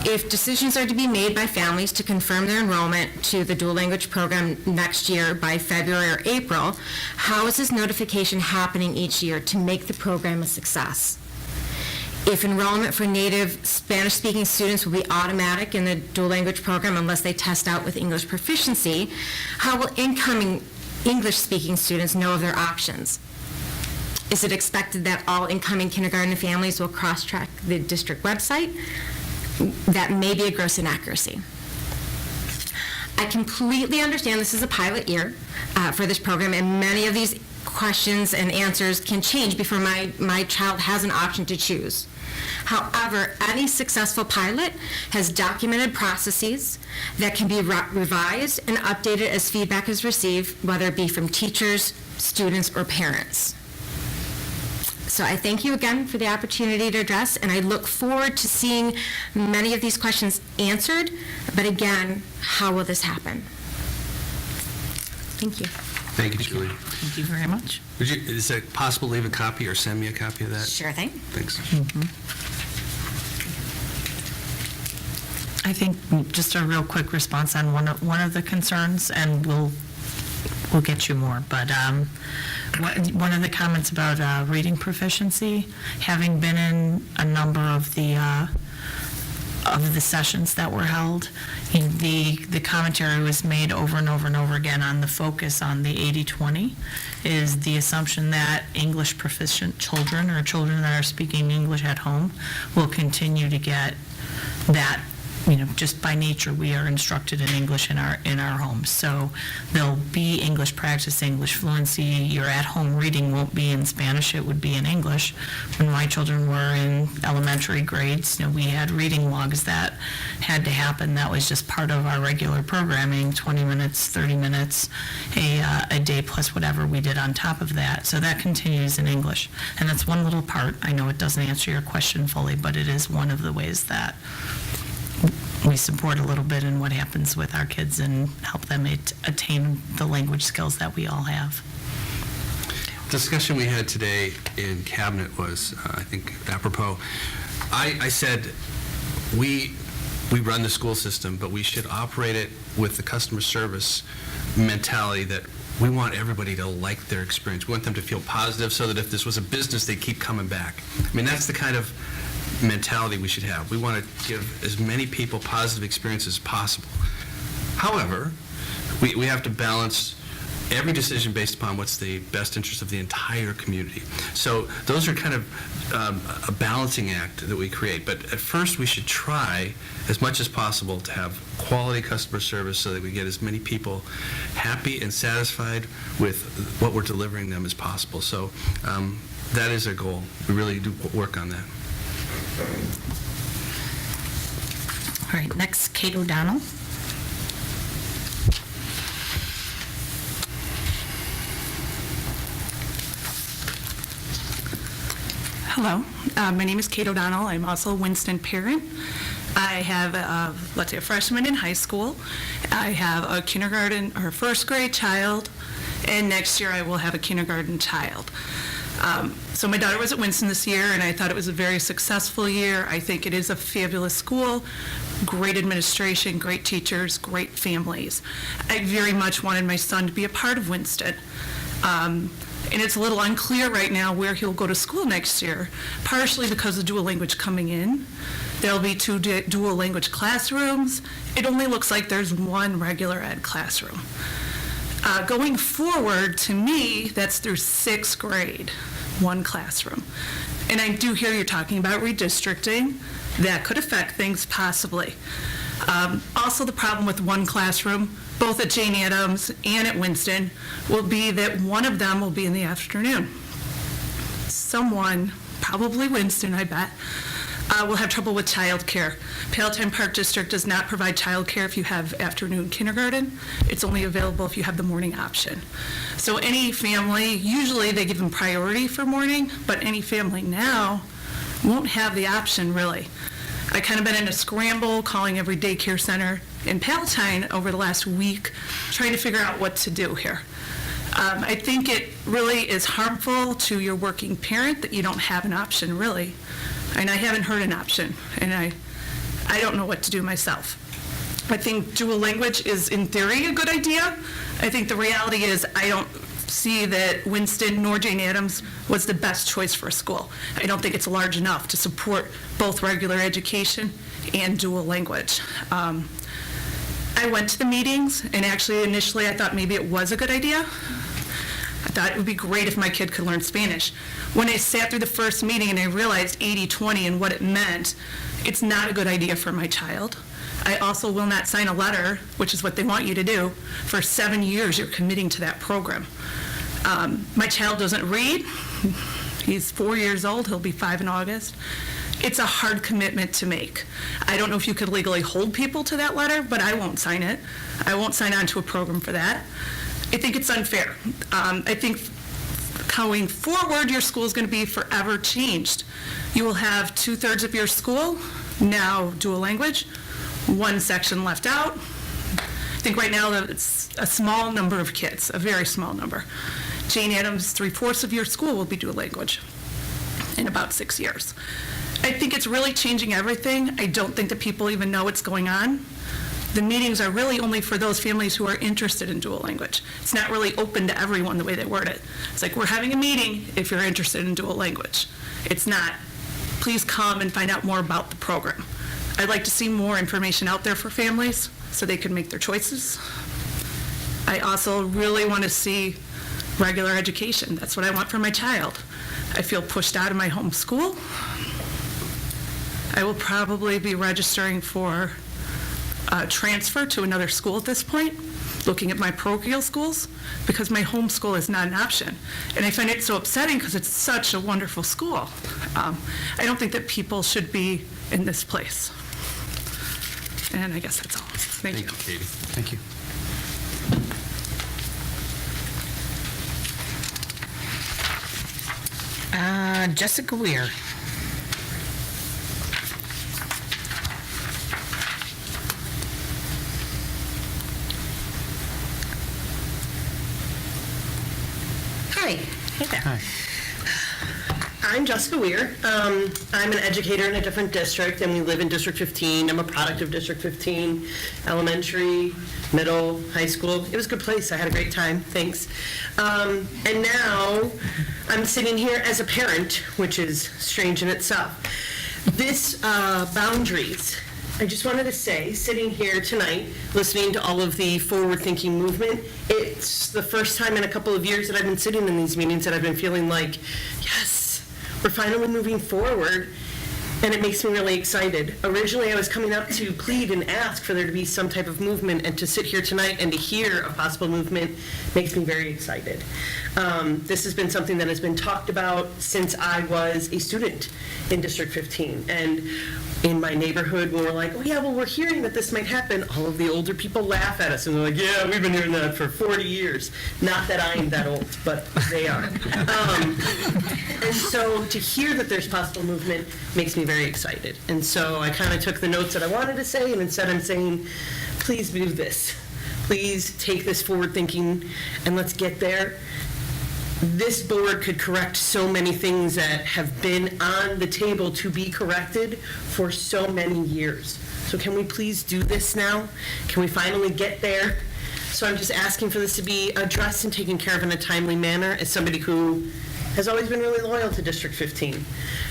Q: If decisions are to be made by families to confirm their enrollment to the dual language program next year by February or April, how is this notification happening each year to make the program a success? If enrollment for native Spanish-speaking students will be automatic in the dual language program unless they test out with English proficiency, how will incoming English-speaking students know of their options? Is it expected that all incoming kindergarten families will cross-track the district website? That may be a gross inaccuracy. I completely understand this is a pilot year for this program, and many of these questions and answers can change before my child has an option to choose. However, any successful pilot has documented processes that can be revised and updated as feedback is received, whether it be from teachers, students, or parents. So I thank you again for the opportunity to address, and I look forward to seeing many of these questions answered. But again, how will this happen? Thank you.
C: Thank you, Julie.
A: Thank you very much.
C: Is it possible to leave a copy or send me a copy of that?
Q: Sure thing.
C: Thanks.
A: I think just a real quick response on one of the concerns, and we'll get you more, but one of the comments about reading proficiency, having been in a number of the sessions that were held, the commentary was made over and over and over again on the focus on the 80-20, is the assumption that English proficient children or children that are speaking English at home will continue to get that. Just by nature, we are instructed in English in our homes. So there'll be English practice, English fluency. Your at-home reading won't be in Spanish, it would be in English. When my children were in elementary grades, we had reading logs that had to happen. That was just part of our regular programming, 20 minutes, 30 minutes, a day plus whatever we did on top of that. So that continues in English. And that's one little part. I know it doesn't answer your question fully, but it is one of the ways that we support a little bit in what happens with our kids and help them attain the language skills that we all have.
C: Discussion we had today in cabinet was, I think, apropos. I said we run the school system, but we should operate it with the customer service mentality that we want everybody to like their experience. We want them to feel positive so that if this was a business, they'd keep coming back. I mean, that's the kind of mentality we should have. We want to give as many people positive experiences as possible. However, we have to balance every decision based upon what's the best interest of the entire community. So those are kind of a balancing act that we create. But at first, we should try as much as possible to have quality customer service so that we get as many people happy and satisfied with what we're delivering them as possible. So that is our goal. We really do work on that.
A: All right, next, Kate O'Donnell.
J: Hello, my name is Kate O'Donnell. I'm also a Winston parent. I have, let's say, a freshman in high school. I have a kindergarten or first grade child, and next year I will have a kindergarten child. So my daughter was at Winston this year, and I thought it was a very successful year. I think it is a fabulous school, great administration, great teachers, great families. I very much wanted my son to be a part of Winston. And it's a little unclear right now where he'll go to school next year, partially because of dual language coming in. There'll be 2 dual language classrooms. It only looks like there's 1 regular ed classroom. Going forward, to me, that's through 6th grade, 1 classroom. And I do hear you're talking about redistricting. That could affect things possibly. Also, the problem with 1 classroom, both at Jane Addams and at Winston, will be that one of them will be in the afternoon. Someone, probably Winston, I bet, will have trouble with childcare. Palatine Park District does not provide childcare if you have afternoon kindergarten. It's only available if you have the morning option. So any family, usually they give them priority for morning, but any family now won't have the option really. I kind of been in a scramble calling every daycare center in Palatine over the last week, trying to figure out what to do here. I think it really is harmful to your working parent that you don't have an option really. And I haven't heard an option, and I don't know what to do myself. I think dual language is in theory a good idea. I think the reality is I don't see that Winston nor Jane Addams was the best choice for a school. I don't think it's large enough to support both regular education and dual language. I went to the meetings, and actually initially I thought maybe it was a good idea. I thought it would be great if my kid could learn Spanish. When I sat through the first meeting and I realized 80-20 and what it meant, it's not a good idea for my child. I also will not sign a letter, which is what they want you to do. For 7 years, you're committing to that program. My child doesn't read. He's 4 years old. He'll be 5 in August. It's a hard commitment to make. I don't know if you could legally hold people to that letter, but I won't sign it. I won't sign on to a program for that. I think it's unfair. I think going forward, your school is going to be forever changed. You will have 2/3 of your school now dual language, 1 section left out. I think right now that it's a small number of kids, a very small number. Jane Addams, 3/4 of your school will be dual language in about 6 years. I think it's really changing everything. I don't think that people even know what's going on. The meetings are really only for those families who are interested in dual language. It's not really open to everyone the way they word it. It's like, we're having a meeting if you're interested in dual language. It's not, please come and find out more about the program. I'd like to see more information out there for families so they can make their choices. I also really want to see regular education. That's what I want for my child. I feel pushed out of my home school. I will probably be registering for transfer to another school at this point, looking at my parochial schools, because my home school is not an option. And I find it so upsetting because it's such a wonderful school. I don't think that people should be in this place. And I guess that's all. Thank you.
C: Thank you, Katie.
E: Thank you.
A: Jessica Weir.
R: Hi.
A: Hey there.
E: Hi.
R: I'm Jessica Weir. I'm an educator in a different district, and we live in District 15. I'm a product of District 15, elementary, middle, high school. It was a good place. I had a great time. Thanks. And now I'm sitting here as a parent, which is strange in itself. This boundaries I just wanted to say, sitting here tonight, listening to all of the forward-thinking movement, it's the first time in a couple of years that I've been sitting in these meetings that I've been feeling like, yes, we're finally moving forward, and it makes me really excited. Originally, I was coming up to plead and ask for there to be some type of movement, and to sit here tonight and to hear a possible movement makes me very excited. This has been something that has been talked about since I was a student in District 15, and in my neighborhood, when we're like, oh yeah, well, we're hearing that this might happen, all of the older people laugh at us, and they're like, yeah, we've been hearing that for 40 years. Not that I am that old, but they are. And so to hear that there's possible movement makes me very excited. And so I kind of took the notes that I wanted to say, and instead I'm saying, please do this. Please take this forward thinking, and let's get there. This board could correct so many things that have been on the table to be corrected for so many years. So can we please do this now? Can we finally get there? So I'm just asking for this to be addressed and taken care of in a timely manner as somebody who has always been really loyal to District 15,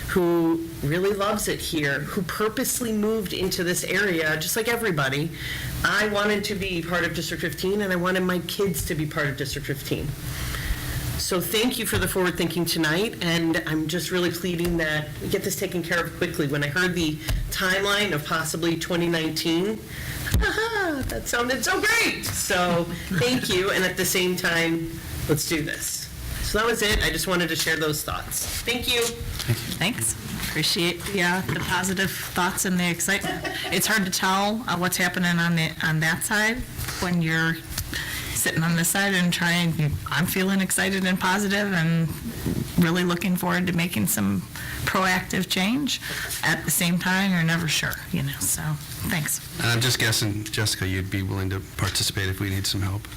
R: who really loves it here, who purposely moved into this area, just like everybody. I wanted to be part of District 15, and I wanted my kids to be part of District 15. So thank you for the forward thinking tonight, and I'm just really pleading that we get this taken care of quickly. When I heard the timeline of possibly 2019, that sounded so great. So thank you, and at the same time, let's do this. So that was it. I just wanted to share those thoughts. Thank you.
A: Thanks. Appreciate the positive thoughts and the excitement. It's hard to tell what's happening on that side when you're sitting on this side and I'm feeling excited and positive and really looking forward to making some proactive change. At the same time, you're never sure, so thanks.
C: And I'm just guessing, Jessica, you'd be willing to participate if we need some help.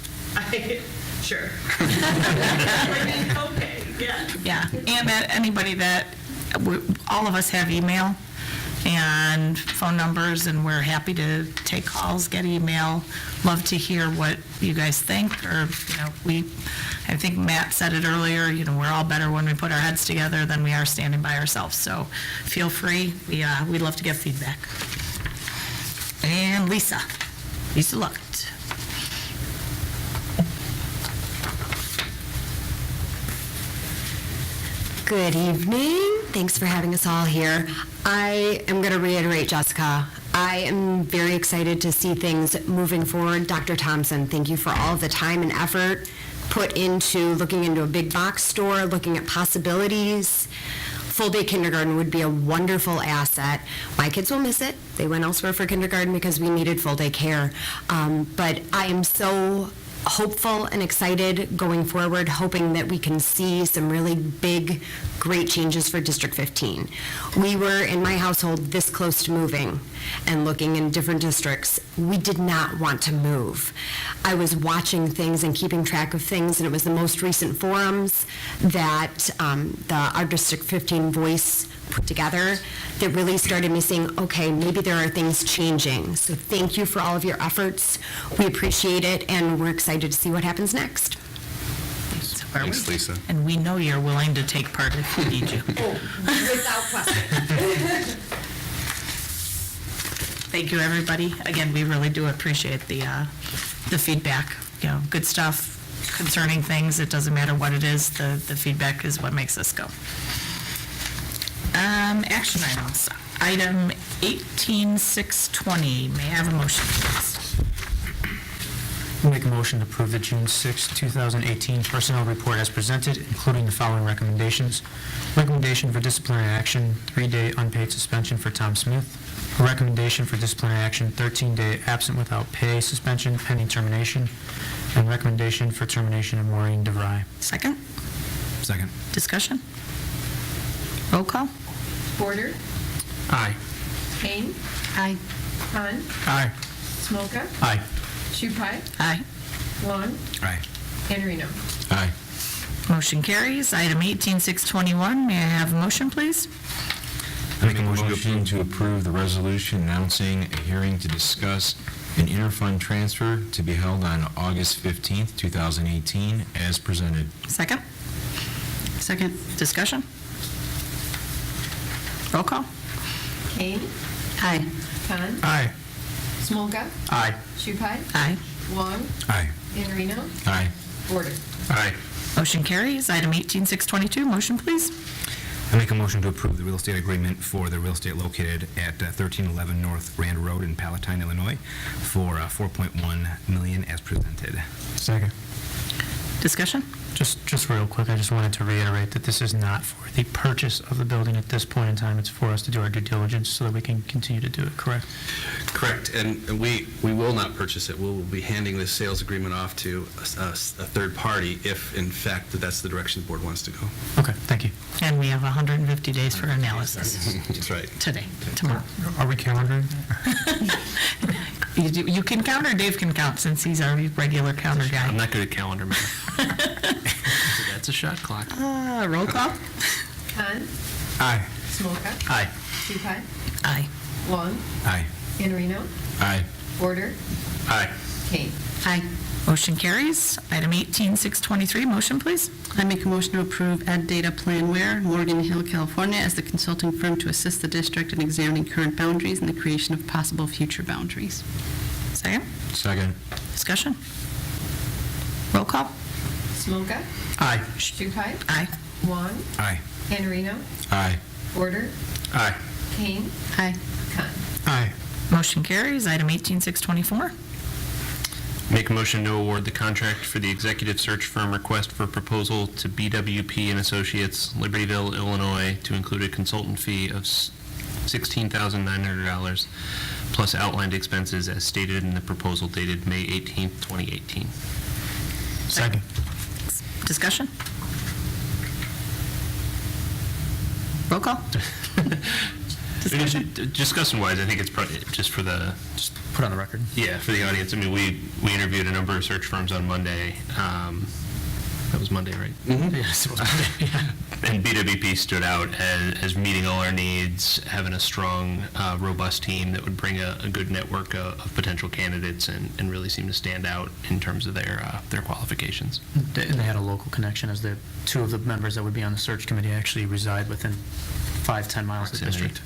R: Sure. Okay, yeah.
A: Yeah, and that anybody that, all of us have email and phone numbers, and we're happy to take calls, get email, love to hear what you guys think, or, I think Matt said it earlier, we're all better when we put our heads together than we are standing by ourselves, so feel free, we'd love to get feedback. And Lisa Lucht.
S: Good evening. Thanks for having us all here. I am going to reiterate, Jessica, I am very excited to see things moving forward. Dr. Thompson, thank you for all the time and effort put into looking into a big box store, looking at possibilities. Full-day kindergarten would be a wonderful asset. My kids will miss it. They went elsewhere for kindergarten because we needed full-day care. But I am so hopeful and excited going forward, hoping that we can see some really big, great changes for District 15. We were, in my household, this close to moving and looking in different districts. We did not want to move. I was watching things and keeping track of things, and it was the most recent forums that our District 15 voice put together that really started me saying, okay, maybe there are things changing. So thank you for all of your efforts. We appreciate it, and we're excited to see what happens next.
C: Thanks, Lisa.
A: And we know you're willing to take part if we need you.
S: Without question.
A: Thank you, everybody. Again, we really do appreciate the feedback. Good stuff, concerning things. It doesn't matter what it is. The feedback is what makes us go. Action items. Item 18620. May I have a motion, please?
E: I'll make a motion to approve the June 6, 2018 personnel report as presented, including the following recommendations. Recommendation for disciplinary action, 3-day unpaid suspension for Tom Smith. A recommendation for disciplinary action, 13-day absent without pay suspension pending termination. And recommendation for termination of Maureen DeVry.
A: Second?
P: Second.
A: Discussion? Roll call?
H: Porter,
E: Aye.
H: Kane,
F: Aye.
H: Han,
E: Aye.
H: Smolka,
E: Aye.
H: Shupai,
A: Aye.
H: Long,
P: Aye.
H: and Reno.
K: Aye.
A: Motion carries. Item 18621. May I have a motion, please?
K: I make a motion to approve the resolution announcing a hearing to discuss an interfund transfer to be held on August 15th, 2018, as presented.
A: Second?
F: Second.
A: Discussion? Roll call?
H: Kane,
F: Aye.
H: Khan.
D: Aye.
H: Smolka.
E: Aye.
H: Shupai.
A: Aye.
H: Wong.
O: Aye.
H: Iannarino.
K: Aye.
H: Porter.
U: Aye.
A: Motion carries. Item 18622, motion please.
P: I make a motion to approve the real estate agreement for the real estate located at 1311 North Rand Road in Palatine, Illinois, for $4.1 million as presented.
D: Second.
A: Discussion?
E: Just real quick, I just wanted to reiterate that this is not for the purchase of the building at this point in time. It's for us to do our due diligence so that we can continue to do it, correct?
C: Correct, and we will not purchase it. We'll be handing this sales agreement off to a third party if, in fact, that's the direction the board wants to go.
E: Okay, thank you.
A: And we have 150 days for analysis.
C: That's right.
A: Today, tomorrow.
D: Are we calendaring?
A: You can count or Dave can count since he's our regular counter guy.
U: I'm not good at calendar math. So that's a shot clock.
A: Roll call?
H: Khan.
D: Aye.
H: Smolka.
U: Aye.
H: Shupai.
A: Aye.
H: Wong.
P: Aye.
H: Iannarino.
K: Aye.
H: Porter.
U: Aye.
H: Kane.
F: Aye.
A: Motion carries. Item 18623, motion please.
F: I make a motion to approve Ed Data Planware, Morgan Hill, California, as the consulting firm to assist the district in examining current boundaries and the creation of possible future boundaries.
A: Second.
K: Second.
A: Discussion? Roll call?
H: Smolka.
E: Aye.
H: Shupai.
A: Aye.
H: Wong.
P: Aye.
H: Iannarino.
K: Aye.
H: Porter.
U: Aye.
H: Kane.
F: Aye.
H: Khan.
D: Aye.
A: Motion carries. Item 18624.
U: Make a motion to award the contract for the executive search firm request for proposal to BWP and Associates, Libertyville, Illinois, to include a consultant fee of $16,900 plus outlined expenses as stated in the proposal dated May 18th, 2018.
D: Second.
A: Discussion? Roll call?
U: Discussion-wise, I think it's probably just for the...
E: Just put on the record.
U: Yeah, for the audience. I mean, we interviewed a number of search firms on Monday. That was Monday, right?
E: Yes, it was Monday.
U: And BWP stood out as meeting all our needs, having a strong, robust team that would bring a good network of potential candidates and really seem to stand out in terms of their qualifications.
E: And they had a local connection, as the two of the members that would be on the search committee actually reside within 5-10 miles of the
U: Proximity.
E: district.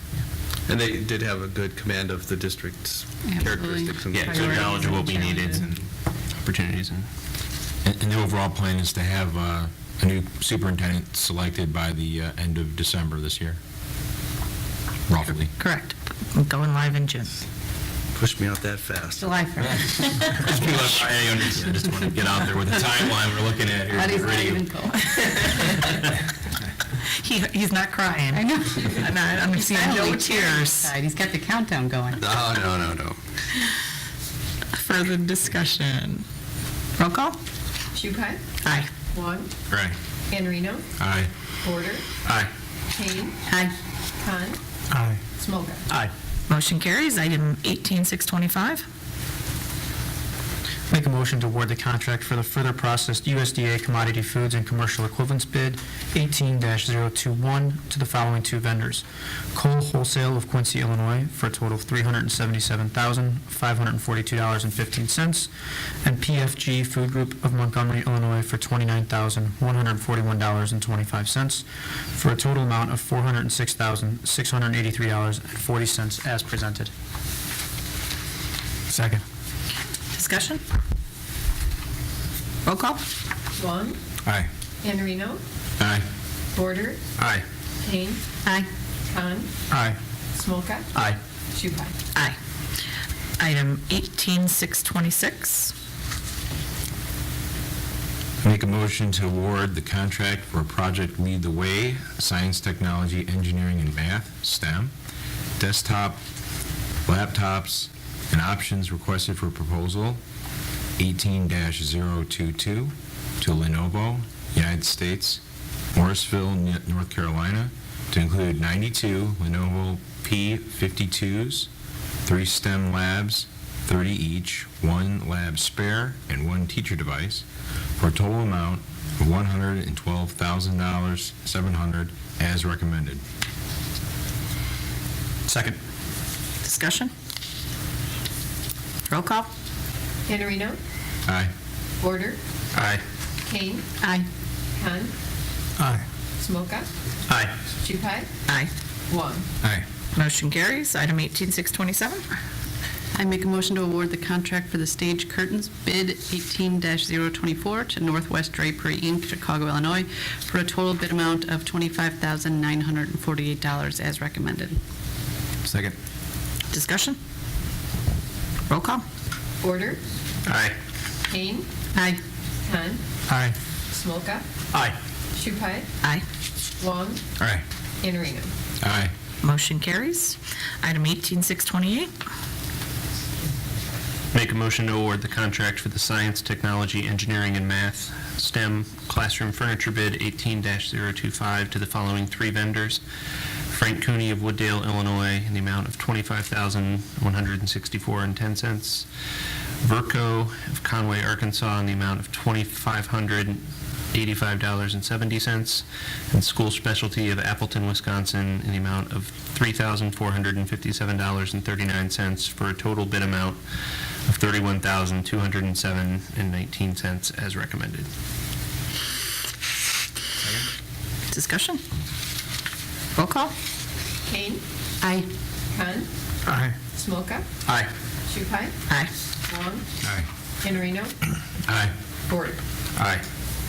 C: And they did have a good command of the district's characteristics.
U: Yeah, good knowledge of what we needed and opportunities.
K: And the overall plan is to have a new superintendent selected by the end of December this year, roughly.
A: Correct. Going live in June.
C: Pushed me out that fast.
F: July 1st.
K: I understand. I just want to get out there with the timeline we're looking at here.
F: That is not
K: Ready.
F: even cool.
A: He's not crying.
F: I know.
A: I'm seeing no tears.
F: He's got the countdown going.
C: No.
A: Further discussion? Roll call?
H: Shupai.
A: Aye.
H: Wong.
K: Right.
H: Iannarino.
K: Aye.
H: Porter.
U: Aye.
H: Kane.
F: Aye.
H: Khan.
D: Aye.
H: Smolka.
E: Aye.
A: Motion carries. Item 18625.
E: Make a motion to award the contract for the further processed USDA commodity foods and commercial equivalents bid 18-021 to the following two vendors: Cole Wholesale of Quincy, Illinois, for a total of $377,542.15, and PFG Food Group of Montgomery, Illinois, for $29,141.25, for a total amount of $406,683.40 as presented.
D: Second.
A: Discussion? Roll call?
H: Wong.
K: Aye.
H: Iannarino.
K: Aye.
H: Porter.
U: Aye.
H: Kane.
F: Aye.
H: Khan.
D: Aye.
H: Smolka.
E: Aye.
H: Shupai.
A: Aye. Item 18626.
K: Make a motion to award the contract for Project Lead the Way, Science, Technology, Engineering, and Math, STEM, desktop, laptops, and options requested for proposal 18-022 to Lenovo, United States, Morrisville, North Carolina, to include 92 Lenovo P52s, 3 STEM labs, 30 each, 1 lab spare, and 1 teacher device, for a total amount of $112,700 as recommended.
E: Second.
A: Discussion? Roll call?
H: Iannarino.
K: Aye.
H: Porter.
U: Aye.
H: Kane.
F: Aye.
H: Khan.
D: Aye.
H: Smolka.
E: Aye.
H: Shupai.
A: Aye.
H: Wong.
K: Aye.
A: Motion carries. Item 18627.
F: I make a motion to award the contract for the stage curtains bid 18-024 to Northwest Drapery, Inc., Chicago, Illinois, for a total bid amount of $25,948 as recommended.
P: Second.
A: Discussion? Roll call.
H: Porter.
C: Aye.
H: Kane.
F: Aye.
H: Con.
D: Aye.
H: Smolka.
C: Aye.
H: Shupai.
A: Aye.
H: Wong.
P: Aye.
H: Iannarino.
K: Aye.
A: Motion carries. Item 18628.
U: Make a motion to award the contract for the science, technology, engineering, and math STEM classroom furniture bid 18-025 to the following three vendors: Frank Cooney of Wooddale, Illinois, in the amount of $25,164.10. Verco of Conway, Arkansas, in the amount of $2,585.70, and School Specialty of Appleton, Wisconsin, in the amount of $3,457.39 for a total bid amount of $31,207.19 as recommended.
A: Discussion? Roll call.
H: Kane.
F: Aye.
H: Con.
D: Aye.
H: Smolka.
C: Aye.
H: Shupai.
A: Aye.
H: Wong.
P: Aye.
H: Iannarino.
K: Aye.
H: Porter.
C: Aye.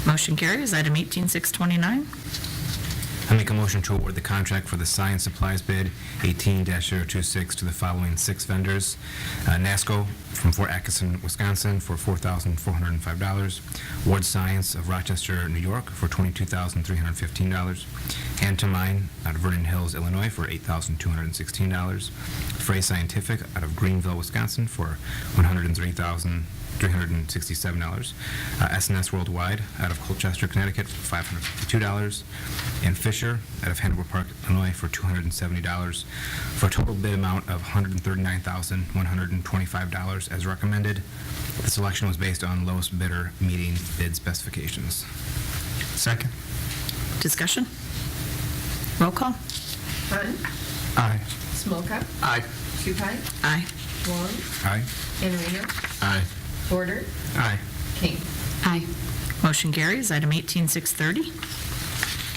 A: Motion carries. Item 18629.
P: I make a motion to award the contract for the science supplies bid 18-026 to the following six vendors: NASCO from Fort Atkinson, Wisconsin, for $4,405; Ward Science of Rochester, New York, for $22,315; Antomine out of Vernon Hills, Illinois, for $8,216; Frey Scientific out of Greenville, Wisconsin, for $103,367; S&S Worldwide out of Colchester, Connecticut, for $552; and Fisher out of Hanover Park, Illinois, for $270, for a total bid amount of $139,125 as recommended. The selection was based on lowest bidder meeting bid specifications.
D: Second.
A: Discussion? Roll call.
H: Con.
D: Aye.
H: Smolka.
C: Aye.
H: Shupai.
A: Aye.
H: Wong.
P: Aye.
H: Iannarino.
K: Aye.
H: Porter.
C: Aye.
H: Kane.
F: Aye.
A: Motion carries. Item 18630.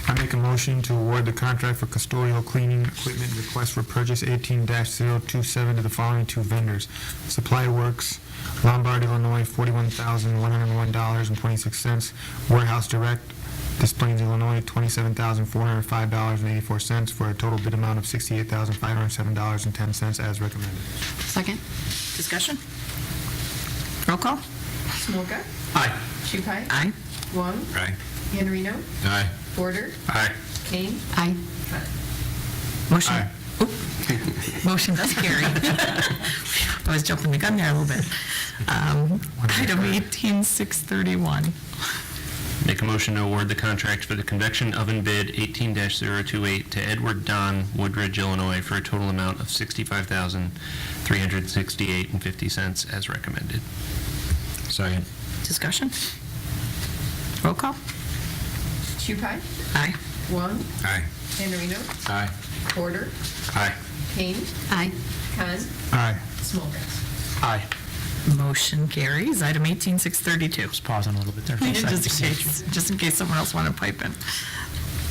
D: I make a motion to award the contract for custodial cleaning equipment request for purchase 18-027 to the following two vendors: Supply Works, Lombard, Illinois, $41,101.26; Warehouse Direct, Des Plaines, Illinois, $27,405.84, for a total bid amount of $68,507.10 as recommended.
F: Second.
A: Discussion? Roll call.
H: Smolka.
C: Aye.
H: Shupai.
A: Aye.
H: Wong.
P: Aye.
H: Iannarino.
K: Aye.
H: Porter.
C: Aye.
H: Kane.
F: Aye.
H: Con.
A: Motion.
C: Aye.
A: Oop. Motion does carry. I was jumping the gun there a little bit. Item 18631.
U: Make a motion to award the contract for the convection oven bid 18-028 to Edward Don, Woodridge, Illinois, for a total amount of $65,368.50 as recommended.
K: Second.
A: Discussion? Roll call.
H: Shupai.
A: Aye.
H: Wong.
P: Aye.
H: Iannarino.
K: Aye.
H: Porter.
C: Aye.
H: Kane.
F: Aye.
H: Con.
D: Aye.
H: Smolka.
C: Aye.
A: Motion carries. Item 18632.
E: Just pausing a little bit there.
A: Just in case someone else wanted to pipe in.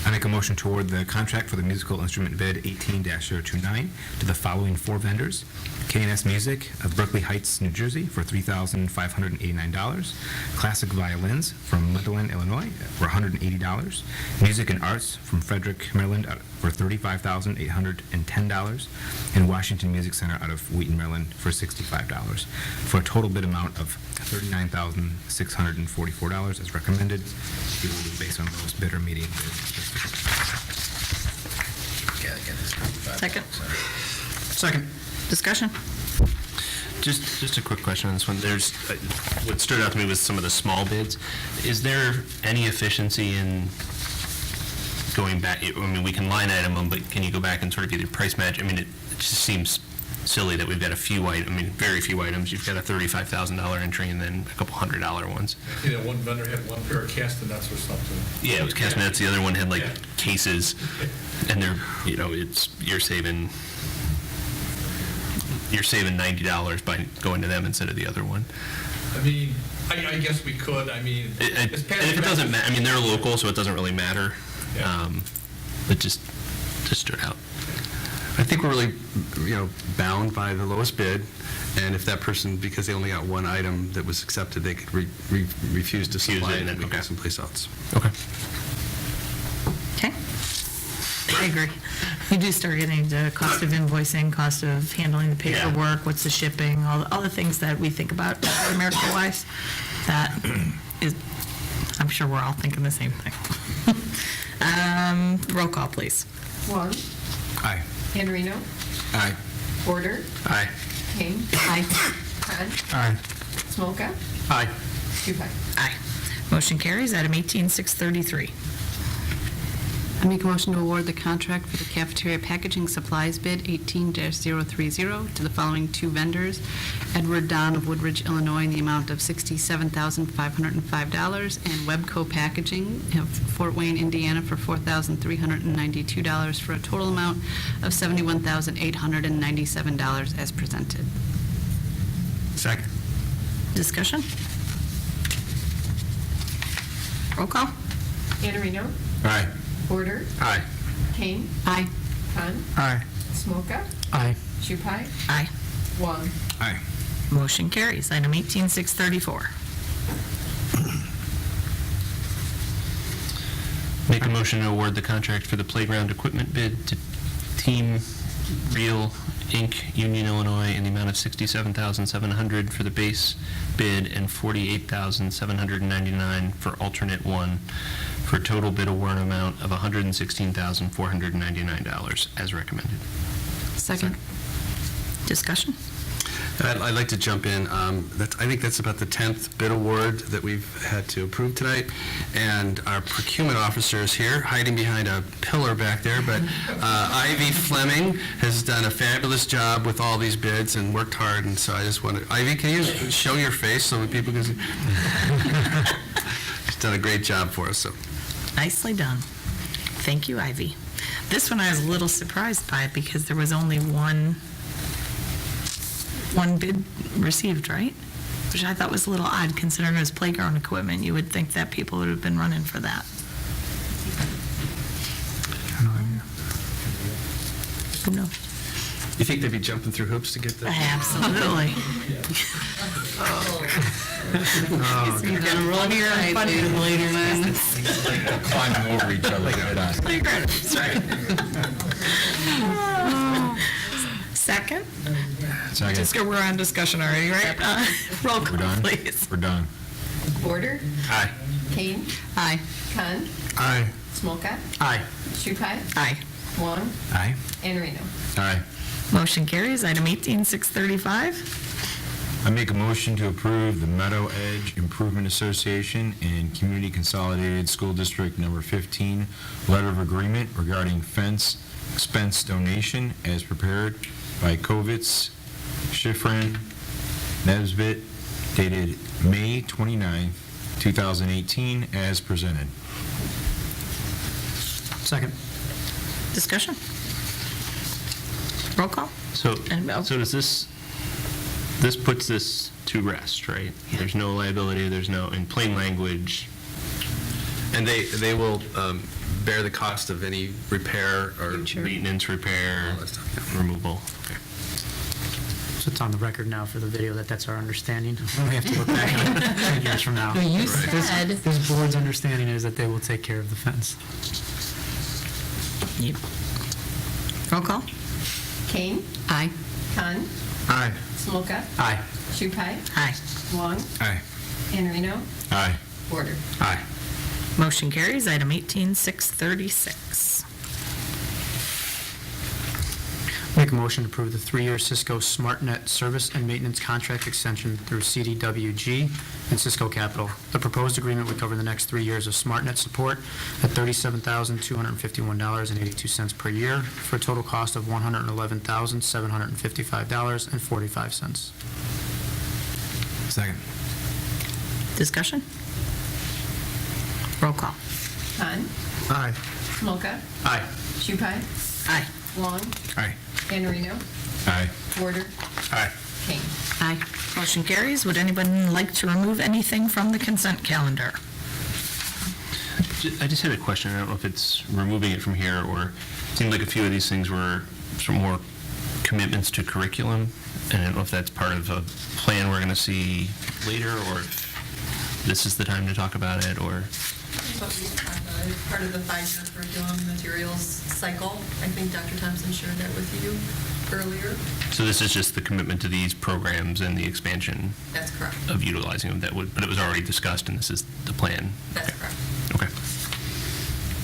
P: I make a motion to award the contract for the musical instrument bid 18-029 to the following four vendors: K&S Music of Berkeley Heights, New Jersey, for $3,589; Classic Violins from Methuen, Illinois, for $180; Music and Arts from Frederick, Maryland, for $35,810; and Washington Music Center out of Wheaton, Maryland, for $65, for a total bid amount of $39,644 as recommended. The award is based on lowest bidder meeting bid.
A: Second.
C: Second.
A: Discussion?
U: Just a quick question on this one. There's, what stood out to me was some of the small bids. Is there any efficiency in going back? I mean, we can line item them, but can you go back and sort of either price match? I mean, it just seems silly that we've got very few items. You've got a $35,000 entry and then a couple $100 ones.
G: You know, one vendor had one pair of castanets or something.
U: Yeah, it was castanets. The other one had cases, and they're, you're saving $90 by going to them instead of the other one.
G: I mean, I guess we could. I mean,
U: And if it doesn't matter, I mean, they're local, so it doesn't really matter.
G: Yeah.
U: It just stood out.
C: I think we're really, bound by the lowest bid, and if that person, because they only got one item that was accepted, they could refuse to supply it, and then we go someplace else.
U: Okay.
A: Okay. I agree. You do start getting into cost of invoicing, cost of handling the paperwork, what's the shipping, all the things that we think about America-wise. That is, I'm sure we're all thinking the same thing. Roll call, please.
H: Wong.
K: Aye.
H: Andrino.
K: Aye.
H: Porter.
C: Aye.
H: Kane.
A: Aye.
H: Khan.
D: Aye.
H: Smolka.
C: Aye.
H: Shupai.
A: Aye. Motion carries. Item 18633.
F: I make a motion to award the contract for the cafeteria packaging supplies bid 18-030 to the following two vendors: Edward Don of Woodridge, Illinois, in the amount of $67,505, and Webco Packaging of Fort Wayne, Indiana, for $4,392, for a total amount of $71,897 as presented.
C: Second.
A: Discussion? Roll call.
H: Andrino.
K: Aye.
H: Porter.
C: Aye.
H: Kane.
F: Aye.
H: Khan.
D: Aye.
H: Smolka.
E: Aye.
H: Shupai.
A: Aye.
H: Wong.
K: Aye.
A: Motion carries. Item 18634.
U: Make a motion to award the contract for the playground equipment bid to Team Real Inc., Union, Illinois, in the amount of $67,700 for the base bid and $48,799 for alternate one, for a total bid award amount of $116,499 as recommended.
F: Second.
A: Discussion?
C: I'd like to jump in. I think that's about the 10th bid award that we've had to approve tonight, and our procurement officer is here, hiding behind a pillar back there, but Ivy Fleming has done a fabulous job with all these bids and worked hard, and so I just wanted, Ivy, can you show your face so that people can see? She's done a great job for us, so.
A: Nicely done. Thank you, Ivy. This one I was a little surprised by because there was only one bid received, right? Which I thought was a little odd considering it was playground equipment. You would think that people would have been running for that. Who knows?
C: You think they'd be jumping through hoops to get the?
A: Absolutely. You're gonna roll your eyes later, man.
K: Climbing over each other.
A: Playground, that's right. Second?
K: Second.
A: Just go, we're on discussion already, right? Roll
K: We're
A: call,
K: done?
A: please.
K: We're done.
H: Porter.
C: Aye.
H: Kane.
F: Aye.
H: Khan.
D: Aye.
H: Smolka.
C: Aye.
H: Shupai.
A: Aye.
H: Wong.
K: Aye.
H: Andrino.
K: Aye.
A: Motion carries. Item 18635.
K: I make a motion to approve the Meadow Edge Improvement Association and Community Consolidated School District Number 15 letter of agreement regarding fence expense donation as prepared by Kovitz, Schifrin, Nesbit, dated May 29, 2018, as presented.
E: Second.
A: Discussion? Roll call?
U: So
A: And-
U: does this puts this to rest, right? There's no liability, there's no, in plain language.
C: And they will bear the cost of any repair or
U: Maintenance, repair,
C: all that stuff. Yeah.
U: removal.
E: So it's on the record now for the video that that's our understanding. We have to look back on it 10 years from now.
A: You said.
E: This board's understanding is that they will take care of the fence.
A: Yep. Roll call?
H: Kane.
F: Aye.
H: Khan.
D: Aye.
H: Smolka.
E: Aye.
H: Shupai.
A: Aye.
H: Wong.
K: Aye.
H: Andrino.
K: Aye.
H: Porter.
C: Aye.
A: Motion carries. Item 18636.
E: Make a motion to approve the 3-year Cisco SmartNet service and maintenance contract extension through CDWG and Cisco Capital. The proposed agreement would cover the next 3 years of SmartNet support at $37,251.82 per year for a total cost of $111,755.45.
K: Second.
A: Discussion? Roll call?
H: Khan.
D: Aye.
H: Smolka.
E: Aye.
H: Shupai.
A: Aye.
H: Wong.
K: Aye.
H: Andrino.
K: Aye.
H: Porter.
C: Aye.
H: Kane.
A: Aye. Motion carries. Would anyone like to remove anything from the consent calendar?
U: I just had a question. I don't know if it's removing it from here or it seemed like a few of these things were some more commitments to curriculum, and I don't know if that's part of a plan we're going to see later, or if this is the time to talk about it, or...
T: Part of the 5-year curriculum materials cycle. I think Dr. Thompson shared that with you earlier.
U: So this is just the commitment to these programs and the expansion
T: That's correct.
U: of utilizing them, but it was already discussed, and this is the plan?
T: That's correct.
U: Okay.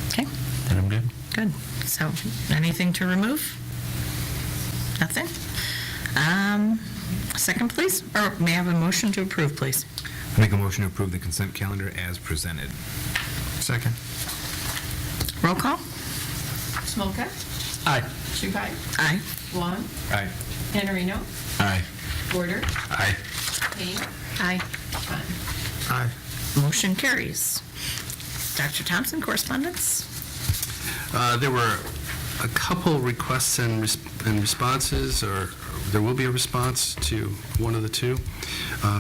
A: Okay,
U: Then I'm good.
A: good. So, anything to remove? Nothing? Second, please? Or may I have a motion to approve, please?
P: I make a motion to approve the consent calendar as presented.
D: Second.
A: Roll call?
H: Smolka?
G: Aye.
H: Shuhei?
A: Aye.
H: Vaughn?
P: Aye.
H: Panarino?
K: Aye.
H: Porter?
K: Aye.
H: Payne?
F: Aye.
H: Khan?
D: Aye.
A: Motion carries. Dr. Thompson, correspondence?
C: There were a couple requests and responses, or there will be a response to one of the two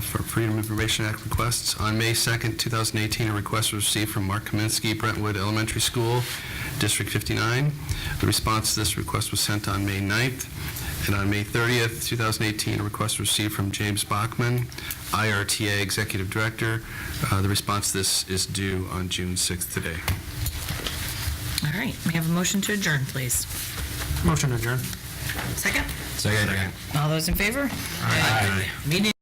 C: for Freedom of Information Act requests. On May 2nd, 2018, a request was received from Mark Kaminsky, Brentwood Elementary School, District 59. The response to this request was sent on May 9th. And on May 30th, 2018, a request was received from James Bachman, IRTA Executive Director. The response to this is due on June 6th today.
A: All right, may I have a motion to adjourn, please?
E: Motion to adjourn.
A: Second?
K: Second.
A: All those in favor? Aye. Meeting